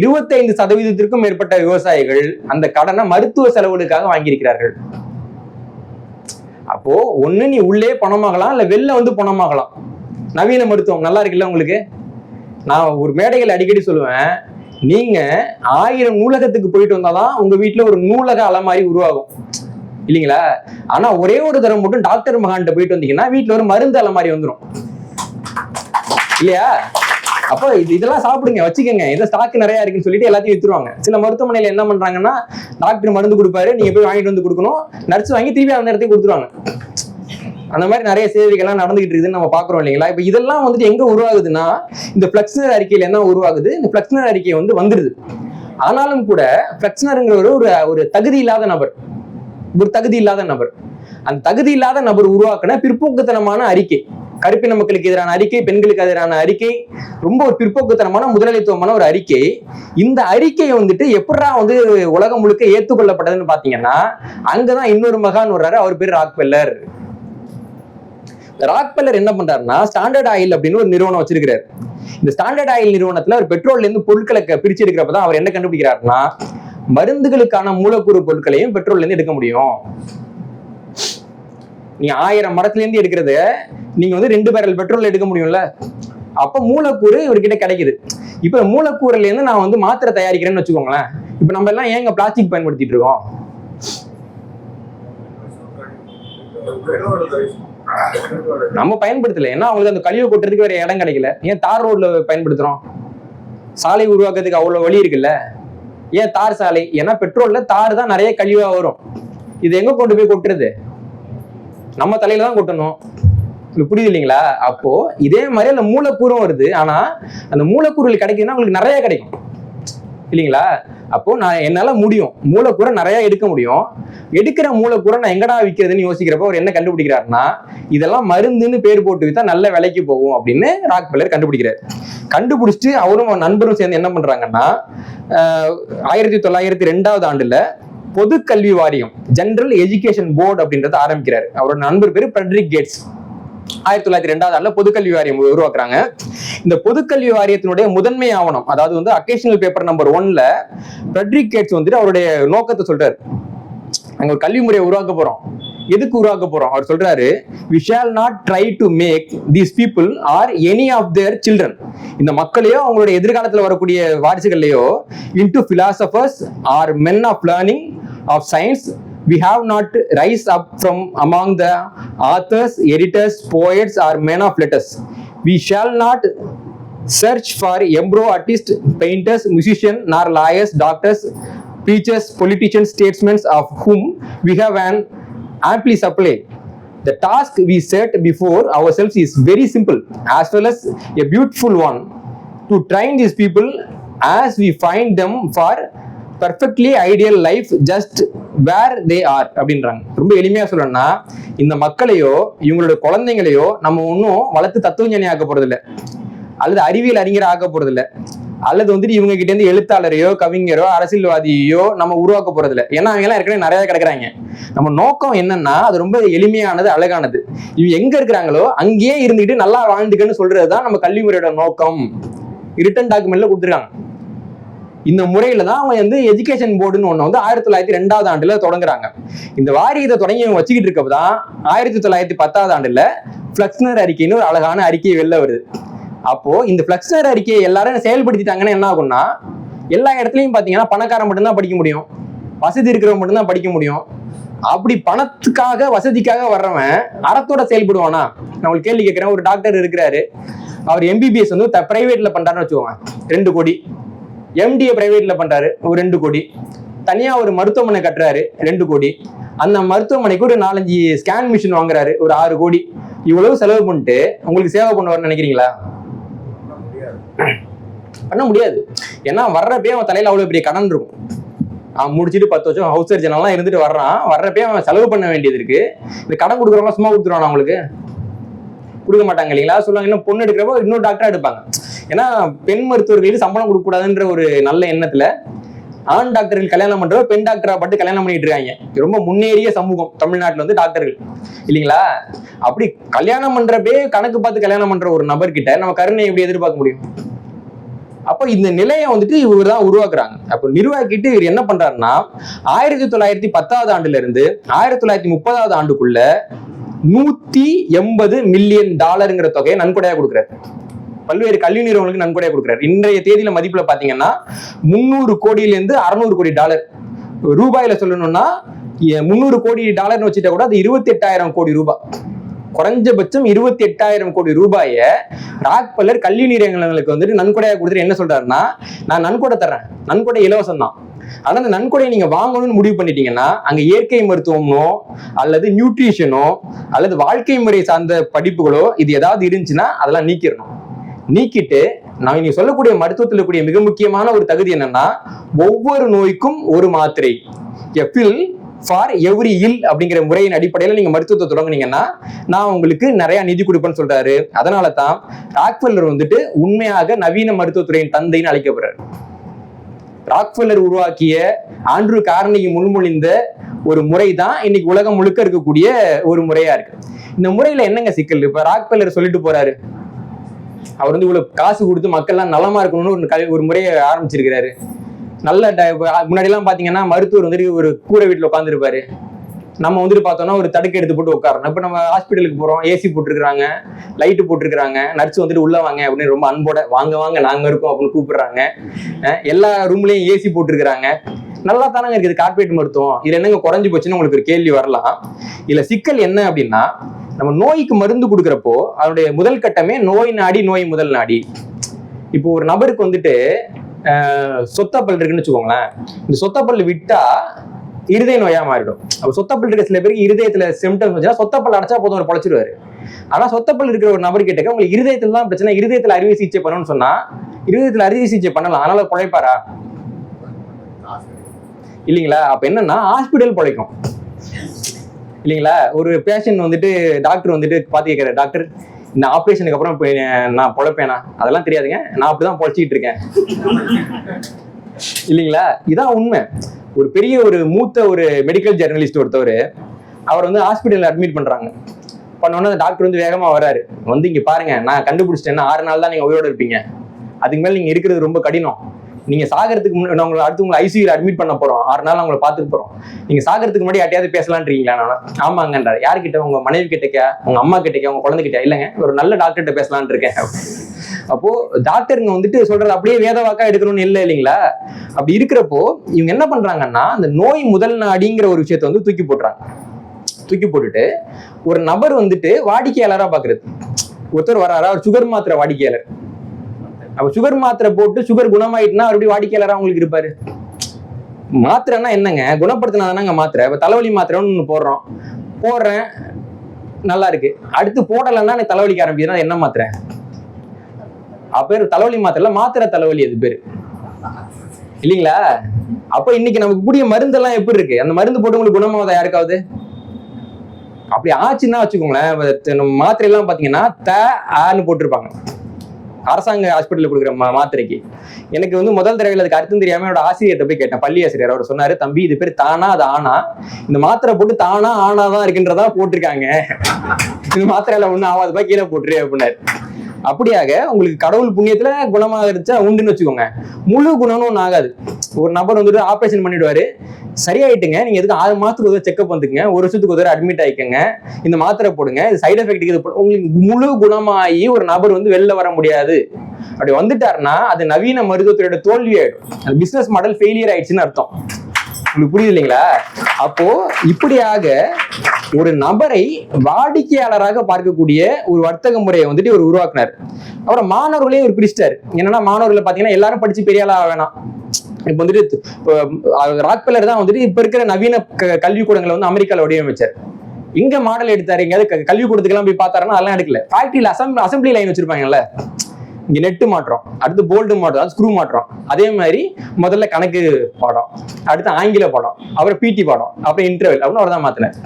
25% மேற்பட்ட விவசாயிகள் அந்த கடனை மருத்துவ செலவுகளுக்காக வாங்கியிருக்கிறார்கள். அப்போ ஒண்ணு நீ உள்ளே பணமாகலாம், இல்ல வெளில வந்து பணமாகலாம். நவீன மருத்துவம் நல்லா இருக்குல்ல உங்களுக்கு? நான் ஒரு மேடைகள் அடிக்கடி சொல்லுவேன், நீங்க 1000 நூலகத்துக்கு போயிட்டு வந்தாதான் உங்க வீட்டுல ஒரு நூலக அலமாரி உருவாகும் இல்லைங்களா? ஆனா ஒரே ஒரு தடவை மட்டும் டாக்டர் மகான்கிட்ட போயிட்டு வந்தீங்கன்னா வீட்டுல ஒரு மருந்து அலமாரி வந்துடும் இல்லையா? அப்ப இதெல்லாம் சாப்பிடுங்க, வச்சுக்கோங்க, இதை ஸ்டாக் நிறைய இருக்குன்னு சொல்லிட்டு எல்லாத்தையும் வித்துருவாங்க. சில மருத்துவமனையில என்ன பண்றாங்கன்னா, டாக்டர் மருந்து கொடுப்பாரு, நீங்க போய் வாங்கிட்டு வந்து கொடுக்கணும், நர்ஸ் வாங்கி திருப்பி அந்த இடத்துக்கு கொடுத்துருவாங்க. அந்த மாதிரி நிறைய சேவைகள்லாம் நடந்துகிட்டு இருக்குதுன்னு நம்ம பாக்குறோம் இல்லைங்களா? இப்ப இதெல்லாம் வந்துட்டு எங்க உருவாகுதுன்னா, இந்த பிளக்ஸ்னர் அறிக்கையில என்ன உருவாகுது? இந்த பிளக்ஸ்னர் அறிக்கை வந்து வந்துருது. ஆனாலும் கூட பிளக்ஸ்னருங்கிற ஒரு தகுதி இல்லாத நபர், ஒரு தகுதி இல்லாத நபர், அந்த தகுதி இல்லாத நபர் உருவாக்கின பிற்போக்குத்தனமான அறிக்கை, கருப்பின மக்களுக்கு எதிரான அறிக்கை, பெண்களுக்கு எதிரான அறிக்கை, ரொம்ப ஒரு பிற்போக்குத்தனமான முதலாளித்துவமான ஒரு அறிக்கை. இந்த அறிக்கையை வந்துட்டு எப்படா வந்து உலகம் முழுக்க ஏற்றுக்கொள்ளப்பட்டதுன்னு பாத்தீங்கன்னா, அங்கதான் இன்னொரு மகான் வர்றாரு, அவர் பேர் ராக்ஃபெல்லர். ராக்ஃபெல்லர் என்ன பண்றாருன்னா, ஸ்டாண்டர்ட் ஆயில் அப்படின்னு ஒரு நிறுவனம் வச்சிருக்கிறார். இந்த ஸ்டாண்டர்ட் ஆயில் நிறுவனத்துல ஒரு பெட்ரோல்ல இருந்து பொருட்களை பிரிச்சு எடுக்கிறப்பதான் அவர் என்ன கண்டுபிடிக்கிறாருன்னா, மருந்துகளுக்கான மூலக்கூறு பொருட்களையும் பெட்ரோல்ல இருந்து எடுக்க முடியும். நீ 1000 மரத்துல இருந்து எடுக்கிறத நீங்க வந்து 2 பேரல் பெட்ரோல் எடுக்க முடியும்ல. அப்ப மூலக்கூறு இவர்கிட்ட கிடைக்குது. இப்ப மூலக்கூறுல இருந்து நான் வந்து மாத்திரை தயாரிக்கிறேன்னு வச்சுக்கோங்களேன். இப்ப நம்ம எல்லாம் ஏங்க பிளாஸ்டிக் பயன்படுத்திட்டு இருக்கோம்? நம்ம பயன்படுத்தல, ஏன்னா அவங்களுக்கு அந்த கழிவு கொட்டுறதுக்கு வேற இடம் கிடைக்கல. ஏன் தார் ரோட்ல பயன்படுத்துறோம்? சாலை உருவாக்குறதுக்கு அவ்வளவு வழி இருக்குல்ல. ஏன் தார் சாலை? ஏன்னா பெட்ரோல்ல தார் தான் நிறைய கழிவா வரும். இது எங்க கொண்டு போய் கொட்டுறது? நம்ம தலையில தான் கொட்டணும். புரியுது இல்லைங்களா? அப்போ இதே மாதிரி அந்த மூலக்கூறும் வருது. ஆனா அந்த மூலக்கூறுகள் கிடைக்குதுன்னா உங்களுக்கு நிறைய கிடைக்கும் இல்லைங்களா? அப்போ நான் என்னால முடியும், மூலக்கூறை நிறைய எடுக்க முடியும். எடுக்கிற மூலக்கூறை நான் எங்கடா விற்கிறதுன்னு யோசிக்கிறப்ப அவர் என்ன கண்டுபிடிக்கிறாருன்னா, இதெல்லாம் மருந்துன்னு பேர் போட்டு வித்தா நல்ல விலைக்கு போகும் அப்படின்னு ராக்ஃபெல்லர் கண்டுபிடிக்கிறார். கண்டுபிடிச்சிட்டு அவரும் நண்பரும் சேர்ந்து என்ன பண்றாங்கன்னா, 1902 ஆண்டுல பொது கல்வி வாரியம், ஜெனரல் எஜுகேஷன் போர்டு அப்படின்றத ஆரம்பிக்கிறார். அவரோட நண்பர் பேரு ஃப்ரெட்ரிக் கேட்ஸ். 1902 ஆண்டுல பொதுக்கல்வி வாரியம் உருவாக்குறாங்க. இந்த பொதுக்கல்வி வாரியத்தினுடைய முதன்மை ஆவணம், அதாவது வந்து அக்கேஷனல் பேப்பர் நம்பர் 1ல ஃப்ரெட்ரிக் கேட்ஸ் வந்துட்டு அவருடைய நோக்கத்தை சொல்றாரு. அங்க ஒரு கல்வி முறையை உருவாக்க போறோம். எதுக்கு உருவாக்க போறோம்? அவர் சொல்றாரு, we shall not try to make these people or any of their children, இந்த மக்களையோ அவங்களுடைய எதிர்காலத்துல வரக்கூடிய வாரிசுகளையோ into philosophers or men of learning of science. We have not rise up from among the authors, editors, poets or men of letters. We shall not search for emperor, artists, painters, musicians, nor lawyers, doctors, preachers, politicians, statesmen, of whom we have an amply supply. The task we set before ourselves is very simple as well as a beautiful one, to train these people as we find them for perfectly ideal life just where they are அப்படின்றாங்க. ரொம்ப எளிமையா சொல்லணும்னா, இந்த மக்களையோ இவங்களோட குழந்தைங்களையோ நம்ம ஒன்றும் வளர்த்து தத்துவஞானி ஆக்க போறது இல்லை, அல்லது அறிவியல் அறிஞர் ஆக்க போறது இல்லை. அல்லது வந்துட்டு இவங்க கிட்ட இருந்து எழுத்தாளரையோ கவிஞரோ அரசியல்வாதியோ நம்ம உருவாக்க போறது இல்லை. ஏன்னா அவங்க எல்லாம் ஏற்கனவே நிறைய கிடக்குறாங்க. நம்ம நோக்கம் என்னன்னா அது ரொம்ப எளிமையானது, அழகானது. இவங்க எங்க இருக்கிறாங்களோ அங்கேயே இருந்துகிட்டு நல்லா வாழ்ந்துக்கன்னு சொல்றதுதான் நம்ம கல்வி முறையோட நோக்கம். ரிட்டன் டாக்குமெண்ட்ல கொடுத்துருக்காங்க. இந்த முறையில தான் அவங்க வந்து எஜுகேஷன் போர்டுன்னு ஒண்ணு வந்து 1902ஆம் ஆண்டுல தொடங்குறாங்க. இந்த வாரியத்தை தொடங்கி அவங்க வச்சுக்கிட்டு இருக்கப்பதான் 1910ஆம் ஆண்டுல பிளக்ஸ்னர் அறிக்கைன்னு ஒரு அழகான அறிக்கை வெளில வருது. அப்போ இந்த பிளக்ஸ்னர் அறிக்கையை எல்லாரும் செயல்படுத்திட்டாங்கன்னா என்ன ஆகும்னா, எல்லா இடத்துலயும் பாத்தீங்கன்னா பணக்காரன் மட்டும்தான் படிக்க முடியும், வசதி இருக்கிறவங்க மட்டும்தான் படிக்க முடியும். அப்படி பணத்துக்காக வசதிக்காக வர்றவன் அறத்தோட செயல்படுவானா? நான் உங்களுக்கு கேள்வி கேட்கிறேன். ஒரு டாக்டர் இருக்கிறாரு, அவர் எம்பிபிஎஸ் வந்து பிரைவேட்ல பண்றாருன்னு வச்சுக்கோங்க, 2 கோடி. எம்டிஏ பிரைவேட்ல பண்றாரு, ஒரு 2 கோடி. தனியா ஒரு மருத்துவமனை கட்டுறாரு, 2 கோடி. அந்த மருத்துவமனைக்கு ஒரு 4-5 ஸ்கேன் மிஷின் வாங்குறாரு, ஒரு 6 கோடி. இவ்வளவு செலவு பண்ணிட்டு உங்களுக்கு சேவை பண்ணுவார்னு நினைக்கிறீங்களா? பண்ண முடியாது. ஏன்னா வர்றப்பே அவன் தலையில அவ்வளவு பெரிய கடன் இருக்கும். அவன் முடிச்சுட்டு 10 வருஷம் ஹவுஸ் சர்ஜன் எல்லாம் இருந்துட்டு வர்றான். வர்றப்பே அவன் செலவு பண்ண வேண்டியது இருக்கு. இந்த கடன் கொடுக்குறவங்க சும்மா கொடுத்துருவான், அவங்களுக்கு கொடுக்க மாட்டாங்க இல்லைங்களா? சொல்லுவாங்க இன்னும் பொண்ணு எடுக்கிறப்போ இன்னொரு டாக்டரா எடுப்பாங்க. ஏன்னா பெண் மருத்துவர்களுக்கு சம்பளம் கொடுக்க கூடாதுன்ற ஒரு நல்ல எண்ணத்துல ஆண் டாக்டர்கள் கல்யாணம் பண்றவ பெண் டாக்டரா பட்டு கல்யாணம் பண்ணிட்டு இருக்காங்க. ரொம்ப முன்னேறிய சமூகம் தமிழ்நாட்டுல வந்து டாக்டர்கள் இல்லைங்களா? அப்படி கல்யாணம் பண்றப்பே கணக்கு பார்த்து கல்யாணம் பண்ற ஒரு நபர்கிட்ட நம்ம கருணை எப்படி எதிர்பார்க்க முடியும்? அப்போ இந்த நிலையை வந்துட்டு இவர் தான் உருவாக்குறாங்க. அப்போ நிர்வாகிட்டு இவர் என்ன பண்றாருன்னா, 1910ஆம் ஆண்டுல இருந்து 1930ஆம் ஆண்டுக்குள்ள $180 மில்லியன் தொகையை நன்கொடையா கொடுக்குறாரு. பல்வேறு கல்வி நிறுவனங்களுக்கு நன்கொடையா கொடுக்குறாரு. இன்றைய தேதியில மதிப்புல பாத்தீங்கன்னா $300 கோடியிலிருந்து $600 கோடி. ரூபாயில சொல்லணும்னா $300 கோடி வச்சுட்டா கூட அது 28,000 கோடி ரூபாய். குறைஞ்சபட்சம் 28,000 கோடி ரூபாய ராக்பெல்லர் கல்வி நிறுவனங்களுக்கு வந்துட்டு நன்கொடையா கொடுத்துட்டு என்ன சொல்றாருன்னா, நான் நன்கொடை தர்றேன், நன்கொடை இலவசம் தான். ஆனா அந்த நன்கொடையை நீங்க வாங்கணும்னு முடிவு பண்ணிட்டீங்கன்னா அங்க இயற்கை மருத்துவமோ அல்லது நியூட்ரிஷனோ அல்லது வாழ்க்கை முறை சார்ந்த படிப்புகளோ இது ஏதாவது இருந்துச்சுன்னா அதெல்லாம் நீக்கிடணும். நீக்கிட்டு நான் நீங்க சொல்லக்கூடிய மருத்துவத்தில் இருக்கக்கூடிய மிக முக்கியமான ஒரு தகுதி என்னன்னா, ஒவ்வொரு நோய்க்கும் ஒரு மாத்திரை, எஃபில் ஃபார் எவ்ரி இல் அப்படிங்கிற முறையின் அடிப்படையில் நீங்க மருத்துவத்தை தொடங்குனீங்கன்னா நான் உங்களுக்கு நிறைய நிதி கொடுப்பேன்னு சொல்றாரு. அதனால தான் ராக்ஃபெல்லர் வந்துட்டு உண்மையாக நவீன மருத்துவத்துறையின் தந்தைன்னு அழைக்கப்படுறாரு. ராக்ஃபெல்லர் உருவாக்கிய ஆண்ட்ரூ கார்னகி முன்மொழிந்த ஒரு முறை தான் இன்னைக்கு உலகம் முழுக்க இருக்கக்கூடிய ஒரு முறையா இருக்கு. இந்த முறையில என்னங்க சிக்கல்? இப்ப ராக்ஃபெல்லர் சொல்லிட்டு போறாரு, அவர் வந்து இவ்வளவு காசு கொடுத்து மக்கள்லாம் நலமா இருக்கணும்னு ஒரு முறையை ஆரம்பிச்சிருக்கிறாரு. நல்ல முன்னாடி எல்லாம் பாத்தீங்கன்னா மருத்துவர் வந்துட்டு ஒரு கூரை வீட்டுல உட்காந்துருப்பாரு. நம்ம வந்துட்டு பார்த்தோம்னா ஒரு தடுக்க எடுத்து போட்டு உட்காரணும். இப்ப நம்ம ஹாஸ்பிட்டலுக்கு போறோம், ஏசி போட்டிருக்காங்க, லைட்டு போட்டிருக்காங்க, நர்ஸ் வந்துட்டு உள்ள வாங்க அப்படின்னு ரொம்ப அன்போட வாங்க வாங்க நாங்க இருக்கோம் அப்படின்னு கூப்பிடுறாங்க. எல்லா ரூம்லயும் ஏசி போட்டிருக்கிறாங்க. நல்லா தானங்க இருக்குது கார்பரேட் மருத்துவம். இதுல என்னங்க குறைஞ்சு போச்சுன்னு உங்களுக்கு ஒரு கேள்வி வரலாம். இதுல சிக்கல் என்ன அப்படின்னா, நம்ம நோய்க்கு மருந்து கொடுக்குறப்போ அதனுடைய முதல் கட்டமே நோய் நாடி, நோய் முதல் நாடி. இப்போ ஒரு நபருக்கு வந்துட்டு சொத்தப்பல் இருக்குன்னு வச்சுக்கோங்களேன். இந்த சொத்தப்பல் விட்டா இருதய நோயா மாறிடும். அப்ப சொத்தப்பல் இருக்க சில பேருக்கு இருதயத்துல சிம்டம்ஸ் வச்சுன்னா சொத்தப்பல் அடைச்சா போதும் ஒரு பொழைச்சிருவாரு. ஆனா சொத்தப்பல் இருக்கிற ஒரு நபர் கிட்ட உங்களுக்கு இருதயத்துல தான் பிரச்சனை, இருதயத்துல அறுவை சிகிச்சை பண்ணணும்னு சொன்னா இருதயத்துல அறுவை சிகிச்சை பண்ணலாம், அதனால பொழைப்பாரா? இல்லைங்களா? அப்ப என்னன்னா ஹாஸ்பிட்டல் பொழைக்கும் இல்லைங்களா? ஒரு பேஷண்ட் வந்துட்டு டாக்டர் வந்துட்டு பாத்து கேட்கிற, டாக்டர் இந்த ஆப்ரேஷனுக்கு அப்புறம் நான் பொழைப்பேனா? அதெல்லாம் தெரியாதுங்க, நான் அப்படிதான் பொழைச்சிக்கிட்டு இருக்கேன் இல்லைங்களா? இதான் உண்மை. ஒரு பெரிய ஒரு மூத்த ஒரு மெடிக்கல் ஜெர்னலிஸ்ட் ஒருத்தவர், அவர் வந்து ஹாஸ்பிட்டல்ல அட்மிட் பண்றாங்க. பண்ணோன்னா டாக்டர் வந்து வேகமா வராரு, வந்து இங்க பாருங்க நான் கண்டுபிடிச்சிட்டேன்னா 6 நாள் தான் நீங்க உயிரோட இருப்பீங்க, அதுக்கு மேல நீங்க இருக்கிறது ரொம்ப கடினம், நீங்க சாகிறதுக்கு முன்னாடி உங்களை அடுத்து உங்களை ஐசியூல அட்மிட் பண்ண போறோம், 6 நாள் உங்களை பாத்துக்க போறோம், நீங்க சாகிறதுக்கு முன்னாடி யார்ட்டையாவது பேசலான்றீங்களா? நான் ஆமாங்கன்றாரு. யார்கிட்ட? உங்க மனைவி கிட்டக்கா, உங்க அம்மா கிட்டக்கா, உங்க குழந்தை கிட்ட? இல்லைங்க, ஒரு நல்ல டாக்டர்கிட்ட பேசலான் இருக்கேன். அப்போ டாக்டருங்க வந்துட்டு சொல்றது அப்படியே வேத வாக்கா எடுக்கணும்னு இல்லை இல்லைங்களா? அப்படி இருக்கிறப்போ இவங்க என்ன பண்றாங்கன்னா, அந்த நோய் முதல் நாடிங்கிற ஒரு விஷயத்த வந்து தூக்கி போட்டுறாங்க. தூக்கி போட்டுட்டு ஒரு நபர் வந்துட்டு வாடிக்கையாளரா பாக்குறது. ஒருத்தர் வராரா, ஒரு சுகர் மாத்திரை வாடிக்கையாளர். அப்ப சுகர் மாத்திரை போட்டு சுகர் குணமாயிட்டுனா அப்படி வாடிக்கையாளரா உங்களுக்கு இருப்பாரு. மாத்திரைன்னா என்னங்க, குணப்படுத்தினாதானங்க மாத்திரை. இப்ப தலைவலி மாத்திரைன்னு ஒண்ணு போடுறேன் நல்லா இருக்கு, அடுத்து போடலைன்னா எனக்கு தலைவலிக்க ஆரம்பிச்சுன்னா என்ன மாத்திரை? பேரு தலைவலி மாத்திரை, மாத்திரை தலைவலி அது பேரு இல்லைங்களா? அப்ப இன்னைக்கு நமக்கு கூடிய மருந்தெல்லாம் எப்படி இருக்கு? அந்த மருந்து போட்டு உங்களுக்கு குணமாவதா யாருக்காவது? அப்படி ஆச்சுன்னா வச்சுக்கோங்களேன், மாத்திரை எல்லாம் பாத்தீங்கன்னா த ஆன்னு போட்டிருப்பாங்க. அரசாங்க ஹாஸ்பிட்டலில் கொடுக்குற மாத்திரைக்கு. எனக்கு வந்து முதல் தடவையில் அதுக்கு அர்த்தம் தெரியாம என்னோட ஆசிரியர்கிட்ட போய் கேட்டேன், பள்ளி ஆசிரியர். அவர் சொன்னாரு, தம்பி இது பேர் தானா அது ஆனா, இந்த மாத்திரை போட்டு தானா ஆனாதான் இருக்குன்றதா போட்டிருக்காங்க, இந்த மாத்திரையில ஒன்றும் ஆகாதுப்பா, கீழே போட்டுரு அப்படின்னாரு. அப்படியாக உங்களுக்கு கடவுள் புண்ணியத்துல குணமாகிடுச்சா உண்டுன்னு வச்சுக்கோங்க, முழு குணம்னு ஒன்றும் ஆகாது. ஒரு நபர் வந்துட்டு ஆப்ரேஷன் பண்ணிடுவாரு, சரியாயிட்டுங்க, நீங்க எதுக்கு 6 மாசத்துக்கு ஒரு செக்அப் வந்துக்குங்க, 1 வருஷத்துக்கு ஒரு அட்மிட் ஆயிக்கங்க, இந்த மாத்திரை போடுங்க, இது சைடு எஃபெக்ட் இது உங்களுக்கு முழு குணமாகி ஒரு நபர் வந்து வெளில வர முடியாது. அப்படி வந்துட்டாருன்னா அது நவீன மருத்துவத்துறையோட தோல்வி ஆயிடும், அந்த பிசினஸ் மாடல் ஃபெயிலியர் ஆயிடுச்சுன்னு அர்த்தம். உங்களுக்கு புரியுது இல்லைங்களா? அப்போ இப்படியாக ஒரு நபரை வாடிக்கையாளராக பார்க்கக்கூடிய ஒரு வர்த்தக முறையை வந்துட்டு ஒரு உருவாக்குனார். அப்புறம் மாணவர்களையும் ஒரு பிரிச்சிட்டாரு. என்னன்னா மாணவர்களை பாத்தீங்கன்னா எல்லாரும் படிச்சு பெரிய ஆளா வேணாம். இப்ப வந்துட்டு ராக்பெல்லர் தான் வந்துட்டு இப்ப இருக்கிற நவீன கல்விக்கூடங்களை வந்து அமெரிக்கால வடிவமைச்சார். இங்க மாடல் எடுத்தாரு, எங்கேயாவது கல்விக்கூடத்துக்கெல்லாம் போய் பார்த்தாருன்னா அதெல்லாம் எடுக்கல. ஃபேக்டரியில அசம்பிளி லைன் வச்சிருப்பாங்கல்ல, இங்க நெட்டு மாற்றம், அடுத்து போல்டு மாற்றம், ஸ்க்ரூ மாற்றம். அதே மாதிரி முதல்ல கணக்கு பாடம், அடுத்து ஆங்கில பாடம், அப்புறம் பிடி பாடம், அப்புறம் இன்டர்வெல் அப்படின்னு அவர் தான் மாத்தினார்.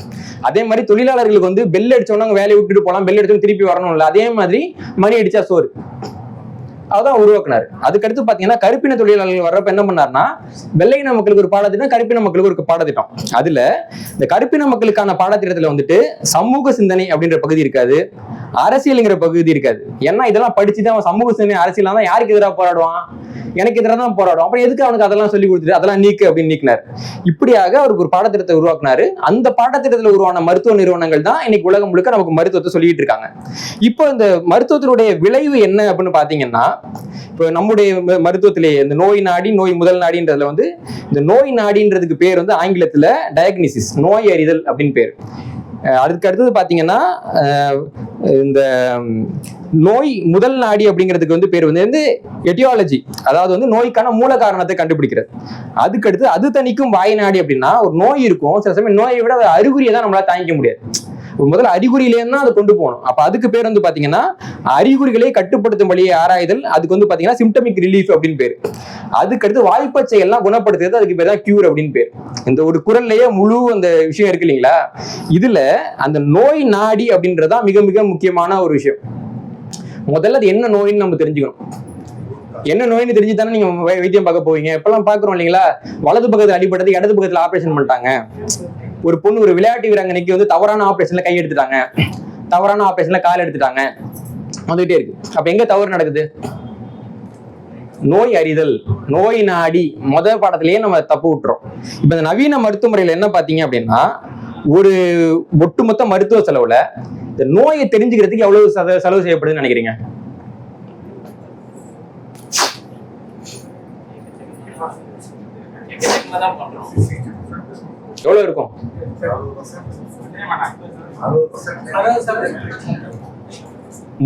அதே மாதிரி தொழிலாளர்களுக்கு வந்து பெல் அடிச்சோன்னா வேலையை விட்டுட்டு போகலாம், பெல் அடிச்சோன்னு திருப்பி வரணும் இல்லை, அதே மாதிரி மணி அடிச்சா சோறு, அதான் உருவாக்குனாரு. அதுக்கடுத்து பாத்தீங்கன்னா கருப்பின தொழிலாளர்கள் வர்றப்ப என்ன பண்ணாருன்னா, வெள்ளையின மக்களுக்கு ஒரு பாடத்திட்டம், கருப்பின மக்களுக்கு ஒரு பாடத்திட்டம். அதுல இந்த கருப்பின மக்களுக்கான பாடத்திட்டத்துல வந்துட்டு சமூக சிந்தனை அப்படின்ற பகுதி இருக்காது, அரசியல்ங்கிற பகுதி இருக்காது. ஏன்னா இதெல்லாம் படிச்சுட்டு அவன் சமூக சிந்தனை அரசியல் தான் யாருக்கு எதிராக போராடுவான், எனக்கு எதிராக தான் போராடும், அப்புறம் எதுக்கு அவனுக்கு அதெல்லாம் சொல்லி கொடுத்துட்டு அதெல்லாம் நீக்கு அப்படின்னு நீக்கினார். இப்படியாக அவருக்கு ஒரு பாடத்திட்டத்தை உருவாக்குனாரு. அந்த பாடத்திட்டத்தில் உருவான மருத்துவ நிறுவனங்கள் தான் இன்னைக்கு உலகம் முழுக்க நமக்கு மருத்துவத்தை சொல்லிட்டு இருக்காங்க. இப்போ இந்த மருத்துவத்தினுடைய விளைவு என்ன அப்படின்னு பாத்தீங்கன்னா, இப்போ நம்முடைய மருத்துவத்திலேயே இந்த நோய் நாடி, நோய் முதல் நாடின்றதுல வந்து இந்த நோய் நாடின்றதுக்கு பேர் வந்து ஆங்கிலத்துல டயக்னிசிஸ், நோய் அறிதல் அப்படின்னு பேர். அதுக்கு அடுத்தது பாத்தீங்கன்னா இந்த நோய் முதல் நாடி அப்படிங்கிறதுக்கு வந்து பேர் வந்து எட்டியாலஜி, அதாவது வந்து நோய்க்கான மூல காரணத்தை கண்டுபிடிக்கிறது. அதுக்கு அடுத்து அது தணிக்கும் வாய் நாடி அப்படின்னா, ஒரு நோய் இருக்கும், சில சமயம் நோயை விட அறிகுறியை தான் நம்மளால தாங்கிக்க முடியாது, முதல்ல அறிகுறியிலேருந்து அதை கொண்டு போகணும். அப்ப அதுக்கு பேர் வந்து பாத்தீங்கன்னா அறிகுறிகளை கட்டுப்படுத்தும் வழியை ஆராய்தல், அதுக்கு வந்து பாத்தீங்கன்னா சிம்டமிக் ரிலீஃப் அப்படின்னு பேரு. அதுக்கடுத்து வாய்ப்பச்சை எல்லாம் குணப்படுத்துறது, அதுக்கு பேர் தான் கியூர் அப்படின்னு பேர். இந்த ஒரு குரல்லையே முழு அந்த விஷயம் இருக்கு இல்லைங்களா? இதுல அந்த நோய் நாடி அப்படின்றதான் மிக மிக முக்கியமான ஒரு விஷயம். முதல்ல அது என்ன நோயின்னு நம்ம தெரிஞ்சுக்கணும். என்ன நோயின்னு தெரிஞ்சு தானே நீங்க வைத்தியம் பார்க்க போவீங்க. இப்பெல்லாம் பாக்குறோம் இல்லைங்களா, வலது பக்கத்துல அடிபட்டது இடது பக்கத்துல ஆபரேஷன் பண்ணிட்டாங்க. ஒரு பொண்ணு, ஒரு விளையாட்டு வீராங்கனைக்கு வந்து தவறான ஆபரேஷன்ல கை எடுத்துட்டாங்க, தவறான ஆபரேஷன்ல கால் எடுத்துட்டாங்க, வந்துகிட்டே இருக்கு. அப்ப எங்க தவறு நடக்குது? நோய் அறிதல், நோய் நாடி பாடத்திலேயே நம்ம தப்பு விட்டுறோம். இப்ப இந்த நவீன மருத்துவ முறையில என்ன பாத்தீங்க அப்படின்னா, ஒரு ஒட்டுமொத்த மருத்துவ செலவுல இந்த நோயை தெரிஞ்சுக்கிறதுக்கு எவ்வளவு செலவு செய்யப்படுதுன்னு நினைக்கிறீங்க? எவ்வளவு இருக்கும்?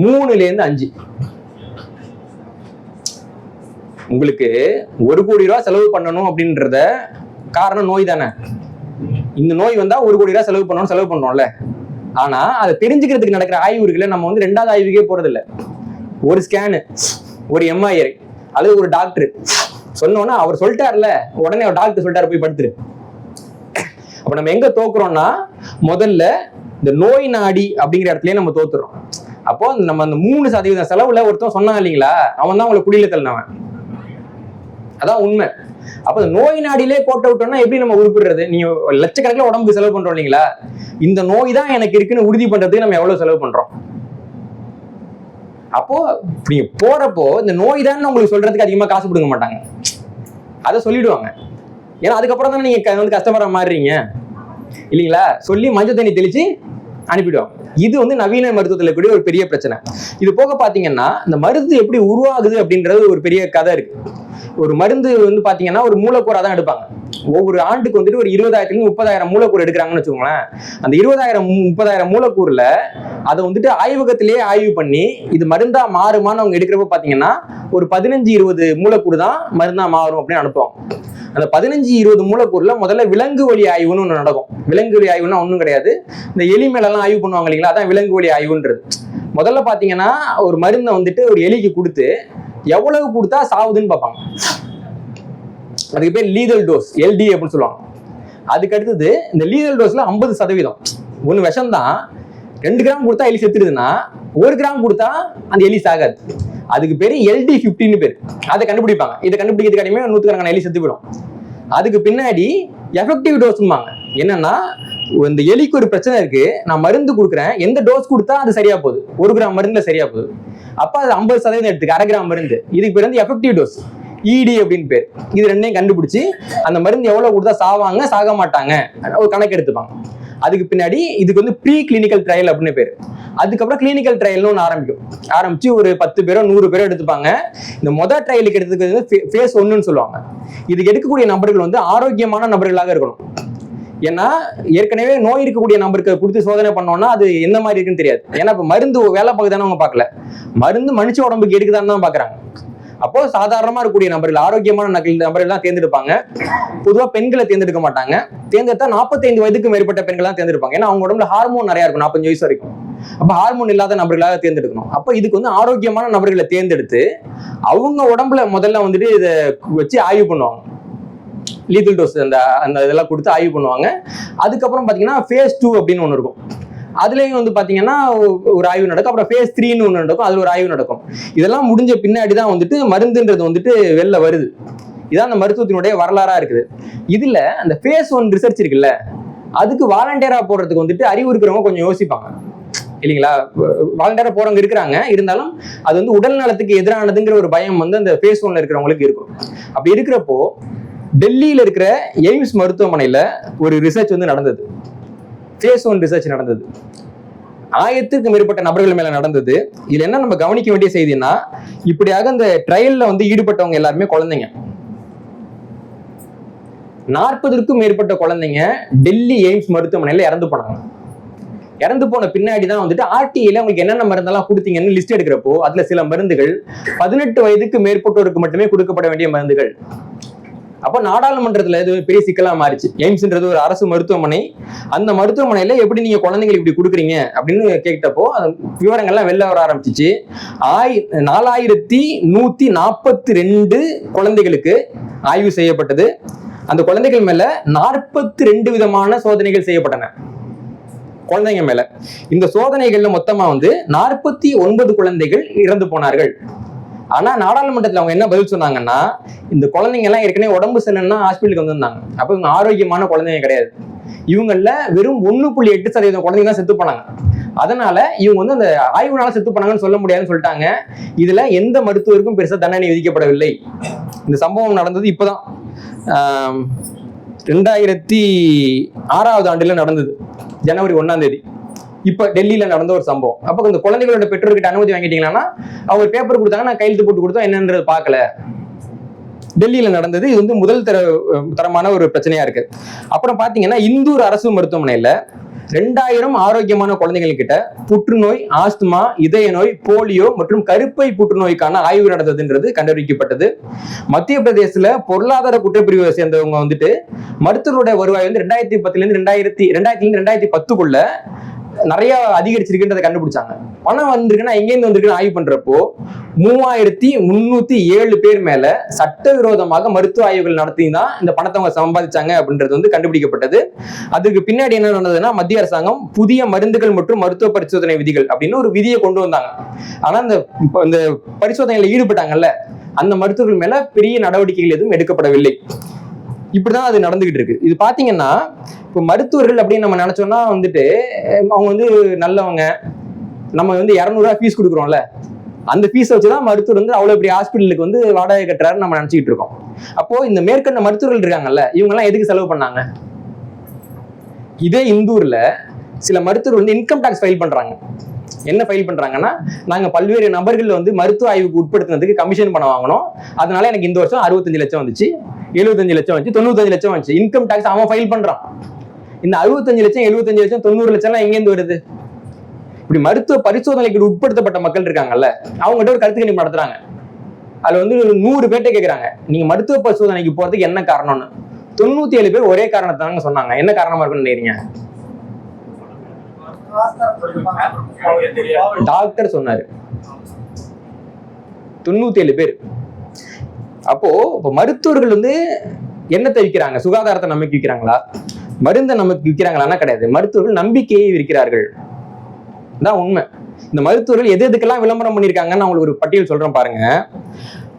3-5. உங்களுக்கு 1 கோடி ரூபாய் செலவு பண்ணணும் அப்படின்றத காரணம் நோய் தானே. இந்த நோய் வந்தா 1 கோடி ரூபாய் செலவு பண்றோம்ல. ஆனா அதை தெரிஞ்சுக்கிறதுக்கு நடக்கிற ஆய்வுகளை நம்ம வந்து 2வது ஆய்வுக்கே போறது இல்லை. ஒரு ஸ்கேனு, ஒரு எம்ஐஆர் அல்லது ஒரு டாக்டர் சொன்னோன்னா அவர் சொல்லிட்டார்ல, உடனே அவர் டாக்டர் சொல்லிட்டாரு போய் படுத்துரு. அப்ப நம்ம எங்க தோக்குறோம்னா, முதல்ல இந்த நோய் நாடி அப்படிங்கிற இடத்துலயே நம்ம தோத்துறோம். அப்போ நம்ம அந்த 3% செலவுல ஒருத்தன் சொன்னான் இல்லைங்களா, அவன் தான் உங்களை குடியில தள்ளினவன். அதான் உண்மை. அப்ப நோய் நாடியிலே கோட்டை விட்டோம்னா எப்படி நம்ம உருப்பிடுறது? நீங்க லட்சக்கணக்கில் உடம்புக்கு செலவு பண்றோம் இல்லைங்களா, இந்த நோய் தான் எனக்கு இருக்குன்னு உறுதி பண்றதுக்கு நம்ம எவ்வளவு செலவு பண்றோம்? அப்போ நீங்க போறப்போ இந்த நோய் தான் உங்களுக்கு சொல்றதுக்கு அதிகமா காசு கொடுக்க மாட்டாங்க, அதை சொல்லிடுவாங்க. ஏன்னா அதுக்கப்புறம் தானே நீங்க வந்து கஷ்டப்படுற மாறுறீங்க இல்லைங்களா, சொல்லி மஞ்சள் தண்ணி தெளிச்சு அனுப்பிடுவாங்க. இது வந்து நவீன மருத்துவத்துல கூடிய ஒரு பெரிய பிரச்சனை. இது போக பாத்தீங்கன்னா, இந்த மருந்து எப்படி உருவாகுது அப்படின்றது ஒரு பெரிய கதை இருக்கு. ஒரு மருந்து வந்து பாத்தீங்கன்னா ஒரு மூலக்கூறா தான் எடுப்பாங்க. ஒவ்வொரு ஆண்டுக்கு வந்துட்டு ஒரு 20,000 30,000 மூலக்கூறு எடுக்கிறாங்கன்னு வச்சுக்கோங்களேன். அந்த 20,000 30,000 மூலக்கூறுல அதை வந்துட்டு ஆய்வகத்திலேயே ஆய்வு பண்ணி இது மருந்தா மாறுமான்னு அவங்க எடுக்கிறப்ப பாத்தீங்கன்னா ஒரு 15-20 மூலக்கூறு தான் மருந்தா மாறும் அப்படின்னு அனுப்புவாங்க. அந்த 15-20 மூலக்கூறுல முதல்ல விலங்கு வழி ஆய்வுன்னு ஒண்ணு நடக்கும். விலங்கு வழி ஆய்வுன்னா ஒண்ணும் கிடையாது, இந்த எலி மேலெல்லாம் ஆய்வு பண்ணுவாங்க இல்லைங்களா, அதான் விலங்கு வழி ஆய்வுன்றது. முதல்ல பாத்தீங்கன்னா ஒரு மருந்தை வந்துட்டு ஒரு எலிக்கு கொடுத்து எவ்வளவு கொடுத்தா சாவுதுன்னு பார்ப்பாங்க. அதுக்கு பேர் லீதல் டோஸ், எல்டி அப்படின்னு சொல்லுவாங்க. அதுக்கு அடுத்தது இந்த லீதல் டோஸ்ல 50%. ஒன்று விஷம் தான், 2 கிராம் கொடுத்தா எலி செத்துடுதுன்னா 1 கிராம் கொடுத்தா அந்த எலி சாகாது. அதுக்கு பேரு LD50 பேர். அதை கண்டுபிடிப்பாங்க. இதை கண்டுபிடிக்கிறதுக்காகவே 100கணக்கான எலி செத்து போயிடும். அதுக்கு பின்னாடி எஃபெக்டிவ் டோஸ்பாங்க. என்னன்னா, இந்த எலிக்கு ஒரு பிரச்சனை இருக்கு, நான் மருந்து கொடுக்குறேன், எந்த டோஸ் கொடுத்தா அது சரியா போகுது, 1 கிராம் மருந்துல சரியா போகுது, அப்ப அது 50% எடுத்துக்கு 1/2 கிராம் மருந்து. இதுக்கு பேர் வந்து எஃபெக்டிவ் டோஸ், ED அப்படின்னு பேர். இது ரெண்டையும் கண்டுபிடிச்சு அந்த மருந்து எவ்வளவு கொடுத்தா சாவாங்க சாக மாட்டாங்க ஒரு கணக்கு எடுத்துப்பாங்க. அதுக்கு பின்னாடி இதுக்கு வந்து ப்ரீ கிளினிக்கல் ட்ரையல் அப்படின்னு பேர். அதுக்கப்புறம் கிளினிக்கல் ட்ரையல்னு ஒன்று ஆரம்பிச்சு ஒரு 10 பேரோ 100 பேரோ எடுத்துப்பாங்க. இந்த மொதல் ட்ரையலுக்கு எடுத்துக்கிறது ஃபேஸ் 1ன்னு சொல்லுவாங்க. இதுக்கு எடுக்கக்கூடிய நபர்கள் வந்து ஆரோக்கியமான நபர்களாக இருக்கணும். ஏன்னா ஏற்கனவே நோய் இருக்கக்கூடிய நபருக்கு கொடுத்து சோதனை பண்ணோம்னா அது எந்த மாதிரி இருக்குன்னு தெரியாது. ஏன்னா இப்ப மருந்து வேலை பார்க்குதானே அவங்க பார்க்கல, மருந்து மனுஷ உடம்புக்கு எடுக்குதான்னு தான் பாக்குறாங்க. அப்போ சாதாரணமா இருக்கக்கூடிய நபர்கள், ஆரோக்கியமான நபர்கள் தான் தேர்ந்தெடுப்பாங்க. பொதுவா பெண்களை தேர்ந்தெடுக்க மாட்டாங்க. தேர்ந்தெடுத்தா 45 வயதுக்கு மேற்பட்ட பெண்கள் தான் தேர்ந்தெடுப்பாங்க. ஏன்னா அவங்க உடம்புல ஹார்மோன் நிறைய இருக்கும் 45 வயசு வரைக்கும். அப்ப ஹார்மோன் இல்லாத நபர்களாக தேர்ந்தெடுக்கணும். அப்ப இதுக்கு வந்து ஆரோக்கியமான நபர்களை தேர்ந்தெடுத்து அவங்க உடம்புல முதல்ல வந்துட்டு இதை வச்சு ஆய்வு பண்ணுவாங்க. லீத்தல் டோஸ் அந்த இதெல்லாம் கொடுத்து ஆய்வு பண்ணுவாங்க. அதுக்கப்புறம் பாத்தீங்கன்னா ஃபேஸ் 2 அப்படின்னு ஒன்று இருக்கும். அதுலயும் வந்து பாத்தீங்கன்னா ஒரு ஆய்வு நடக்கும். அப்புறம் ஃபேஸ் 3ன்னு ஒன்று நடக்கும், அதுல ஒரு ஆய்வு நடக்கும். இதெல்லாம் முடிஞ்ச பின்னாடிதான் வந்துட்டு மருந்துன்றது வந்துட்டு வெளில வருது. இதான் அந்த மருத்துவத்தினுடைய வரலாறா இருக்குது. இதுல அந்த ஃபேஸ் 1 ரிசர்ச் இருக்குல்ல, அதுக்கு வாலண்டியரா போடுறதுக்கு வந்துட்டு அறிவு இருக்கிறவங்க கொஞ்சம் யோசிப்பாங்க இல்லைங்களா. வாலண்டியரா போறவங்க இருக்கிறாங்க, இருந்தாலும் அது வந்து உடல் நலத்துக்கு எதிரானதுங்கிற ஒரு பயம் வந்து அந்த ஃபேஸ் 1ல இருக்கிறவங்களுக்கு இருக்கும். அப்படி இருக்கிறப்போ டெல்லியில இருக்கிற எய்ம்ஸ் மருத்துவமனையில ஒரு ரிசர்ச் வந்து நடந்தது. ஃபேஸ் 1 ரிசர்ச் நடந்தது. 1000க்கும் மேற்பட்ட நபர்கள் மேல நடந்தது. இதுல என்ன நம்ம கவனிக்க வேண்டிய செய்தின்னா, இப்படியாக இந்த ட்ரையல்ல வந்து ஈடுபட்டவங்க எல்லாருமே குழந்தைங்க. 40க்கும் மேற்பட்ட குழந்தைங்க டெல்லி எய்ம்ஸ் மருத்துவமனையில இறந்து போனாங்க. இறந்து போன பின்னாடிதான் வந்துட்டு RTIல உங்களுக்கு என்னென்ன மருந்தெல்லாம் கொடுத்தீங்கன்னு லிஸ்ட் எடுக்கிறப்போ அதுல சில மருந்துகள் 18 வயதுக்கு மேற்பட்டோருக்கு மட்டுமே கொடுக்கப்பட வேண்டிய மருந்துகள். அப்போ நாடாளுமன்றத்துல இது பெரிய சிக்கலா மாறிச்சு. எய்ம்ஸ்ன்றது ஒரு அரசு மருத்துவமனை. அந்த மருத்துவமனையில எப்படி நீங்க குழந்தைங்களுக்கு இப்படி கொடுக்குறீங்க அப்படின்னு கேட்டப்போ விவரங்கள்லாம் வெளில வர ஆரம்பிச்சிச்சு. 4142 குழந்தைகளுக்கு ஆய்வு செய்யப்பட்டது. அந்த குழந்தைகள் மேல 42 விதமான சோதனைகள் செய்யப்பட்டன குழந்தைங்க மேல. இந்த சோதனைகள்ல மொத்தமா வந்து 49 குழந்தைகள் இறந்து போனார்கள். ஆனா நாடாளுமன்றத்துல அவங்க என்ன பதில் சொன்னாங்கன்னா, இந்த குழந்தைங்க எல்லாம் ஏற்கனவே உடம்பு சரியில்லைன்னா ஹாஸ்பிட்டலுக்கு வந்திருந்தாங்க. அப்ப இவங்க ஆரோக்கியமான குழந்தைங்க கிடையாது. இவங்கள வெறும் 1.8% குழந்தைங்க தான் செத்து போனாங்க. அதனால இவங்க வந்து அந்த ஆய்வுனால செத்து போனாங்கன்னு சொல்ல முடியாதுன்னு சொல்லிட்டாங்க. இதுல எந்த மருத்துவருக்கும் பெருசா தண்டனை விதிக்கப்படவில்லை. இந்த சம்பவம் நடந்தது இப்பதான் 2006ஆவது ஆண்டுல நடந்தது, ஜனவரி 1ஆம் தேதி. இப்ப டெல்லியில நடந்த ஒரு சம்பவம். அப்ப இந்த குழந்தைகளோட பெற்றோர்கிட்ட அனுமதி வாங்கிட்டீங்கன்னா அவங்க பேப்பர் கொடுத்தாங்க, நான் கையெழுத்து போட்டு கொடுத்தோம், என்னன்றது பார்க்கல. டெல்லியில நடந்தது. இது வந்து முதல் தரமான ஒரு பிரச்சனையா இருக்கு. அப்புறம் பாத்தீங்கன்னா இந்தூர் அரசு மருத்துவமனையில 2000 ஆரோக்கியமான குழந்தைகள் கிட்ட புற்றுநோய், ஆஸ்துமா, இதய நோய், போலியோ மற்றும் கருப்பை புற்றுநோய்க்கான ஆய்வு நடந்ததுன்றது கண்டுபிடிக்கப்பட்டது. மத்திய பிரதேசத்துல பொருளாதார குற்றப்பிரிவை சேர்ந்தவங்க வந்துட்டு மருத்துவருடைய வருவாய் வந்து 2010க்குள்ள நிறைய அதிகரிச்சிருக்குன்றதை கண்டுபிடிச்சாங்க. பணம் வந்திருக்குன்னா எங்கேருந்து வந்திருக்குன்னு ஆய்வு பண்றப்போ 3307 பேர் மேல சட்டவிரோதமாக மருத்துவ ஆய்வுகள் நடத்தி தான் இந்த பணத்தை அவங்க சம்பாதிச்சாங்க அப்படின்றது வந்து கண்டுபிடிக்கப்பட்டது. அதுக்கு பின்னாடி என்ன நடந்ததுன்னா, மத்திய அரசாங்கம் புதிய மருந்துகள் மற்றும் மருத்துவ பரிசோதனை விதிகள் அப்படின்னு ஒரு விதியை கொண்டு வந்தாங்க. ஆனா இந்த பரிசோதனையில ஈடுபட்டாங்கல்ல அந்த மருத்துவர்கள் மேல பெரிய நடவடிக்கைகள் எதுவும் எடுக்கப்படவில்லை. இப்படிதான் அது நடந்துகிட்டு இருக்கு. இது பாத்தீங்கன்னா இப்போ மருத்துவர்கள் அப்படின்னு நம்ம நினைச்சோம்னா வந்துட்டு அவங்க வந்து நல்லவங்க, நம்ம வந்து 200 ரூபாய் ஃபீஸ் கொடுக்குறோம்ல, அந்த ஃபீஸை வச்சுதான் மருத்துவர் வந்து அவ்வளவு பெரிய ஹாஸ்பிட்டலுக்கு வந்து வாடகை கட்டுறாருன்னு நம்ம நினைச்சுக்கிட்டு இருக்கோம். அப்போ இந்த மேற்கண்ட மருத்துவர்கள் இருக்காங்கல்ல, இவங்க எல்லாம் எதுக்கு செலவு பண்ணாங்க? இதே இந்தூர்ல சில மருத்துவர் வந்து இன்கம் டாக்ஸ் ஃபைல் பண்றாங்க. என்ன ஃபைல் பண்றாங்கன்னா, நாங்க பல்வேறு நபர்கள் வந்து மருத்துவ ஆய்வுக்கு உட்படுத்தினதுக்கு கமிஷன் பணம் வாங்கணும், அதனால எனக்கு இந்த வருஷம் 65 லட்சம் வந்துச்சு, 75 லட்சம் வந்துச்சு, 95 லட்சம் வந்துச்சு. இன்கம் டாக்ஸ் அவன் ஃபைல் பண்றான். இந்த 65 லட்சம், 75 லட்சம், 90 லட்சம் எல்லாம் எங்கேருந்து வருது? இப்படி மருத்துவ பரிசோதனைக்கு உட்படுத்தப்பட்ட மக்கள் இருக்காங்கல்ல, அவங்ககிட்ட ஒரு கருத்து கணிப்பு நடத்துறாங்க. அதுல வந்து 100 பேர்ட்ட கேட்கறாங்க, நீங்க மருத்துவ பரிசோதனைக்கு போறதுக்கு என்ன காரணம்னு. 97 பேர் ஒரே காரணத்தாங்க சொன்னாங்க. என்ன காரணமா இருக்குன்னு நினைக்கிறீங்க? டாக்டர் சொன்னாரு. 97 பேர். அப்போ மருத்துவர்கள் வந்து என்னத்தை விற்கிறாங்க? சுகாதாரத்தை நம்பிக்கை விற்கிறாங்களா, மருந்தை நமக்கு விற்கிறாங்களான்னா கிடையாது. மருத்துவர்கள் நம்பிக்கையை விற்கிறார்கள் தான் உண்மை. இந்த மருத்துவர்கள் எதுக்கெல்லாம் விளம்பரம் பண்ணியிருக்காங்கன்னு அவங்களுக்கு ஒரு பட்டியல் சொல்றேன் பாருங்க.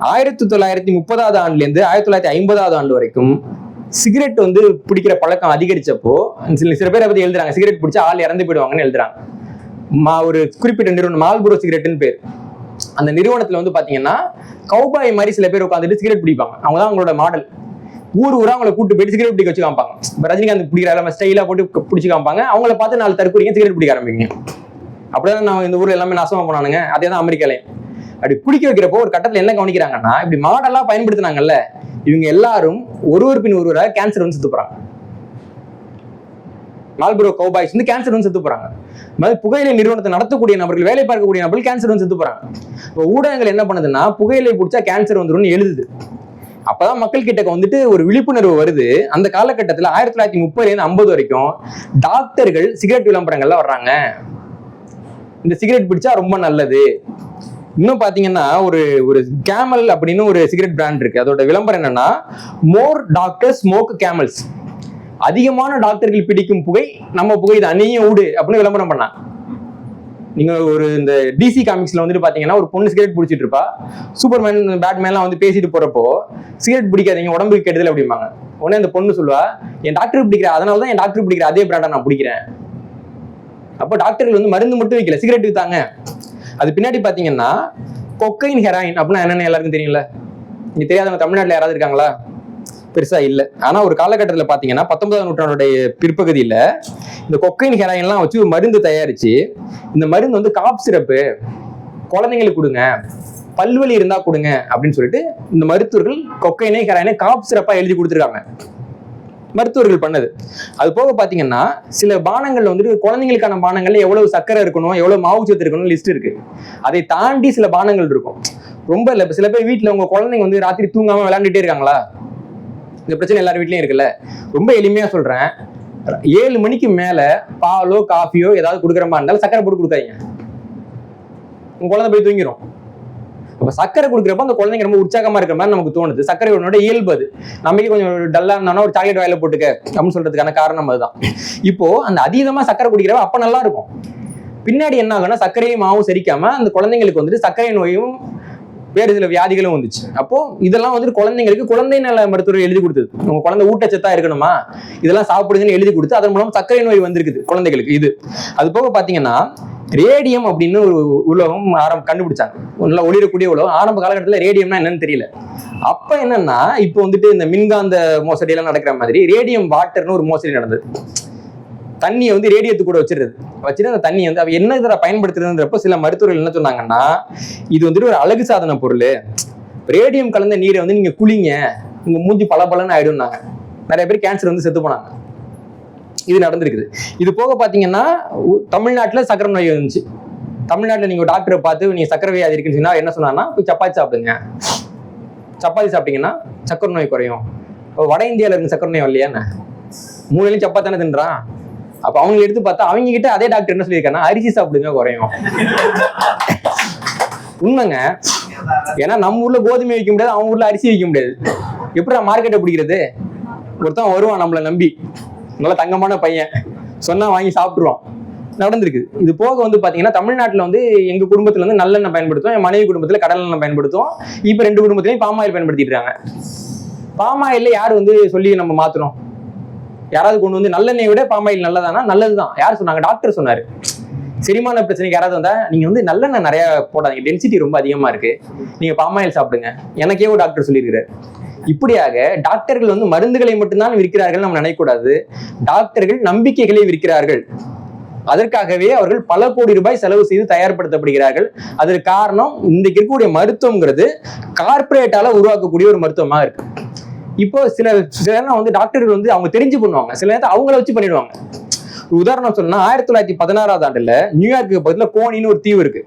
1930 ஆண்டுலேருந்து 1950 ஆண்டு வரைக்கும் சிகரெட் வந்து பிடிக்கிற பழக்கம் அதிகரிச்சப்போ சில பேரை பத்தி எழுதுறாங்க, சிகரெட் பிடிச்சா ஆள் இறந்து போயிடுவாங்கன்னு எழுதுறாங்க. ஒரு குறிப்பிட்ட நிறுவனம் மால்புரோ சிகரெட்னு பேர். அந்த நிறுவனத்துல வந்து பாத்தீங்கன்னா கௌபாய் மாதிரி சில பேர் உட்காந்துட்டு சிகரெட் பிடிப்பாங்க. அவங்க தான் அவங்களோட மாடல். ஊரா அவங்களை கூட்டு போயிட்டு சிகரெட் பிடிக்க வச்சு காமிப்பாங்க. ரஜினிகாந்த் பிடிக்கிற ஸ்டைலா போட்டு பிடிச்சி காமிப்பாங்க. அவங்கள பார்த்து 4 தற்கொலைங்க சிகரெட் பிடிக்க ஆரம்பிங்க. அப்படிதான் நான் இந்த ஊர்ல எல்லாமே நாசமா போனானுங்க. அதே தான் அமெரிக்காலையும். அப்படி பிடிக்க வைக்கிறப்போ ஒரு கட்டத்துல என்ன கவனிக்கிறாங்கன்னா, இப்படி மாடலா பயன்படுத்தினாங்கல்ல, இவங்க எல்லாரும் ஒருவர் பின் ஒருவராக கேன்சர் வந்து செத்து போறாங்க. மால்புரோ கௌபாய்ஸ் வந்து கேன்சர் வந்து செத்து போறாங்க. புகையிலை நிறுவனத்தை நடத்தக்கூடிய நபர்கள், வேலை பார்க்கக்கூடிய நபர்கள் கேன்சர் வந்து செத்து போறாங்க. இப்போ ஊடகங்கள் என்ன பண்ணுதுன்னா, புகையிலை பிடிச்சா கேன்சர் வந்துரும்னு எழுதுது. அப்பதான் மக்கள் கிட்ட வந்துட்டு ஒரு விழிப்புணர்வு வருது. அந்த காலகட்டத்தில் 1930 50 வரைக்கும் டாக்டர்கள் சிகரெட் விளம்பரங்கள்ல வர்றாங்க. இந்த சிகரெட் பிடிச்சா ரொம்ப நல்லது. இன்னும் பாத்தீங்கன்னா ஒரு கேமல் அப்படின்னு ஒரு சிகரெட் பிராண்ட் இருக்கு. அதோட விளம்பரம் என்னன்னா, மோர் டாக்டர்ஸ் ஸ்மோக் கேமல்ஸ். அதிகமான டாக்டர்கள் பிடிக்கும் புகை நம்ம புகை தான், நீயும் ஊடு அப்படின்னு விளம்பரம் பண்ணா. நீங்க ஒரு இந்த DC காமிக்ஸ்ல வந்துட்டு பாத்தீங்கன்னா, ஒரு பொண்ணு சிகரெட் பிடிச்சிட்டு இருப்பா. சூப்பர்மேன் பேட்மேன்லாம் வந்து பேசிட்டு போறப்போ, சிகரெட் பிடிக்காதீங்க உடம்புக்கு கெடுதல் அப்படிம்பாங்க. உடனே அந்த பொண்ணு சொல்லுவா, என் டாக்டர் பிடிக்கிறேன், அதனாலதான் என் டாக்டர் பிடிக்கிற அதே பிராண்டை நான் பிடிக்கிறேன். அப்போ டாக்டர்கள் வந்து மருந்து மட்டும் வைக்கல, சிகரெட் வித்தாங்க. அது பின்னாடி பாத்தீங்கன்னா கொக்கைன் ஹெராயின் அப்படின்னா என்னன்னு எல்லாருக்கும் தெரியும்ல. இங்க தெரியாதவங்க தமிழ்நாட்டுல யாராவது இருக்காங்களா? பெருசா இல்ல. ஆனா ஒரு காலகட்டத்துல பாத்தீங்கன்னா 19ஆம் நூற்றாண்டுடைய பிற்பகுதியில இந்த கொக்கைன் ஹெராயின்லாம் வச்சு ஒரு மருந்து தயாரிச்சு, இந்த மருந்து வந்து காப் சிரப்பு குழந்தைங்களுக்கு கொடுங்க, பல்வலி இருந்தா கொடுங்க அப்படின்னு சொல்லிட்டு இந்த மருத்துவர்கள் கொக்கைனே ஹெராயினே காப் சிரப்பா எழுதி கொடுத்துருக்காங்க. மருத்துவர்கள் பண்ணது. அது போக பாத்தீங்கன்னா சில பானங்கள்ல வந்துட்டு குழந்தைங்களுக்கான பானங்கள்ல எவ்வளவு சர்க்கரை இருக்கணும், எவ்வளவு மாவு சத்து இருக்கணும் லிஸ்ட் இருக்கு. அதை தாண்டி சில பானங்கள் இருக்கும். ரொம்ப இல்ல, சில பேர் வீட்டுல உங்க குழந்தைங்க வந்து ராத்திரி தூங்காம விளையாண்டுட்டே இருக்காங்களா? இந்த பிரச்சனை எல்லாரும் வீட்லயும் இருக்குல்ல. ரொம்ப எளிமையா சொல்றேன், 7 மணிக்கு மேல பாலோ காஃபியோ ஏதாவது கொடுக்குற மாதிரி இருந்தாலும் சர்க்கரை போட்டு கொடுக்காதீங்க. உங்க குழந்தை போய் தூங்கிடும். அப்ப சர்க்கரை கொடுக்குறப்ப அந்த குழந்தைங்க ரொம்ப உற்சாகமா இருக்கிற மாதிரி நமக்கு தோணுது. சர்க்கரை உடனோட இயல்பு அது. நமக்கு கொஞ்சம் டல்லா இருந்தாலும் ஒரு சாக்லேட் வாயில போட்டுக்க அப்படின்னு சொல்றதுக்கான காரணம் அதுதான். இப்போ அந்த அதீதமா சர்க்கரை குடிக்கிறப்ப அப்ப நல்லா இருக்கும். பின்னாடி என்ன ஆகும்னா, சர்க்கரையும் மாவும் செரிக்காம அந்த குழந்தைங்களுக்கு வந்துட்டு சர்க்கரை நோயும் வேறு சில வியாதிகளும் வந்துச்சு. அப்போ இதெல்லாம் வந்துட்டு குழந்தைங்களுக்கு குழந்தை நல மருத்துவர் எழுதி கொடுத்தது. உங்க குழந்தை ஊட்டச்சத்தா இருக்கணுமா, இதெல்லாம் சாப்பிடுங்கன்னு எழுதி கொடுத்து அதன் மூலம் சர்க்கரை நோய் வந்திருக்குது குழந்தைகளுக்கு. இது அது போக பாத்தீங்கன்னா ரேடியம் அப்படின்னு ஒரு உலகம் கண்டுபிடிச்சாங்க. நல்லா ஒளிரக்கூடிய உலகம். ஆரம்ப காலகட்டத்தில் ரேடியம்னா என்னன்னு தெரியல. அப்ப என்னன்னா, இப்போ வந்துட்டு இந்த மின்காந்த மோசடி எல்லாம் நடக்கிற மாதிரி ரேடியம் வாட்டர்னு ஒரு மோசடி நடந்தது. தண்ணியை வந்து ரேடியத்துக்கு கூட வச்சுட்டு அந்த தண்ணி வந்து அவ என்ன இதில் பயன்படுத்துறதுன்றப்போ சில மருத்துவர்கள் என்ன சொன்னாங்கன்னா, இது வந்துட்டு ஒரு அழகு சாதன பொருள், ரேடியம் கலந்த நீரை வந்து நீங்க குளிங்க, உங்க மூஞ்சி பலன்னு ஆயிடும்னாங்க. நிறைய பேர் கேன்சர் வந்து செத்து போனாங்க. இது நடந்திருக்குது. இது போக பாத்தீங்கன்னா தமிழ்நாட்டுல சக்கரை நோய் வந்துச்சு. தமிழ்நாட்டுல நீங்க டாக்டரை பார்த்து நீங்க சக்கரை வியாதி இருக்குன்னு சொன்னா என்ன சொன்னாங்கன்னா, போய் சப்பாத்தி சாப்பிடுங்க, சப்பாத்தி சாப்பிட்டீங்கன்னா சக்கரை நோய் குறையும். வட இந்தியாவில இருந்து சக்கரை நோய் இல்லையான்னு 3 வேளையும் சப்பாத்தி தானே தின்றான். அப்ப அவங்க எடுத்து பார்த்தா அவங்க கிட்ட அதே டாக்டர் என்ன சொல்லியிருக்காங்கன்னா, அரிசி சாப்பிடுங்க குறையும். உண்மைங்க. ஏன்னா நம்ம ஊர்ல கோதுமை வைக்க முடியாது, அவங்க ஊர்ல அரிசி வைக்க முடியாது. எப்படி மார்க்கெட்டை பிடிக்கிறது? ஒருத்தன் வருவான் நம்மளை நம்பி, நல்ல தங்கமான பையன், சொன்னா வாங்கி சாப்பிட்டுருவான். நடந்திருக்கு. இது போக வந்து பாத்தீங்கன்னா தமிழ்நாட்டுல வந்து எங்க குடும்பத்துல வந்து நல்லெண்ணெய் பயன்படுத்துவோம், என் மனைவி குடும்பத்துல கடல் எண்ணெய் பயன்படுத்துவோம். இப்ப 2 குடும்பத்திலையும் பாமாயில் பயன்படுத்திட்டு இருக்காங்க. பாமாயில்ல யாரு வந்து சொல்லி நம்ம மாத்துறோம்? யாராவது கொண்டு வந்து நல்லெண்ணெயை விட பாமாயில் நல்லதானா? நல்லதுதான். யார் சொன்னாங்க? டாக்டர் சொன்னாரு. செரிமான பிரச்சனைக்கு யாராவது வந்தா நீங்க வந்து நல்லெண்ணெய் நிறைய போடாதீங்க, டென்சிட்டி ரொம்ப அதிகமா இருக்கு, நீங்க பாமாயில் சாப்பிடுங்க, எனக்கே ஒரு டாக்டர் சொல்லியிருக்கிறார். இப்படியாக டாக்டர்கள் வந்து மருந்துகளை மட்டும்தான் விற்கிறார்கள் நம்ம நினைக்கக்கூடாது. டாக்டர்கள் நம்பிக்கைகளை விற்கிறார்கள். அதற்காகவே அவர்கள் பல கோடி ரூபாய் செலவு செய்து தயார்படுத்தப்படுகிறார்கள். அதற்கு காரணம் இன்றைக்கு இருக்கக்கூடிய மருத்துவம்ங்கிறது கார்பரேட்டால உருவாக்கக்கூடிய ஒரு மருத்துவமா இருக்கு. இப்போ சில நேரம் வந்து டாக்டர்கள் வந்து அவங்க தெரிஞ்சு பண்ணுவாங்க, சில நேரத்தை அவங்கள வச்சு பண்ணிடுவாங்க. உதாரணம் சொன்னா 1916ஆம் ஆண்டுல நியூயார்க்கு பக்கத்துல கோனின்னு ஒரு தீவு இருக்கு.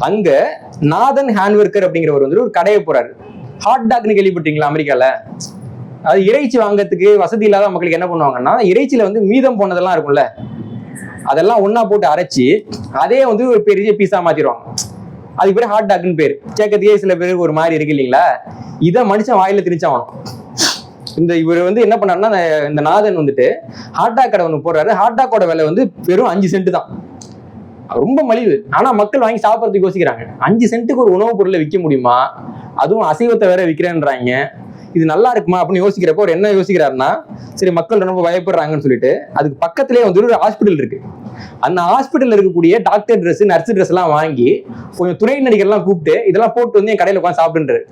அங்க நாதன் ஹான்வர்க்கர் அப்படிங்கிறவர் வந்து ஒரு கடையை போறாரு. ஹாட் டாக்னு கேள்விப்பட்டீங்களா? அமெரிக்கால அது இறைச்சி வாங்கறதுக்கு வசதி இல்லாத மக்களுக்கு என்ன பண்ணுவாங்கன்னா, இறைச்சியில வந்து மீதம் போனதெல்லாம் இருக்கும்ல, அதெல்லாம் ஒன்னா போட்டு அரைச்சி அதே வந்து ஒரு பெரிய பீஸா மாத்திடுவாங்க. அதுக்கு பேர் ஹாட் டாக்னு பேர். கேட்கறதுக்கே சில பேருக்கு ஒரு மாதிரி இருக்கு இல்லைங்களா? இதை மனுஷன் வாயில திணிச்சாகணும். இவர் வந்து என்ன பண்ணாருன்னா, இந்த நாதன் வந்துட்டு ஹாட் டாக் கடை ஒன்று போடுறாரு. ஹாட் டாக்கோட விலை வந்து வெறும் 5 சென்ட் தான். ரொம்ப மலிவு. ஆனா மக்கள் வாங்கி சாப்பிட்றதுக்கு யோசிக்கிறாங்க. 5 சென்ட்டுக்கு ஒரு உணவுப் பொருளை விற்க முடியுமா, அதுவும் அசைவத்தை வேற விற்கிறேன்றாங்க, இது நல்லா இருக்குமா அப்படின்னு யோசிக்கிறப்போ அவர் என்ன யோசிக்கிறாருன்னா, சரி மக்கள் ரொம்ப பயப்படுறாங்கன்னு சொல்லிட்டு அதுக்கு பக்கத்திலேயே வந்து ஒரு ஹாஸ்பிட்டல் இருக்கு. அந்த ஹாஸ்பிட்டல் இருக்கக்கூடிய டாக்டர் ட்ரெஸ், நர்ஸ் ட்ரெஸ் எல்லாம் வாங்கி கொஞ்சம் துணை நடிகர்லாம் கூப்பிட்டு இதெல்லாம் போட்டு வந்து என் கடையில் உட்காந்து சாப்பிடுன்றாரு.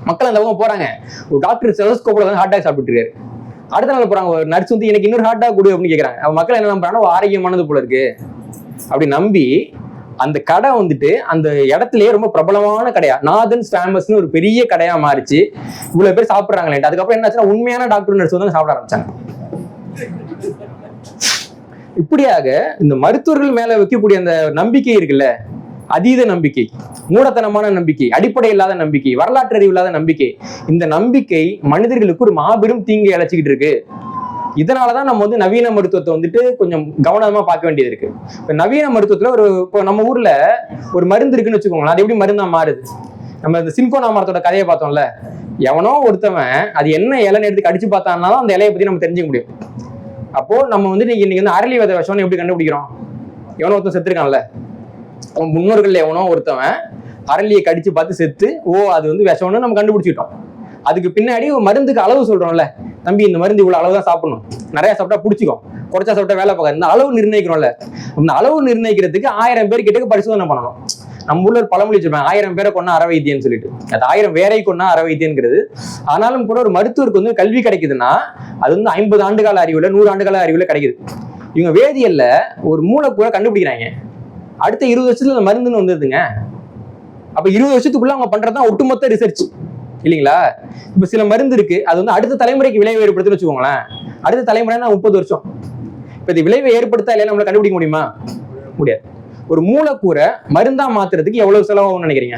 மக்கள் அந்த பக்கம் போறாங்க. ஒரு டாக்டர் ஸ்டெதோஸ்கோப்ல வந்து ஹாட் டாக் சாப்பிட்டு இருக்காரு. அடுத்த நாள் போறாங்க, ஒரு நர்ஸ் வந்து எனக்கு இன்னொரு ஹாட் டாக் கொடு அப்படின்னு கேட்கறாங்க. அவன் மக்கள் என்ன நம்புறாங்கன்னா ஆரோக்கியமானது போல இருக்கு அப்படி நம்பி அந்த கடை வந்துட்டு அந்த இடத்துலயே ரொம்ப பிரபலமான கடையா, நாதன்ஸ் ஃபேமஸ்னு ஒரு பெரிய கடையா மாறிச்சு. இவ்வளவு பேர் சாப்பிடுறாங்களே. அதுக்கப்புறம் என்னாச்சுன்னா உண்மையான டாக்டர் நர்ஸ் வந்து சாப்பிட ஆரம்பிச்சாங்க. இப்படியாக இந்த மருத்துவர்கள் மேல வைக்கக்கூடிய அந்த நம்பிக்கை இருக்குல்ல, அதீத நம்பிக்கை, மூடத்தனமான நம்பிக்கை, அடிப்படை இல்லாத நம்பிக்கை, வரலாற்று அறிவு இல்லாத நம்பிக்கை, இந்த நம்பிக்கை மனிதர்களுக்கு ஒரு மாபெரும் தீங்கை அழைச்சிக்கிட்டு இருக்கு. இதனாலதான் நம்ம வந்து நவீன மருத்துவத்தை வந்துட்டு கொஞ்சம் கவனமா பார்க்க வேண்டியது இருக்கு. இப்ப நவீன மருத்துவத்துல இப்போ நம்ம ஊர்ல ஒரு மருந்து இருக்குன்னு வச்சுக்கோங்களேன், அது எப்படி மருந்தா மாறுது? நம்ம இந்த சின்கோனா மரத்தோட கதையை பார்த்தோம்ல, எவனோ ஒருத்தவன் அது என்ன இலை எடுத்து கடிச்சு பார்த்தான்னா அந்த இலையை பத்தி நம்ம தெரிஞ்சுக்க முடியும். அப்போ நம்ம வந்து இன்னைக்கு வந்து அரளி விதை விஷம்னு எப்படி கண்டுபிடிக்கிறோம்? எவனோ ஒருத்தன் செத்துருக்கான்ல, அவன் முன்னோர்கள் எவனோ ஒருத்தவன் அரளியை கடிச்சு பார்த்து செத்து, அது வந்து விஷம்னு நம்ம கண்டுபிடிச்சிட்டோம். அதுக்கு பின்னாடி ஒரு மருந்துக்கு அளவு சொல்றோம்ல, தம்பி இந்த மருந்து இவ்வளவு அளவு தான் சாப்பிடணும், நிறைய சாப்பிட்டா பிடிச்சிக்கும், குறைச்சா சாப்பிட்டா வேலை பார்க்காது, இந்த அளவு நிர்ணயிக்கிறோம்ல. இந்த அளவு நிர்ணயிக்கிறதுக்கு 1000 பேர் கிட்ட பரிசோதனை பண்ணணும். நம்ம ஊர்ல ஒரு பழமொழி வச்சிருப்பாங்க, 1000 பேரை கொண்டா அற வைத்தியன்னு சொல்லிட்டு. அது 1000 பேரை கொண்டா அற வைத்தியங்கிறது. ஆனாலும் கூட ஒரு மருத்துவருக்கு வந்து கல்வி கிடைக்குதுன்னா அது வந்து 50 ஆண்டுகால அறிவுல 100 ஆண்டுகால அறிவுல கிடைக்குது. இவங்க வேதியியல்ல ஒரு மூலக்கூறை கண்டுபிடிக்கிறாங்க, அடுத்த 20 வருஷத்துல மருந்துன்னு வந்துருதுங்க. அப்ப 20 வருஷத்துக்குள்ள அவங்க பண்றதுதான் ஒட்டுமொத்த ரிசர்ச் இல்லைங்களா? இப்ப சில மருந்து இருக்கு, அது வந்து அடுத்த தலைமுறைக்கு விளைவை ஏற்படுத்துன்னு வச்சுக்கோங்களேன். அடுத்த தலைமுறைனா 30 வருஷம். இப்ப இது விளைவை ஏற்படுத்தா இல்லையா நம்மள கண்டுபிடிக்க முடியுமா? முடியாது. ஒரு மூலக்கூறை மருந்தா மாத்துறதுக்கு எவ்வளவு செலவாகும்னு நினைக்கிறீங்க?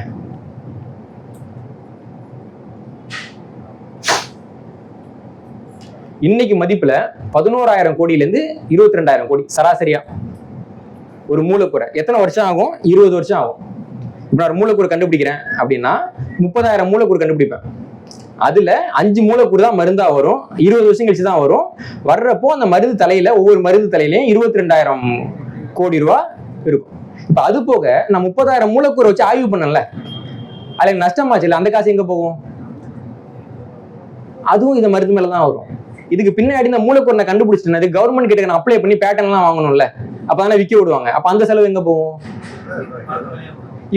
இன்னைக்கு மதிப்புல 11,000 கோடியில இருந்து 22,000 கோடி சராசரியா. ஒரு மூலக்கூறை எத்தனை வருஷம் ஆகும்? 20 வருஷம் ஆகும். இப்ப நான் மூலக்கூறு கண்டுபிடிக்கிறேன் அப்படின்னா 30,000 மூலக்கூறு கண்டுபிடிப்பேன். அதுல 5 மூலக்கூறு தான் மருந்தா வரும். 20 வருஷம் கழிச்சு தான் வரும். வர்றப்போ அந்த மருந்து தலையில ஒவ்வொரு மருந்து தலையிலையும் 22,000 கோடி ரூபாய் இருக்கும். இப்ப அது போக நான் 30,000 மூலக்கூறை வச்சு ஆய்வு பண்ணல, அதுல நஷ்டமாச்சு இல்ல, அந்த காசு எங்க போகும்? அதுவும் இந்த மருந்து மேலதான் வரும். இதுக்கு பின்னாடி இந்த மூலக்கூறை நான் கண்டுபிடிச்சிட்டேன், கவர்மெண்ட் கிட்ட நான் அப்ளை பண்ணி பேட்டன் எல்லாம் வாங்கணும்ல, அப்பதானே விற்க விடுவாங்க. அப்ப அந்த செலவு எங்க போகும்?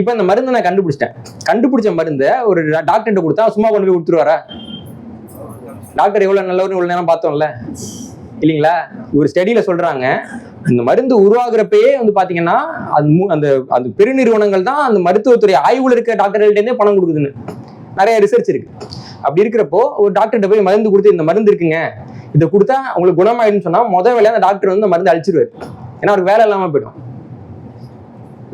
இப்ப இந்த மருந்தை நான் கண்டுபிடிச்சிட்டேன், கண்டுபிடிச்ச மருந்தை ஒரு டாக்டர்கிட்ட கொடுத்தா சும்மா கொண்டு போய் கொடுத்துருவாரா? டாக்டர் எவ்வளவு நல்லவரும் இவ்வளவு நேரம் பார்த்தோம்ல இல்லைங்களா? ஒரு ஸ்டடியில சொல்றாங்க, இந்த மருந்து உருவாகுறப்பயே வந்து பாத்தீங்கன்னா அந்த அந்த பெருநிறுவனங்கள் தான் அந்த மருத்துவத்துறை ஆய்வுல இருக்க டாக்டர்கள்ட்ட இருந்தே பணம் கொடுக்குதுன்னு நிறைய ரிசர்ச் இருக்கு. அப்படி இருக்கிறப்போ ஒரு டாக்டர்கிட்ட போய் மருந்து கொடுத்து இந்த மருந்து இருக்குங்க, இதை கொடுத்தா உங்களுக்கு குணமாயிடுன்னு சொன்னா முதல் வேலையா அந்த டாக்டர் வந்து மருந்து அழிச்சிருவாரு. ஏன்னா அவருக்கு வேலை இல்லாம போயிடும்.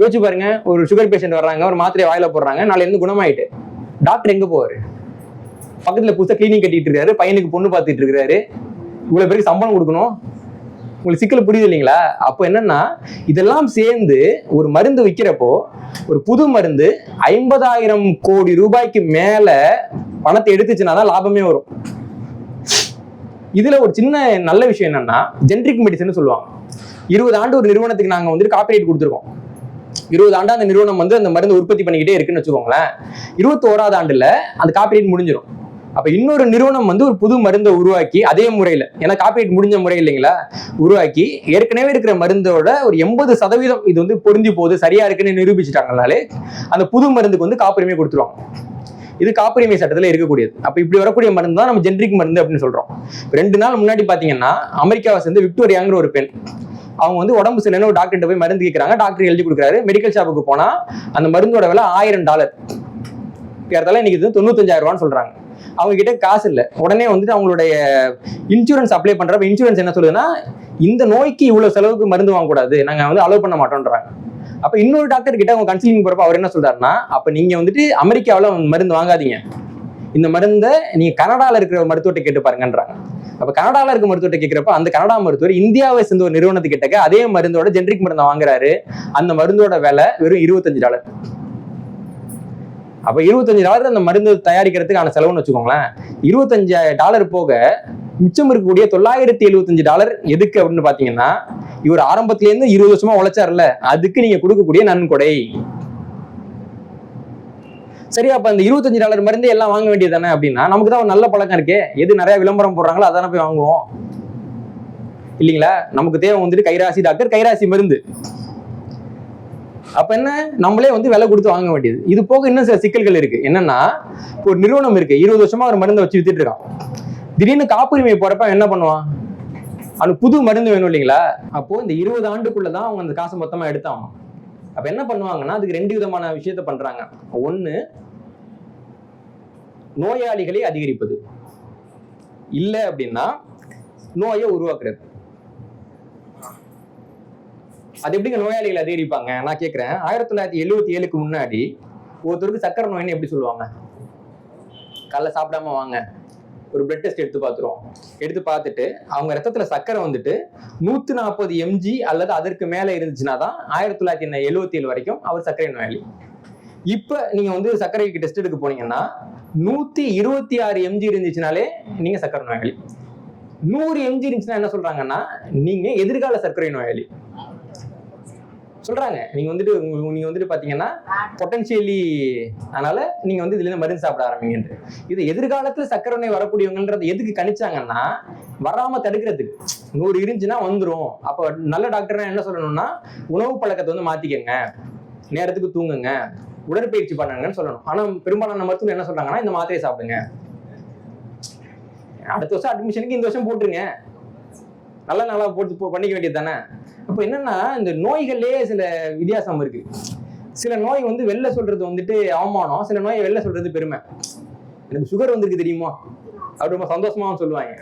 யோசிச்சு பாருங்க, ஒரு சுகர் பேஷண்ட் வர்றாங்க, ஒரு மாத்திரையை வாயில போடுறாங்க, நாளைல இருந்து குணமாயிட்டு டாக்டர் எங்க போவாரு? பக்கத்துல புதுசா கிளினிக் கட்டிட்டு இருக்காரு, பையனுக்கு பொண்ணு பார்த்துட்டு இருக்காரு, இவ்வளவு பேருக்கு சம்பளம் கொடுக்கணும். உங்களுக்கு சிக்கல் புரியுது இல்லைங்களா? அப்போ என்னன்னா இதெல்லாம் சேர்ந்து ஒரு மருந்து விற்கிறப்போ ஒரு புது மருந்து 50,000 கோடி ரூபாய்க்கு மேல பணத்தை எடுத்துச்சுன்னா தான் லாபமே வரும். இதுல ஒரு சின்ன நல்ல விஷயம் என்னன்னா, ஜென்ரிக் மெடிசன் சொல்லுவாங்க. 20 ஆண்டு ஒரு நிறுவனத்துக்கு நாங்க வந்துட்டு காப்பிரைட் கொடுத்துருக்கோம். 20 ஆண்டா அந்த நிறுவனம் வந்து அந்த மருந்து உற்பத்தி பண்ணிக்கிட்டே இருக்குன்னு வச்சுக்கோங்களேன். 21வது ஆண்டுல அந்த காப்பிரைட் முடிஞ்சிடும். அப்ப இன்னொரு நிறுவனம் வந்து ஒரு புது மருந்தை உருவாக்கி அதே முறையில, ஏன்னா காப்பிரைட் முடிஞ்ச முறை இல்லைங்களா, உருவாக்கி ஏற்கனவே இருக்கிற மருந்தோட ஒரு 80% இது வந்து பொருந்தி போகுது, சரியா இருக்குன்னு நிரூபிச்சுட்டாங்கனாலே அந்த புது மருந்துக்கு வந்து காப்புரிமை கொடுத்துருவாங்க. இது காப்புரிமை சட்டத்துல இருக்கக்கூடியது. அப்ப இப்படி வரக்கூடிய மருந்து தான் நம்ம ஜென்ரிக் மருந்து அப்படின்னு சொல்றோம். 2 நாள் முன்னாடி பாத்தீங்கன்னா அமெரிக்காவை சேர்ந்து விக்டோரியாங்கிற ஒரு பெண், அவங்க வந்து உடம்பு சரியில்லைன்னு ஒரு டாக்டர்கிட்ட போய் மருந்து கேட்கறாங்க. டாக்டர் எழுதி கொடுக்குறாரு. மெடிக்கல் ஷாப்புக்கு போனா அந்த மருந்தோட விலை $1000. இன்னைக்கு 95,000 ரூபான்னு சொல்றாங்க. அவங்க கிட்ட காசு இல்லை. உடனே வந்துட்டு அவங்களுடைய இன்சூரன்ஸ் அப்ளை பண்றப்ப இன்சூரன்ஸ் என்ன சொல்லுதுன்னா, இந்த நோய்க்கு இவ்வளவு செலவுக்கு மருந்து வாங்கக்கூடாது, நாங்க வந்து அலோவ் பண்ண மாட்டோம்ன்றாங்க. அப்ப இன்னொரு டாக்டர் கிட்ட அவங்க கன்சல்டிங் போறப்ப அவர் என்ன சொல்றாருன்னா, அப்ப நீங்க வந்துட்டு அமெரிக்காவில மருந்து வாங்காதீங்க, இந்த மருந்தை நீங்க கனடால இருக்கிற மருத்துவத்தை கேட்டு பாருங்கன்றாங்க. அப்ப கனடால இருக்க மருத்துவத்தை கேட்கிறப்ப அந்த கனடா மருத்துவர் இந்தியாவை சேர்ந்த ஒரு நிறுவனத்துக்கிட்ட அதே மருந்தோட ஜென்ரிக் மருந்தை வாங்குறாரு. அந்த மருந்தோட விலை வெறும் $25. அப்ப $25 அந்த மருந்து தயாரிக்கிறதுக்கான செலவுன்னு வச்சுக்கோங்களேன். $25 போக மிச்சம் இருக்கக்கூடிய $975 எதுக்கு அப்படின்னு பாத்தீங்கன்னா, இவர் ஆரம்பத்துல இருந்து 20 வருஷமா உழைச்சாருல, அதுக்கு நீங்க கொடுக்கக்கூடிய நன்கொடை. சரி, அப்ப அந்த $25 மருந்து எல்லாம் வாங்க வேண்டியது தானே அப்படின்னா, நமக்கு தான் ஒரு நல்ல பழக்கம் இருக்கே, எது நிறைய விளம்பரம் போடுறாங்களோ அதானே போய் வாங்குவோம் இல்லைங்களா? நமக்கு தேவை வந்துட்டு கைராசி டாக்டர், கைராசி மருந்து. அப்ப என்ன, நம்மளே வந்து விலை கொடுத்து வாங்க வேண்டியது. இது போக இன்னும் சில சிக்கல்கள் இருக்கு. என்னன்னா, ஒரு நிறுவனம் இருக்கு, 20 வருஷமா ஒரு மருந்தை வச்சு வித்துட்டு இருக்கான். திடீர்னு காப்புரிமை போறப்ப என்ன பண்ணுவான்? அவனுக்கு புது மருந்து வேணும் இல்லைங்களா? அப்போ இந்த 20 ஆண்டுக்குள்ளதான் அவங்க அந்த காசை மொத்தமா எடுத்தாங்க. அப்ப என்ன பண்ணுவாங்கன்னா, அதுக்கு 2 விதமான விஷயத்த பண்றாங்க. ஒண்ணு, நோயாளிகளை அதிகரிப்பது, இல்ல அப்படின்னா நோயை உருவாக்குறது. அது எப்படிங்க நோயாளிகளை அதிகரிப்பாங்க? நான் கேட்கிறேன், 1977க்கு முன்னாடி ஒருத்தருக்கு சக்கரை நோயின்னு எப்படி சொல்லுவாங்க? காலைல சாப்பிடாம வாங்க, ஒரு பிளட் டெஸ்ட் எடுத்து பார்த்துருவோம். எடுத்து பார்த்துட்டு அவங்க ரத்தத்துல சக்கரை வந்துட்டு 140 mg அல்லது அதற்கு மேல இருந்துச்சுன்னா தான் 1977 வரைக்கும் அவர் சர்க்கரை நோயாளி. இப்ப நீங்க வந்து சர்க்கரைக்கு டெஸ்ட் எடுக்க போனீங்கன்னா 126 mg இருந்துச்சுனாலே நீங்க சர்க்கரை நோயாளி. 100 mg இருந்துச்சுன்னா என்ன சொல்றாங்கன்னா, நீங்க எதிர்கால சர்க்கரை நோயாளி சொல்றாங்க. நீங்க வந்துட்டு பாத்தீங்கன்னா பொட்டன்ஷியலி, அதனால நீங்க வந்து இதுல இருந்து மருந்து சாப்பிட ஆரம்பிங்க. இது எதிர்காலத்துல சர்க்கரை நோய் வரக்கூடியவங்கன்றது எதுக்கு கணிச்சாங்கன்னா, வராம தடுக்கிறதுக்கு. 100 இருந்துச்சுன்னா வந்துரும். அப்ப நல்ல டாக்டர் என்ன சொல்லணும்னா, உணவு பழக்கத்தை வந்து மாத்திக்கங்க, நேரத்துக்கு தூங்குங்க, உடற்பயிற்சி பண்ணுங்கன்னு சொல்லணும். ஆனா பெரும்பாலான மருத்துவம் என்ன சொல்றாங்கன்னா, இந்த மாத்திரையை சாப்பிடுங்க, அடுத்த வருஷம் அட்மிஷனுக்கு இந்த வருஷம் போட்டுருங்க, நல்ல நாளா போட்டு பண்ணிக்க வேண்டியது தானே. அப்ப என்னன்னா, இந்த நோய்களே சில வித்தியாசம் இருக்கு. சில நோய் வந்து வெளில சொல்றது வந்துட்டு அவமானம், சில நோய் வெளில சொல்றது பெருமை. எனக்கு சுகர் வந்திருக்கு தெரியுமா அப்படி ரொம்ப சந்தோஷமாவும் சொல்லுவாங்க.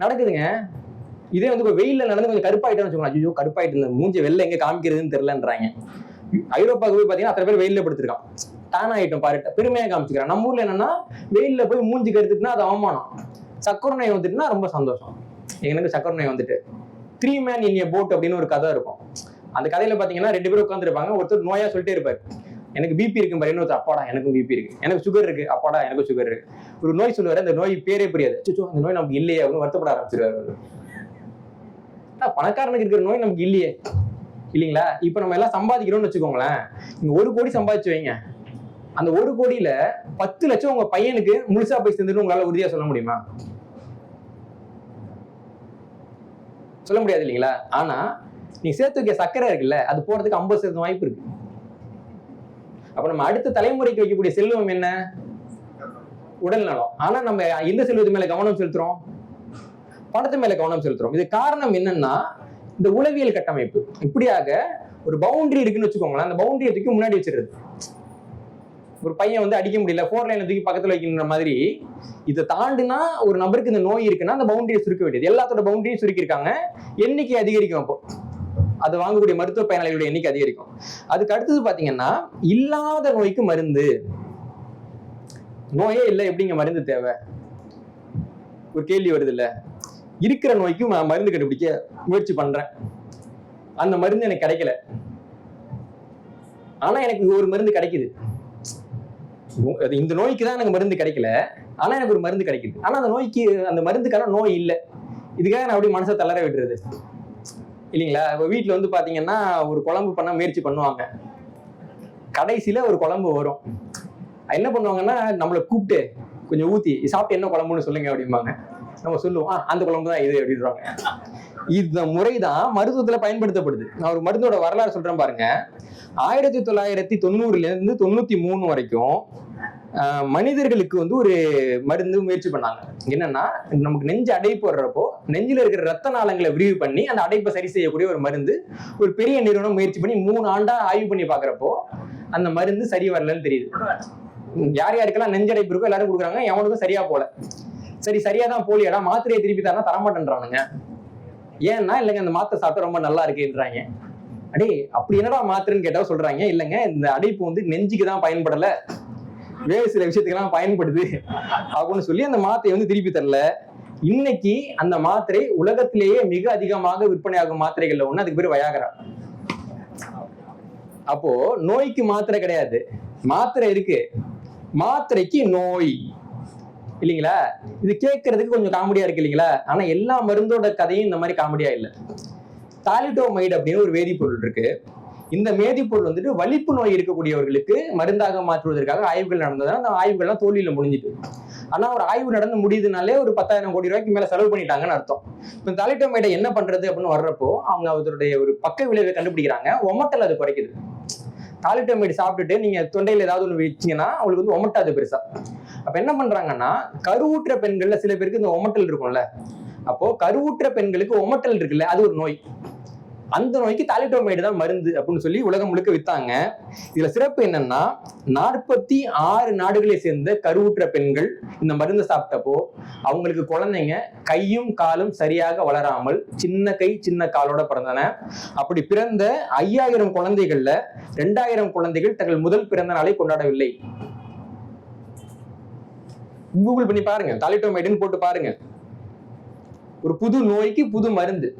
நடக்குதுங்க. இதே வந்து வெயில்ல நடந்து கொஞ்சம் கருப்பாயிட்டோம்னு வச்சுக்கோங்க, ஐயோ கருப்பாயிட்டு இருந்த மூஞ்சி வெளில எங்க காமிக்கிறதுன்னு தெரியலன்றாங்க. ஐரோப்பாவுக்கு போய் பாத்தீங்கன்னா அத்தனை பேர் வெயில்ல படுத்திருக்கான், டான் ஆயிட்டோம் பாரு, பெருமையா காமிச்சுக்கிறான். நம்ம ஊர்ல என்னன்னா, வெயில்ல போய் மூஞ்சி கருத்துட்டுனா அது அவமானம். சக்கரை நோய் வந்துட்டுனா ரொம்ப சந்தோஷம். எனக்கு சக்கரை நோய் வந்துட்டு 3 men in a boat அப்படின்னு ஒரு கதை இருக்கும். அந்த கதையில பாத்தீங்கன்னா 2 பேரும் உட்காந்துருப்பாங்க. ஒருத்தர் நோயா சொல்லிட்டே இருப்பாரு, எனக்கு பிபி இருக்கு பாரு, இன்னொருத்தர் அப்பாடா எனக்கும் பிபி இருக்கு, எனக்கு சுகர் இருக்கு, அப்பாடா எனக்கும் சுகர் இருக்கு. ஒரு நோய் சொல்லுவாரு, அந்த நோய் பேரே புரியாது, அந்த நோய் நமக்கு இல்லையே அப்படின்னு வருத்தப்பட ஆரம்பிச்சிருவாரு. பணக்காரனுக்கு இருக்கிற நோய் நமக்கு இல்லையே இல்லைங்களா? இப்ப நம்ம எல்லாம் சம்பாதிக்கிறோம்னு வச்சுக்கோங்களேன், நீங்க 1 கோடி சம்பாதிச்சு வைங்க, அந்த 1 கோடியில 10 லட்சம் உங்க பையனுக்கு முழுசா போய் சேர்ந்துட்டு உங்களால உறுதியா சொல்ல முடியுமா? சொல்ல முடியாது இல்லைங்களா? ஆனா நீ சேர்த்து வைக்க சக்கரை இருக்குல்ல, அது போறதுக்கு 50% வாய்ப்பு இருக்கு. அப்ப நம்ம அடுத்த தலைமுறைக்கு வைக்கக்கூடிய செல்வம் என்ன? உடல் நலம். ஆனா நம்ம எந்த செல்வத்து மேல கவனம் செலுத்துறோம்? பணத்து மேல கவனம் செலுத்துறோம். இது காரணம் என்னன்னா, இந்த உளவியல் கட்டமைப்பு. இப்படியாக ஒரு பவுண்டரி இருக்குன்னு வச்சுக்கோங்களேன், அந்த பவுண்டரியை தூக்கி முன்னாடி வச்சிருது. ஒரு பையன் வந்து அடிக்க முடியல, 4 லைனை தூக்கி பக்கத்துல வைக்கின்ற மாதிரி, இதை தாண்டினா ஒரு நபருக்கு இந்த நோய் இருக்குன்னா அந்த பவுண்டரியை சுருக்க வேண்டியது. எல்லாத்தோட பவுண்டரியும் சுருக்கி இருக்காங்க, எண்ணிக்கை அதிகரிக்கும். அப்போ அது வாங்கக்கூடிய மருத்துவ பயனாளிகளுடைய எண்ணிக்கை அதிகரிக்கும். அதுக்கு அடுத்தது பாத்தீங்கன்னா, இல்லாத நோய்க்கு மருந்து. நோயே இல்லை, எப்படிங்க மருந்து தேவை? ஒரு கேள்வி வருது இல்ல. இருக்கிற நோய்க்கு மருந்து கண்டுபிடிக்க முயற்சி பண்றேன், அந்த மருந்து எனக்கு கிடைக்கல, ஆனா எனக்கு ஒரு மருந்து கிடைக்குது. இந்த நோய்க்கு தான் எனக்கு மருந்து கிடைக்கல, ஆனா எனக்கு ஒரு மருந்து கிடைக்குது. ஆனா அந்த நோய்க்கு, அந்த மருந்துக்கான நோய் இல்லை. இதுக்காக நான் அப்படியே மனசை தளர விட்டுறது இல்லைங்களா? இப்ப வீட்டுல வந்து பாத்தீங்கன்னா ஒரு குழம்பு பண்ண முயற்சி பண்ணுவாங்க, கடைசியில ஒரு குழம்பு வரும். என்ன பண்ணுவாங்கன்னா, நம்மளை கூப்பிட்டு கொஞ்சம் ஊத்தி சாப்பிட்டு என்ன குழம்புன்னு சொல்லுங்க அப்படிம்பாங்க. நம்ம சொல்லுவோம், அந்த குழம்பு தான் இது அப்படின்றாங்க. இந்த முறைதான் மருத்துவத்துல பயன்படுத்தப்படுது. நான் ஒரு மருந்தோட வரலாறு சொல்றேன் பாருங்க. 1990ல இருந்து 93 வரைக்கும் மனிதர்களுக்கு வந்து ஒரு மருந்து முயற்சி பண்ணாங்க. என்னன்னா, நமக்கு நெஞ்சு அடைப்பு வர்றப்போ நெஞ்சில இருக்கிற ரத்த நாளங்களை விரிவு பண்ணி அந்த அடைப்பை சரி செய்யக்கூடிய ஒரு மருந்து ஒரு பெரிய நிறுவனம் முயற்சி பண்ணி 3 ஆண்டா ஆய்வு பண்ணி பாக்குறப்போ அந்த மருந்து சரி வரலன்னு தெரியுது. யார் யாருக்கெல்லாம் நெஞ்சடைப்பு இருக்கோ எல்லாரும் கொடுக்குறாங்க, எவனுக்கும் சரியா போல. சரி, சரியா தான் போலியாடா, மாத்திரையை திருப்பி தானா தரமாட்டேன்றானுங்க. ஏன்னா இல்லைங்க, அந்த மாத்திரை சாப்பிட்டா ரொம்ப நல்லா இருக்குன்றாங்க. அடே அப்படி என்னடா மாத்திரைன்னு கேட்டா சொல்றாங்க, இல்லைங்க இந்த அடைப்பு வந்து நெஞ்சுக்கு தான் பயன்படல, வேறு சில விஷயத்துக்கெல்லாம் பயன்படுது அப்படின்னு சொல்லி அந்த மாத்திரையை வந்து திருப்பி தரல. இன்னைக்கு அந்த மாத்திரை உலகத்திலேயே மிக அதிகமாக விற்பனையாகும் மாத்திரைகள்ல ஒண்ணு, அதுக்கு பேர் வயாகரா. அப்போ நோய்க்கு மாத்திரை கிடையாது, மாத்திரை இருக்கு, மாத்திரைக்கு நோய் இல்லைங்களா? இது கேட்கறதுக்கு கொஞ்சம் காமெடியா இருக்கு இல்லைங்களா? ஆனா எல்லா மருந்தோட கதையும் இந்த மாதிரி காமெடியா இல்லை. தாலிடோமைடு அப்படின்னு ஒரு வேதிப்பொருள் இருக்கு. இந்த வேதிப்பொருள் வந்துட்டு வலிப்பு நோய் இருக்கக்கூடியவர்களுக்கு மருந்தாக மாற்றுவதற்காக ஆய்வுகள் நடந்ததுன்னா அந்த ஆய்வுகள்லாம் தோல்வியில முடிஞ்சிட்டு. ஆனா ஒரு ஆய்வு நடந்து முடியுதுனாலே ஒரு 10,000 கோடி ரூபாய்க்கு மேல செலவு பண்ணிட்டாங்கன்னு அர்த்தம். இப்ப தாலிடோமைடை என்ன பண்றது அப்படின்னு வர்றப்போ அவங்க அதனுடைய ஒரு பக்க விளைவை கண்டுபிடிக்கிறாங்க. ஒமட்டல் அது குறைக்குது. தாலிடோமைடு சாப்பிட்டுட்டு நீங்க தொண்டையில ஏதாவது ஒண்ணு வச்சீங்கன்னா உங்களுக்கு வந்து ஒமட்டாது பெருசா. அப்ப என்ன பண்றாங்கன்னா, கருவுற்ற பெண்கள்ல சில பேருக்கு இந்த ஒமட்டல் இருக்கும்ல, அப்போ கருவுற்ற பெண்களுக்கு ஒமட்டல் இருக்குல்ல, அது ஒரு நோய். அந்த நோய்க்கு தாலிடோமைடு தான் மருந்து அப்படின்னு சொல்லி உலகம் முழுக்க வித்தாங்க. இதுல சிறப்பு என்னன்னா, 46 நாடுகளை சேர்ந்த கருவுற்ற பெண்கள் இந்த மருந்து சாப்பிட்டப்போ அவங்களுக்கு குழந்தைங்க கையும் காலும் சரியாக வளராமல் சின்ன கை சின்ன காலோட பிறந்தன. அப்படி பிறந்த 5000 குழந்தைகள்ல 2000 குழந்தைகள் தங்கள் முதல் பிறந்த நாளை கொண்டாடவில்லை. கூகுள் பண்ணி பாருங்க, தாலிடோமைடுன்னு போட்டு பாருங்க. ஒரு புது நோய்க்கு புது மருந்து.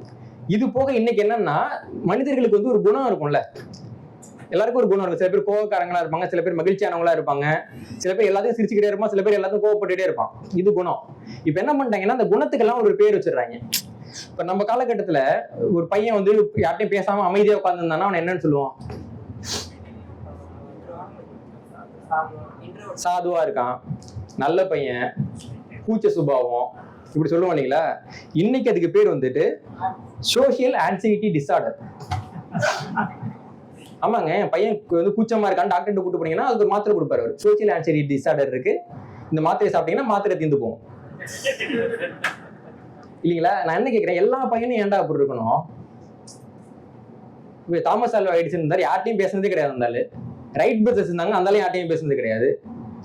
இது போக இன்னைக்கு என்னன்னா, மனிதர்களுக்கு வந்து ஒரு குணம் இருக்கும்ல, எல்லாருக்கும் ஒரு குணம் இருக்கும். சில பேர் கோவக்காரங்களா இருப்பாங்க, சில பேர் மகிழ்ச்சியானவங்களா இருப்பாங்க, சில பேர் எல்லாத்தையும் சிரிச்சுக்கிட்டே இருப்பான், சில பேர் எல்லாத்தையும் கோவப்பட்டுட்டே இருப்பான். இது குணம். இப்ப என்ன பண்ணிட்டாங்கன்னா, அந்த குணத்துக்கெல்லாம் ஒரு பேர் வச்சிடுறாங்க. இப்ப நம்ம காலகட்டத்துல ஒரு பையன் வந்து யார்ட்டையும் பேசாம அமைதியா உட்கார்ந்துருந்தானா அவன் என்னன்னு சொல்லுவான்? சாதுவா இருக்கான், நல்ல பையன், கூச்ச சுபாவம், இப்படி சொல்லுவோம் இல்லைங்களா? இன்னைக்கு அதுக்கு பேர் வந்துட்டு சோசியல் ஆன்சைட்டி டிசார்டர். ஆமாங்க, என் பையன் வந்து கூச்சமா இருக்கான்னு டாக்டர் கூட்டு போனீங்கன்னா அதுக்கு மாத்திரை கொடுப்பாரு. சோசியல் ஆன்சைட்டி டிசார்டர் இருக்கு, இந்த மாத்திரை சாப்பிட்டீங்கன்னா மாத்திரை தீர்ந்து போகும் இல்லைங்களா? நான் என்ன கேட்கிறேன், எல்லா பையனும் ஏன்டா அப்படி இருக்கணும்? தாமஸ் ஆல்வா எடிசன் இருந்தாரு, யார்ட்டையும் பேசுனதே கிடையாது. இருந்தாலும் ரைட் பிரதர்ஸ் இருந்தாங்க, அந்தாலும் யார்ட்டையும் பேசுனது கிடையாது.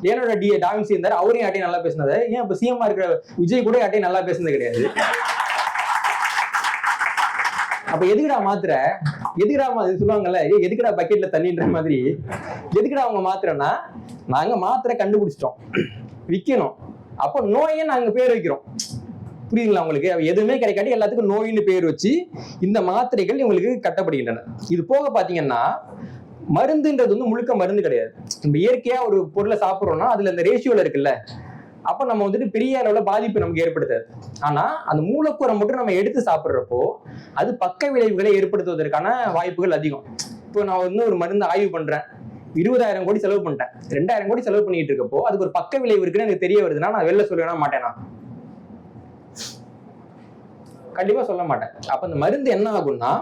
லியோனார்டோ டா வின்சி இருந்தாரு, அவரையும் யார்ட்டையும் நல்லா பேசினது. ஏன் இப்ப சிஎம்மா இருக்கிற விஜய் கூட யார்ட்டையும் நல்லா பேசுனது கிடையாது. அப்ப எதுக்குடா மாத்திரை, எதுக்குடா சொல்லுவாங்கல்ல, எதுக்குடா பக்கெட்ல தண்ணின்ற மாதிரி, எதுக்குடா அவங்க மாத்திரைன்னா, நாங்க மாத்திரை கண்டுபிடிச்சிட்டோம், விற்கணும், அப்போ நோயே நாங்க பேர் வைக்கிறோம். புரியுதுங்களா உங்களுக்கு? எதுவுமே கிடைக்காட்டி எல்லாத்துக்கும் நோயின்னு பேர் வச்சு இந்த மாத்திரைகள் இவங்களுக்கு கட்டப்படுகின்றன. இது போக பாத்தீங்கன்னா, மருந்துன்றது வந்து முழுக்க மருந்து கிடையாது. நம்ம இயற்கையா ஒரு பொருளை சாப்பிட்றோம்னா அதுல இந்த ரேஷியோல இருக்குல்ல, அப்ப நம்ம வந்துட்டு பெரிய அளவுல பாதிப்பு நமக்கு ஏற்படுத்தாது. ஆனா அந்த மூலக்கூறை மட்டும் நம்ம எடுத்து சாப்பிட்றப்போ அது பக்க விளைவுகளை ஏற்படுத்துவதற்கான வாய்ப்புகள் அதிகம். இப்போ நான் வந்து ஒரு மருந்து ஆய்வு பண்றேன், 20,000 கோடி செலவு பண்ணிட்டேன், 2,000 கோடி செலவு பண்ணிட்டு இருக்கப்போ அதுக்கு ஒரு பக்க விளைவு இருக்குன்னு எனக்கு தெரிய வருதுன்னா நான் வெளில சொல்லவே மாட்டேனா? கண்டிப்பா சொல்ல மாட்டேன். அப்ப அந்த மருந்து என்ன ஆகும்னா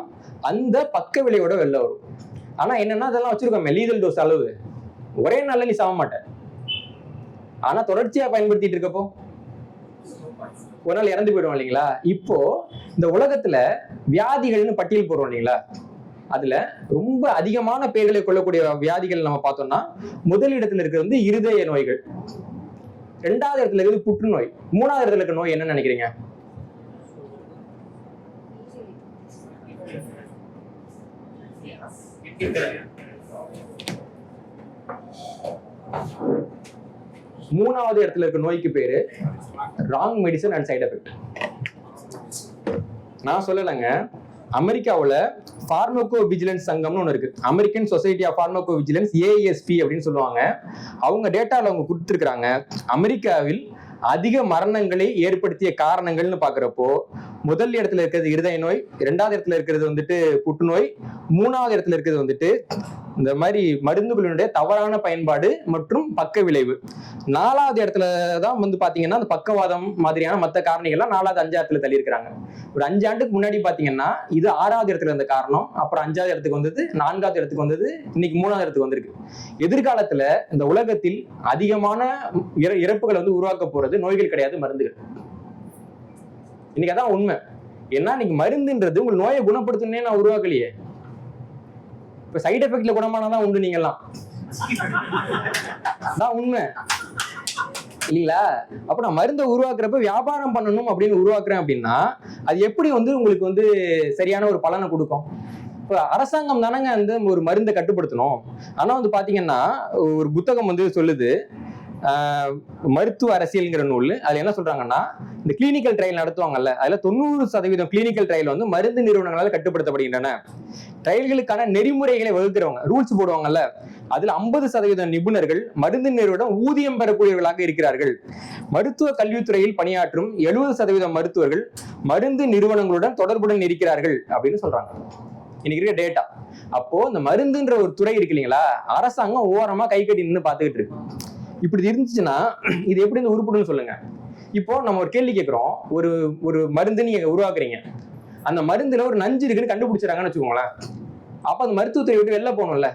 அந்த பக்க விளைவோட வெளில வரும். ஆனா என்னன்னா, அதெல்லாம் வச்சிருக்கோம் லீதல் டோஸ் அளவு, ஒரே நாள்ல நீ சாக மாட்டேன். ஆனா தொடர்ச்சியா பயன்படுத்திட்டு இருக்கப்போ ஒரு நாள் இறந்து போயிடுவோம் இல்லைங்களா? இப்போ இந்த உலகத்துல வியாதிகள்னு பட்டியல் போடுறோம் இல்லைங்களா? அதுல ரொம்ப அதிகமான பேர்களை கொள்ளக்கூடிய வியாதிகள் நம்ம பார்த்தோம்னா முதல் இடத்துல இருக்கிறது வந்து இருதய நோய்கள், 2வது இடத்துல இருக்கிறது புற்றுநோய், 3வது இடத்துல இருக்க நோய் என்ன நினைக்கிறீங்க? மூணாவது இடத்துல இருக்க நோய்க்கு பேரு wrong medicine and side effect. நான் சொல்லலைங்க, அமெரிக்காவில் ஃபார்மகோ விஜிலன்ஸ் சங்கம்னு ஒன்று இருக்கு, American society of pharmacovigilance, AASP அப்படின்னு சொல்லுவாங்க. அவங்க டேட்டாவில் அவங்க கொடுத்துருக்குறாங்க, அமெரிக்காவில் அதிக மரணங்களை ஏற்படுத்திய காரணங்கள்னு பாக்குறப்போ முதல் இடத்துல இருக்கிறது இருதய நோய், 2வது இடத்துல இருக்கிறது வந்துட்டு புற்றுநோய், 3வது இடத்துல இருக்கிறது வந்துட்டு இந்த மாதிரி மருந்துகளுடைய தவறான பயன்பாடு மற்றும் பக்க விளைவு, 4வது இடத்துல தான் வந்து பாத்தீங்கன்னா அந்த பக்கவாதம் மாதிரியான மற்ற காரணிகள்லாம் 4வது 5வது இடத்துல தள்ளி இருக்கிறாங்க. ஒரு 5 ஆண்டுக்கு முன்னாடி பாத்தீங்கன்னா இது 6வது இடத்துல இருந்த காரணம், அப்புறம் 5வது இடத்துக்கு வந்தது, 4வது இடத்துக்கு வந்தது, இன்னைக்கு 3வது இடத்துக்கு வந்திருக்கு. எதிர்காலத்துல இந்த உலகத்தில் அதிகமான இறப்புகளை வந்து உருவாக்க போறது நோய்கள் கிடையாது, மருந்துகள். இன்னைக்கு அதான் உண்மை. ஏன்னா இன்னைக்கு மருந்துன்றது உங்களுக்கு நோயை குணப்படுத்தணும்னே நான் உருவாக்கலையே, இப்ப சைட் எஃபெக்ட்ல குணமானதான் உண்டு நீங்கெல்லாம், தான் உண்மை இல்லைங்களா? அப்ப நான் மருந்தை உருவாக்குறப்ப வியாபாரம் பண்ணணும் அப்படின்னு உருவாக்குறேன் அப்படின்னா அது எப்படி வந்து உங்களுக்கு வந்து சரியான ஒரு பலனை கொடுக்கும்? இப்ப அரசாங்கம் தானங்க அந்த ஒரு மருந்தை கட்டுப்படுத்தணும். ஆனா வந்து பாத்தீங்கன்னா ஒரு புத்தகம் வந்து சொல்லுது, மருத்துவ அரசியல்ங்கிற நூல். அதுல என்ன சொல்றாங்கன்னா, இந்த கிளினிக்கல் ட்ரையல் நடத்துவாங்கல்ல, அதுல 90% கிளினிக்கல் ட்ரையல் வந்து மருந்து நிறுவனங்களால் கட்டுப்படுத்தப்படுகின்றன. ட்ரையல்களுக்கான நெறிமுறைகளை வகுக்கிறவங்க, ரூல்ஸ் போடுவாங்கல்ல, அதுல 50% நிபுணர்கள் மருந்து நிறுவனம் ஊதியம் பெறக்கூடியவர்களாக இருக்கிறார்கள். மருத்துவ கல்வித்துறையில் பணியாற்றும் 70% மருத்துவர்கள் மருந்து நிறுவனங்களுடன் தொடர்புடன் இருக்கிறார்கள் அப்படின்னு சொல்றாங்க. இன்னைக்கு இருக்க டேட்டா. அப்போ இந்த மருந்துன்ற ஒரு துறை இருக்கு இல்லைங்களா, அரசாங்கம் ஓரமா கை கட்டி நின்று பார்த்துக்கிட்டு இருக்கு. இப்படி இருந்துச்சுன்னா இது எப்படி இந்த உருப்படுன்னு சொல்லுங்க. இப்போ நம்ம ஒரு கேள்வி கேட்கிறோம், ஒரு ஒரு மருந்து நீங்க உருவாக்குறீங்க, அந்த மருந்துல ஒரு நஞ்சு இருக்குன்னு கண்டுபிடிச்சாங்கன்னு வச்சுக்கோங்களேன். அப்ப அந்த மருத்துவத்துறை விட்டு வெளில போகணும்ல,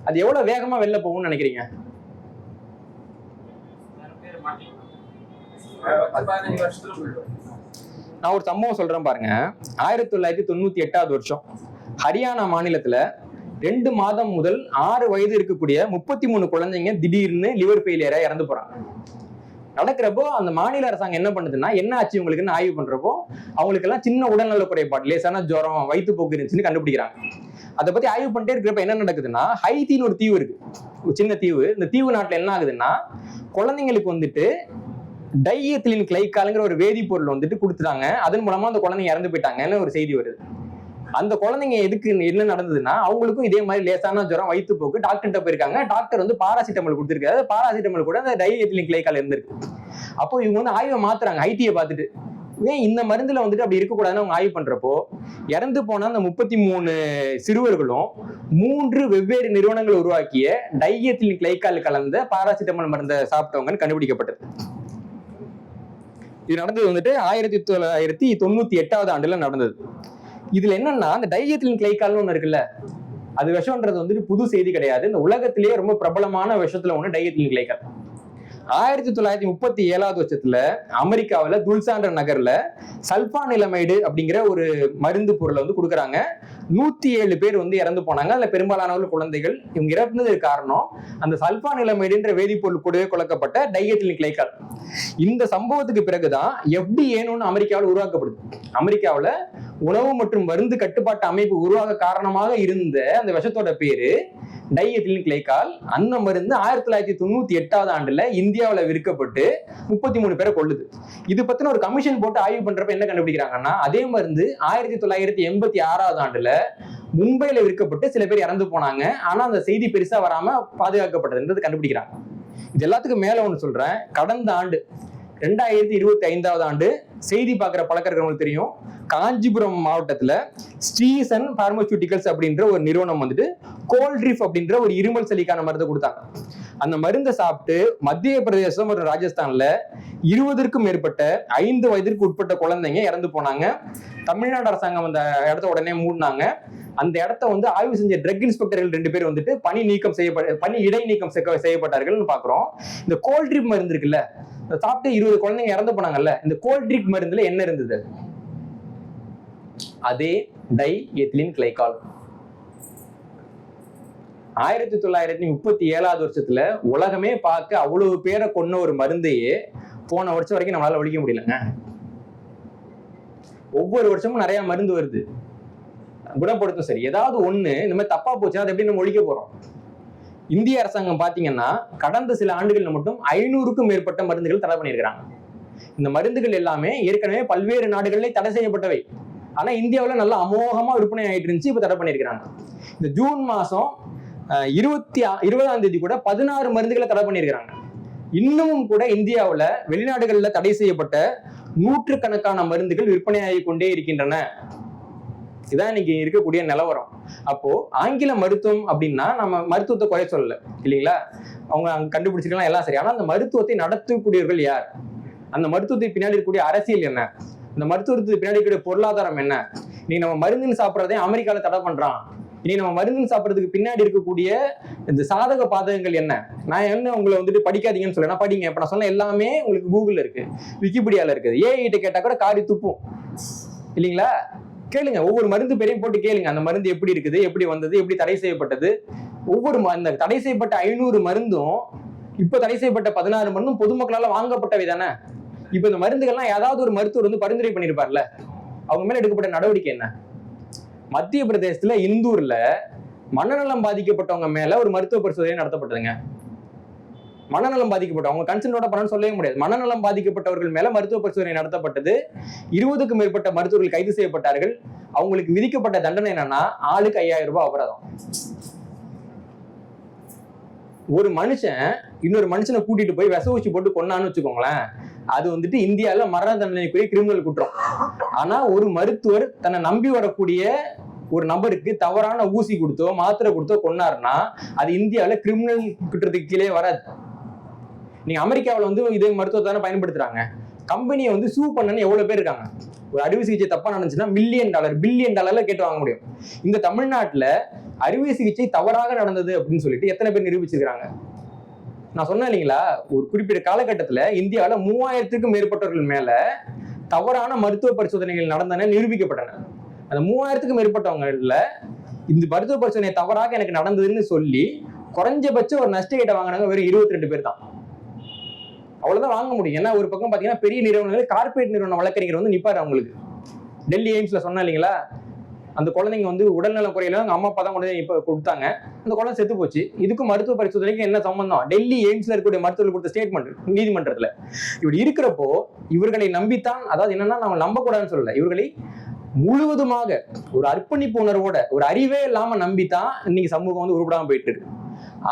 அது எவ்வளவு வேகமா வெளில போகும்னு நினைக்கிறீங்க? நான் ஒரு சம்பவம் சொல்றேன் பாருங்க. 1998 வருஷம் ஹரியானா மாநிலத்துல 2 மாதம் முதல் 6 வயது இருக்கக்கூடிய 33 குழந்தைங்க திடீர்னு லிவர் ஃபெயிலியரா இறந்து போறாங்க. நடக்கிறப்போ அந்த மாநில அரசாங்கம் என்ன பண்ணுதுன்னா, என்ன ஆச்சு இவங்களுக்குன்னு ஆய்வு பண்றப்போ அவங்களுக்கு எல்லாம் சின்ன உடல்நல குறைபாடு, லேசான ஜுரம், வயிற்றுப்போக்கு இருந்துச்சுன்னு கண்டுபிடிக்கிறாங்க. அதை பத்தி ஆய்வு பண்ணிட்டே இருக்கிறப்ப என்ன நடக்குதுன்னா, ஹைத்தின்னு ஒரு தீவு இருக்கு, ஒரு சின்ன தீவு. இந்த தீவு நாட்டுல என்ன ஆகுதுன்னா, குழந்தைங்களுக்கு வந்துட்டு டைஎத்திலின் கிளைகால்ங்கிற ஒரு வேதிப்பொருள் வந்துட்டு கொடுத்துட்டாங்க. அதன் மூலமா அந்த குழந்தைங்க இறந்து போயிட்டாங்கன்னு ஒரு செய்தி வருது. அந்த குழந்தைங்க எதுக்கு என்ன நடந்ததுன்னா, அவங்களுக்கும் இதே மாதிரி லேசான ஜுரம், வயிற்றுப்போக்கு, டாக்டர்கிட்ட போயிருக்காங்க. டாக்டர் வந்து பாராசிட்டமல் கொடுத்துருக்காரு. பாராசிட்டமல் கூட அந்த டைஎத்திலின் கிளைகால் இருந்திருக்கு. அப்போ இவங்க வந்து ஆய்வை மாத்துறாங்க ஐடியை பார்த்துட்டு. ஏன் இந்த மருந்துல வந்துட்டு அப்படி இருக்கக்கூடாதுன்னு அவங்க ஆய்வு பண்றப்போ, இறந்து போன அந்த 33 சிறுவர்களும் 3 வெவ்வேறு நிறுவனங்கள் உருவாக்கிய டைஎத்திலின் கிளைகால் கலந்த பாராசிட்டமல் மருந்தை சாப்பிட்டவங்கன்னு கண்டுபிடிக்கப்பட்டது. இது நடந்தது வந்துட்டு 1998 நடந்தது. இதுல என்னன்னா, அந்த டைஎத்திலின் கிளைகால்னு ஒண்ணு இருக்குல்ல, அது விஷம்ன்றது வந்துட்டு புது செய்தி கிடையாது. இந்த உலகத்திலேயே ரொம்ப பிரபலமான விஷத்துல ஒண்ணு டைஎத்திலின் கிளைகால். 1937 வருஷத்துல அமெரிக்காவில துல்சான்ற நகர்ல சல்பானிலமைடு அப்படிங்கிற ஒரு மருந்து பொருளை வந்து கொடுக்குறாங்க. 107 பேர் வந்து இறந்து போனாங்க. அதுல பெரும்பாலானவர்கள் குழந்தைகள். இவங்க இறந்ததுக்கு காரணம் அந்த சல்பானிலமைடுன்ற வேதிப்பொருள் கூடவே கலக்கப்பட்ட டைஎத்திலின் கிளைகால். இந்த சம்பவத்துக்கு பிறகுதான் எஃப்டிஏன்னு அமெரிக்காவில் உருவாக்கப்படுது. அமெரிக்காவில் உணவு மற்றும் மருந்து கட்டுப்பாட்டு அமைப்பு உருவாக காரணமாக இருந்த அந்த விஷத்தோட பேரு டைஎத்திலின் கிளைகால். அந்த மருந்து 1998 இந்தியாவில் விற்கப்பட்டு 33 பேரை கொள்ளுது. இது பத்தின ஒரு கமிஷன் போட்டு ஆய்வு பண்றப்ப என்ன கண்டுபிடிக்கிறாங்கன்னா, அதே மருந்து 1986 மும்பையில விற்கப்பட்டு சில பேர் இறந்து போனாங்க. ஆனா அந்த செய்தி பெருசா வராம பாதுகாக்கப்பட்டதுன்றது கண்டுபிடிக்கிறாங்க. இது எல்லாத்துக்கும் மேல ஒண்ணு சொல்றேன். கடந்த ஆண்டு 2025 செய்தி பார்க்குற பழக்கம் இருக்கிறவங்களுக்கு தெரியும், காஞ்சிபுரம் மாவட்டத்துல ஸ்ரீசன் பார்மசூட்டிகல்ஸ் அப்படின்ற ஒரு நிறுவனம் வந்துட்டு கோல்ட்ரிஃப் அப்படின்ற ஒரு இருமல் சளிக்கான மருந்து கொடுத்தாங்க. அந்த மருந்தை சாப்பிட்டு மத்திய பிரதேசம் மற்றும் ராஜஸ்தான்ல 20க்கும் மேற்பட்ட 5 வயதிற்கு உட்பட்ட குழந்தைங்க இறந்து போனாங்க. தமிழ்நாடு அரசாங்கம் அந்த இடத்த உடனே மூடினாங்க. அந்த இடத்த வந்து ஆய்வு செஞ்ச ட்ரக் இன்ஸ்பெக்டர்கள் 2 பேர் வந்துட்டு பணி இடை நீக்கம் செய்யப்பட்டார்கள் பாக்குறோம். இந்த கோல்ட்ரிப் மருந்து இருக்குல்ல, சாப்பிட்டு 20 குழந்தைங்க இறந்து போனாங்கல்ல, இந்த கோல்ட்ரிப் மருந்துல என்ன இருந்தது? அதே டைஎத்திலின் கிளைகால். 1937 வருஷத்துல உலகமே பார்க்க அவ்வளவு பேரை கொன்ன ஒரு மருந்தையே போன வருஷம் வரைக்கும் நம்மளால ஒழிக்க முடியலங்க. ஒவ்வொரு வருஷமும் நிறைய மருந்து வருது, குணப்படுத்தும். சரி, ஏதாவது ஒண்ணு இந்த மாதிரி தப்பா போச்சுன்னா அதை எப்படி நம்ம ஒழிக்க போறோம்? இந்திய அரசாங்கம் பாத்தீங்கன்னா கடந்த சில ஆண்டுகள்ல மட்டும் 500க்கும் மேற்பட்ட மருந்துகள் தடை பண்ணியிருக்கிறாங்க. இந்த மருந்துகள் எல்லாமே ஏற்கனவே பல்வேறு நாடுகளிலே தடை செய்யப்பட்டவை. ஆனா இந்தியாவில் நல்லா அமோகமா விற்பனை ஆயிட்டு இருந்துச்சு, இப்ப தடை பண்ணியிருக்கிறாங்க. இந்த ஜூன் மாசம் 20ஆம் தேதி கூட 16 மருந்துகளை தடை பண்ணியிருக்கிறாங்க. இன்னமும் கூட இந்தியாவில் வெளிநாடுகள்ல தடை செய்யப்பட்ட 100கணக்கான மருந்துகள் விற்பனையாகி கொண்டே இருக்கின்றன. இதான் இன்னைக்கு இருக்கக்கூடிய நிலவரம். அப்போ ஆங்கில மருத்துவம் அப்படின்னா நம்ம மருத்துவத்தை குறை சொல்லல இல்லைங்களா, அவங்க அங்க கண்டுபிடிச்சிருக்கலாம் எல்லாம் சரி. ஆனா அந்த மருத்துவத்தை நடத்தக்கூடியவர்கள் யார்? அந்த மருத்துவத்துக்கு பின்னாடி இருக்கக்கூடிய அரசியல் என்ன? இந்த மருத்துவத்துக்கு பின்னாடி இருக்கக்கூடிய பொருளாதாரம் என்ன? நீ நம்ம மருந்துன்னு சாப்பிட்றதே அமெரிக்கால தடை பண்றான். இனி நம்ம மருந்துன்னு சாப்பிட்றதுக்கு பின்னாடி இருக்கக்கூடிய இந்த சாதக பாதகங்கள் என்ன? நான் என்ன உங்களை வந்துட்டு படிக்காதீங்கன்னு சொல்ல, படிங்க. இப்ப நான் சொன்ன எல்லாமே உங்களுக்கு கூகுள்ல இருக்கு, விக்கிபீடியால இருக்குது. ஏஐட்ட கேட்டா கூட காரி துப்பும் இல்லைங்களா? கேளுங்க, ஒவ்வொரு மருந்து பேரையும் போட்டு கேளுங்க. அந்த மருந்து எப்படி இருக்குது, எப்படி வந்தது, எப்படி தடை செய்யப்பட்டது. ஒவ்வொரு அந்த தடை செய்யப்பட்ட 500 மருந்தும் இப்ப தடை செய்யப்பட்ட 16 மருந்தும் பொதுமக்களால வாங்கப்பட்டவை தானே. இப்ப இந்த மருந்துகள்லாம் ஏதாவது ஒரு மருத்துவர் வந்து பரிந்துரை பண்ணிருப்பார்ல, அவங்க மேல எடுக்கப்பட்ட நடவடிக்கை என்ன? மத்திய பிரதேசத்துல இந்தூர்ல மனநலம் பாதிக்கப்பட்டவங்க மேல ஒரு மருத்துவ பரிசோதனை நடத்தப்பட்டதுங்க. மனநலம் பாதிக்கப்பட்ட அவங்க கன்சென்டோட பண்ணணும்னு சொல்லவே முடியாது. மனநலம் பாதிக்கப்பட்டவர்கள் மேல மருத்துவ பரிசோதனை நடத்தப்பட்டது. 20க்கும் மேற்பட்ட மருத்துவர்கள் கைது செய்யப்பட்டார்கள். அவங்களுக்கு விதிக்கப்பட்ட தண்டனை என்னன்னா ஆளுக்கு 5000 ரூபாய் அபராதம். ஒரு மனுஷன் இன்னொரு மனுஷனை கூட்டிட்டு போய் விச ஊசி போட்டு கொன்னான்னு வச்சுக்கோங்களேன், அது வந்துட்டு இந்தியாவில மரண தண்டனைக்குரிய கிரிமினல் குற்றம். ஆனா ஒரு மருத்துவர் தன்னை நம்பி வரக்கூடிய ஒரு நபருக்கு தவறான ஊசி கொடுத்தோ மாத்திரை கொடுத்தோ கொன்னாருன்னா அது இந்தியாவில கிரிமினல் குற்றத்துக்கு கீழே வராது. நீங்க அமெரிக்காவில் வந்து இதே மருத்துவத்தை தானே பயன்படுத்துறாங்க. கம்பெனியை வந்து சூ பண்ணன்னு எவ்வளவு பேர் இருக்காங்க. ஒரு அறுவை சிகிச்சை தப்பா நடந்துச்சுன்னா $1,000,000 $1,000,000,000 கேட்டு வாங்க முடியும். இந்த தமிழ்நாட்டுல அறுவை சிகிச்சை தவறாக நடந்தது அப்படின்னு சொல்லிட்டு எத்தனை பேர் நிரூபிச்சிருக்காங்க? நான் சொன்னேன் இல்லைங்களா, ஒரு குறிப்பிட்ட காலகட்டத்துல இந்தியாவில 3000க்கும் மேற்பட்டவர்கள் மேல தவறான மருத்துவ பரிசோதனைகள் நடந்தன நிரூபிக்கப்பட்டன. அந்த 3000க்கும் மேற்பட்டவங்கல இந்த மருத்துவ பரிசோதனை தவறாக எனக்கு நடந்ததுன்னு சொல்லி குறைஞ்சபட்சம் ஒரு நஷ்ட ஈட்டை வாங்கினாங்க வெறும் 22 பேர் தான். அவ்வளவுதான் வாங்க முடியும். ஏன்னா ஒரு பக்கம் பாத்தீங்கன்னா பெரிய நிறுவனங்கள், கார்பரேட் நிறுவன வழக்கறிஞர் வந்து நிப்பாரு. அவங்களுக்கு டெல்லி எய்ம்ஸ்ல சொன்னா இல்லைங்களா, அந்த குழந்தைங்க வந்து உடல்நலம் குறையில அவங்க அம்மா அப்பா தான் கொண்டு இப்ப கொடுத்தாங்க, அந்த குழந்தை செத்து போச்சு. இதுக்கும் மருத்துவ பரிசோதனைக்கு என்ன சம்பந்தம்? டெல்லி எய்ம்ஸ்ல இருக்கக்கூடிய மருத்துவர்கள் கொடுத்த ஸ்டேட்மெண்ட் நீதிமன்றத்துல. இப்படி இருக்கிறப்போ இவர்களை நம்பித்தான், அதாவது என்னன்னா நம்ம நம்பக்கூடாதுன்னு சொல்லல, இவர்களை முழுவதுமாக ஒரு அர்ப்பணிப்பு உணர்வோட ஒரு அறிவே இல்லாம நம்பித்தான் இன்னைக்கு சமூகம் வந்து உருப்படாம போயிட்டு இருக்கு.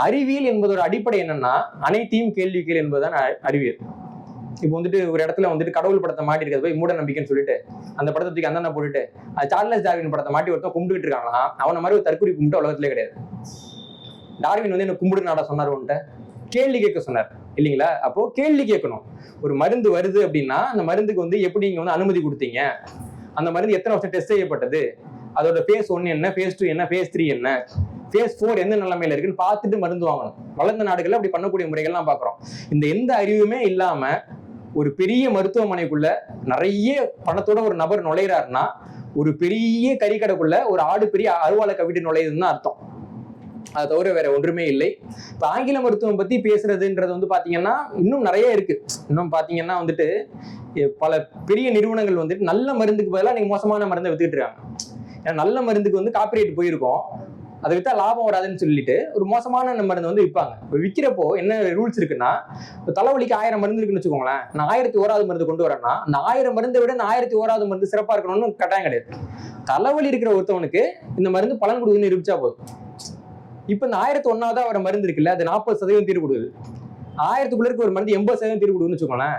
அறிவியல் என்பதோட அடிப்படை என்னன்னா அனைத்தையும் கேள்வி கேள் என்பதுதான் அறிவியல். இப்போ வந்துட்டு ஒரு இடத்துல வந்துட்டு கடவுள் படத்தை மாட்டி இருக்கிறது போய் மூட நம்பிக்கைன்னு சொல்லிட்டு அந்த படத்தை தூக்கி அந்த போட்டுட்டு அது சார்லஸ் டார்வின் படத்தை மாட்டி ஒருத்தன் கும்பிட்டுட்டு இருக்காங்கன்னா அவனை மாதிரி ஒரு தற்கொலை கும்பிட்டு உலகத்திலே கிடையாது. டார்வின் வந்து என்ன கும்பிடு நாடா சொன்னார், உன்ட்ட கேள்வி கேட்க சொன்னார் இல்லைங்களா? அப்போ கேள்வி கேட்கணும். ஒரு மருந்து வருது அப்படின்னா அந்த மருந்துக்கு வந்து எப்படி நீங்க வந்து அனுமதி கொடுத்தீங்க, அந்த மருந்து எத்தனை வருஷம் டெஸ்ட் செய்யப்பட்டது, அதோட phase 1 என்ன, phase 2 என்ன, phase 3 என்ன, phase 4 எந்த நிலைமையில இருக்குன்னு பார்த்துட்டு மருந்து வாங்கணும். வளர்ந்த நாடுகள்ல அப்படி பண்ணக்கூடிய முறைகள்லாம் பாக்குறோம். இந்த எந்த அறிவுமே இல்லாம ஒரு பெரிய மருத்துவமனைக்குள்ள நிறைய பணத்தோட ஒரு நபர் நுழையிறாருன்னா ஒரு பெரிய கறிக்கடைக்குள்ள ஒரு ஆடு பெரிய அருவாளை கவிட்டு நுழையுதுன்னு அர்த்தம். அதை தவிர வேற ஒன்றுமே இல்லை. இப்ப ஆங்கில மருத்துவம் பத்தி பேசுறதுன்றது வந்து பாத்தீங்கன்னா இன்னும் நிறைய இருக்கு. இன்னும் பாத்தீங்கன்னா வந்துட்டு பல பெரிய நிறுவனங்கள் வந்துட்டு நல்ல மருந்துக்கு பதிலாக நீங்க மோசமான மருந்தை வித்துக்கிட்டு இருக்காங்க. ஏன்னா நல்ல மருந்துக்கு வந்து காப்பிரைட் போயிருக்கும், அதை வித்தா லாபம் வராதுன்னு சொல்லிட்டு ஒரு மோசமான மருந்து வந்து விற்பாங்க. இப்போ விற்கிறப்போ என்ன ரூல்ஸ் இருக்குன்னா, தலைவலிக்கு 1000 மருந்து இருக்குன்னு வச்சுக்கோங்களேன், நான் 1001வது மருந்து கொண்டு வரேன்னா அந்த 1000 மருந்தை விட 1001வது மருந்து சிறப்பா இருக்கணும்னு கட்டாயம் கிடையாது. தலைவலி இருக்கிற ஒருத்தவனுக்கு இந்த மருந்து பலன் கொடுக்குன்னு நிரூபிச்சா போதும். இப்ப இந்த 1001வது வர மருந்து இருக்குல்ல, அது 40% தீர்வு கொடுக்குது. 1000க்குள்ள இருக்க ஒரு மருந்து 80% தீர்வு கொடுக்குன்னு வச்சுக்கோங்களேன்.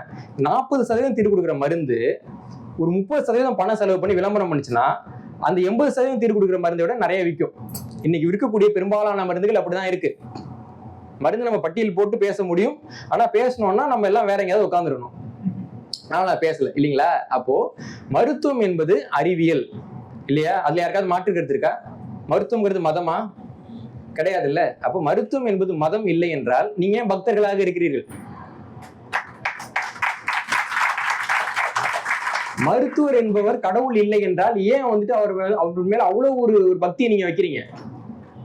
40% தீர்வு கொடுக்குற மருந்து ஒரு 30% பணம் செலவு பண்ணி விளம்பரம் பண்ணுச்சுன்னா அந்த 80% தீர்வு கொடுக்குற மருந்தை விட நிறைய விற்கும். இன்னைக்கு இருக்கக்கூடிய பெரும்பாலான மருந்துகள் அப்படிதான் இருக்கு. மருந்து நம்ம பட்டியல் போட்டு பேச முடியும், ஆனா பேசணும்னா நம்ம எல்லாம் வேற எங்கேயாவது உட்காந்துருக்கணும். நான் பேசல இல்லைங்களா? அப்போ மருத்துவம் என்பது அறிவியல் இல்லையா? அதுல யாருக்காவது மாற்று கருத்து இருக்கா? மருத்துவங்கிறது மதமா? கிடையாது இல்ல. அப்போ மருத்துவம் என்பது மதம் இல்லை என்றால் நீங்க பக்தர்களாக இருக்கிறீர்கள். மருத்துவர் என்பவர் கடவுள் இல்லை என்றால் ஏன் வந்துட்டு அவர் மேல அவ்வளவு ஒரு பக்தியை நீங்க வைக்கிறீங்க?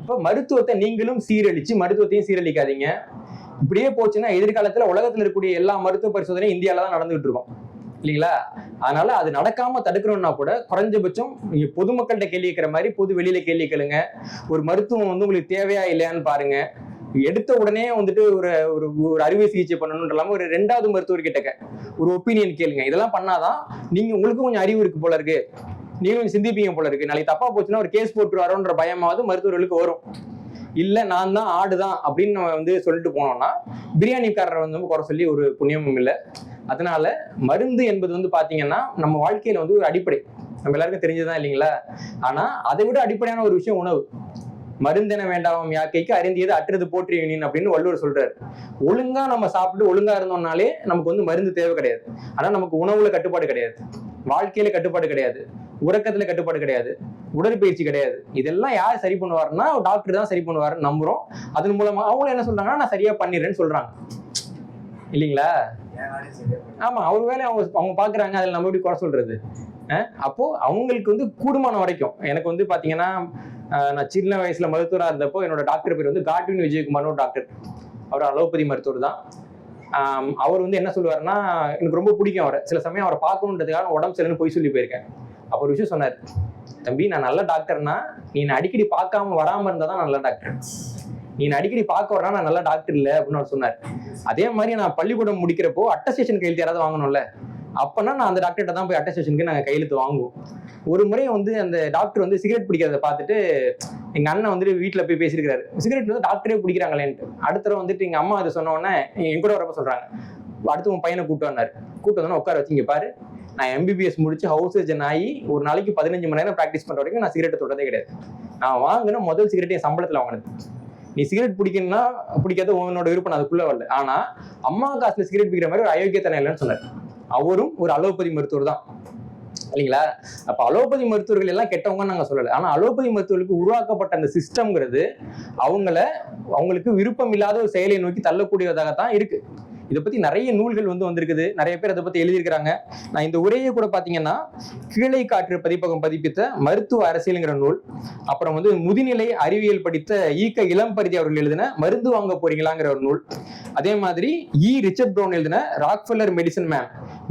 இப்ப மருத்துவத்தை நீங்களும் சீரழிச்சு மருத்துவத்தையும் சீரழிக்காதீங்க. இப்படியே போச்சுன்னா எதிர்காலத்துல உலகத்துல இருக்கக்கூடிய எல்லா மருத்துவ பரிசோதனையும் இந்தியாவில தான் நடந்துகிட்டு இருக்கோம் இல்லைங்களா? அதனால அது நடக்காம தடுக்கணும்னா கூட குறைஞ்சபட்சம் நீங்க பொதுமக்கள்கிட்ட கேள்வி கேட்கிற மாதிரி பொது வெளியில கேள்வி கேளுங்க. ஒரு மருத்துவம் வந்து உங்களுக்கு தேவையா இல்லையான்னு பாருங்க. எடுத்த உடனே வந்துட்டு ஒரு ஒரு அறுவை சிகிச்சை பண்ணணும் இல்லாம ஒரு 2வது மருத்துவர் கிட்ட ஒரு ஒப்பீனியன் கேளுங்க. இதெல்லாம் பண்ணாதான் நீங்க உங்களுக்கும் கொஞ்சம் அறிவு இருக்கு போல இருக்கு, நீங்க கொஞ்சம் சிந்திப்பீங்க போல இருக்கு. நாளைக்கு தப்பா போச்சுன்னா ஒரு கேஸ் போட்டுருவாரோன்ற பயமாவது மருத்துவர்களுக்கு வரும். இல்ல நான் தான் ஆடுதான் அப்படின்னு நம்ம வந்து சொல்லிட்டு போனோம்னா பிரியாணிக்காரரை வந்து குறை சொல்லி ஒரு புண்ணியமும் இல்லை. அதனால மருந்து என்பது வந்து பாத்தீங்கன்னா நம்ம வாழ்க்கையில வந்து ஒரு அடிப்படை, நம்ம எல்லாருக்கும் தெரிஞ்சதுதான் இல்லைங்களா? ஆனா அதை விட அடிப்படையான ஒரு விஷயம் உணவு. மருந்தென வேண்டாம் யாக்கைக்கு அறிந்தியது அற்றது போற்றியனின் அப்படின்னு வள்ளுவர் சொல்றாரு. ஒழுங்கா நம்ம சாப்பிட்டு ஒழுங்கா இருந்தோம்னாலே நமக்கு வந்து மருந்து தேவை கிடையாது. ஆனா நமக்கு உணவுல கட்டுப்பாடு கிடையாது, வாழ்க்கையில கட்டுப்பாடு கிடையாது, உறக்கத்துல கட்டுப்பாடு கிடையாது, உடற்பயிற்சி கிடையாது. இதெல்லாம் யார் சரி பண்ணுவாருன்னா டாக்டர் தான் சரி பண்ணுவாருன்னு நம்புறோம். அதன் மூலமா அவங்க என்ன சொல்றாங்கன்னா நான் சரியா பண்ணிடுறேன்னு சொல்றாங்க இல்லைங்களா? ஆமா, அவங்க வேலையை அவங்க பாக்குறாங்க, அதில் நம்ம எப்படி குறை சொல்றது? அப்போ அவங்களுக்கு வந்து கூடுமான வரைக்கும் எனக்கு வந்து பாத்தீங்கன்னா நான் சின்ன வயசுல மருத்துவராக இருந்தப்போ என்னோட டாக்டர் பேர் வந்து காட்வின் விஜயகுமார் ஒரு டாக்டர். அவர் அலோபதி மருத்துவர் தான். அவர் வந்து என்ன சொல்லுவாருன்னா, எனக்கு ரொம்ப பிடிக்கும் அவரை. சில சமயம் அவரை பார்க்கணுன்றதுக்காக உடம்பு சரியில்லைன்னு போய் சொல்லி போயிருக்கேன். அப்போ ஒரு விஷயம் சொன்னார், தம்பி நான் நல்ல டாக்டர்னா நீ அடிக்கடி பார்க்காம வராம இருந்தா தான் நல்ல டாக்டர். நீ அடிக்கடி பார்க்க வரா நான் நல்ல டாக்டர் இல்லை அப்படின்னு அவர் சொன்னார். அதே மாதிரி நான் பள்ளிக்கூடம் முடிக்கிறப்போ அட்டஸ்டேஷன் கையெழுத்து யாராவது வாங்கணும்ல, அப்பனா நான் அந்த டாக்டர்கிட்ட தான் போய் அட்டஸ்டேஷனுக்கு நாங்கள் கையெழுத்து வாங்குவோம். ஒரு முறை வந்து அந்த டாக்டர் வந்து சிகரெட் பிடிக்கிறத பார்த்துட்டு எங்க அண்ணன் வந்துட்டு வீட்டுல போய் பேசியிருக்காரு, சிகரெட் வந்து டாக்டரே பிடிக்கிறாங்களேன்ட்டு. அடுத்த தடவை வந்துட்டு எங்க அம்மா அதை சொன்ன உடனே என் கூட வரப்ப சொல்றாங்க, அடுத்து உன் பையனை கூப்பிட்டு வந்தாரு. கூப்பிட்டு வந்தோன்னா உட்கார வச்சு, இங்க பாரு, நான் எம்பிபிஎஸ் முடிச்சு ஹவுஸ் சர்ஜன் ஆகி ஒரு நாளைக்கு 15 மணி நேரம் ப்ராக்டிஸ் பண்ற வரைக்கும் நான் சிகரெட் தொட்டதே கிடையாது. நான் வாங்கின முதல் சிகரெட் என் சம்பளத்துல வாங்கினது. நீ சிகரெட் பிடிக்கணும்னா பிடிக்காத உன்னோட விருப்பம், அதுக்குள்ள வரல. ஆனா அம்மா காசுல சிகரெட் பிடிக்கிற மாதிரி ஒரு அயோக்கியத்தனம் இல்லைன்னு சொன்னார். அவரும் ஒரு அலோபதி மருத்துவர் தான் இல்லைங்களா? அப்ப அலோபதி மருத்துவர்கள் எல்லாம் கெட்டவங்கன்னு நாங்க சொல்லல. ஆனா அலோபதி மருத்துவர்களுக்கு உருவாக்கப்பட்ட அந்த சிஸ்டம்ங்கிறது அவங்களுக்கு விருப்பம் இல்லாத ஒரு செயலை நோக்கி தள்ளக்கூடியதாகத்தான் இருக்கு. இதை பத்தி நிறைய நூல்கள் வந்திருக்குது, நிறைய பேர் அதை பத்தி எழுதியிருக்கிறாங்க. நான் இந்த உரையை கூட பாத்தீங்கன்னா கீழே காற்று பதிப்பகம் பதிப்பித்த மருத்துவ அரசியல்ங்கிற நூல், அப்புறம் முதுநிலை அறிவியல் படித்த ஈக்க இளம்பரிதி அவர்கள் எழுதின மருந்து வாங்க போறீங்களாங்கிற ஒரு நூல், அதே மாதிரி ரிச்சர்ட் ப்ரவுன் எழுதின ராக்ஃபெல்லர்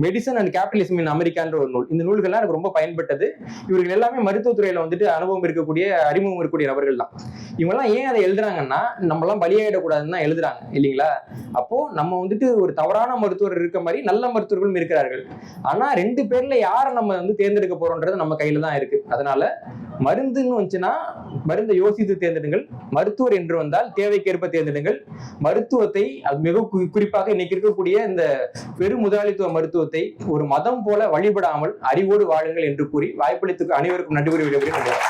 மெடிசன் அண்ட் கேபிட்டலிசம் இன் அமெரிக்கான்ற ஒரு நூல். இந்த நூல்கள்லாம் எனக்கு ரொம்ப பயன்பட்டது. இவர்கள் எல்லாமே மருத்துவத்துறையில அனுபவம் இருக்கக்கூடிய, அறிமுகம் இருக்கக்கூடிய நபர்கள் தான். இவங்கெல்லாம் ஏன் அதை எழுதுறாங்கன்னா நம்மளாம் பலியாயிடக்கூடாதுன்னு தான் எழுதுறாங்க இல்லைங்களா? அப்போ நம்ம ஒரு தவறான மருத்துவர் இருக்க மாதிரி நல்ல மருத்துவர்களும் இருக்கிறார்கள். ஆனா 2 பேர்ல யாரை நம்ம தேர்ந்தெடுக்க போறோம்ன்றது நம்ம கையில தான் இருக்கு. அதனால மருந்துன்னு வந்துச்சுன்னா மருந்தை யோசித்து தேர்ந்தெடுங்கள். மருத்துவர் என்று வந்தால் தேவைக்கேற்ப தேர்ந்தெடுங்கள். மருத்துவத்தை, மிக குறிப்பாக இன்னைக்கு இருக்கக்கூடிய இந்த பெரு முதலாளித்துவ மருத்துவத்தை ஒரு மதம் போல வழிபடாமல் அறிவோடு வாழுங்கள் என்று கூறி வாய்ப்பளித்து அனைவருக்கும் நன்றி கூறி விடைபெறுகிறேன்.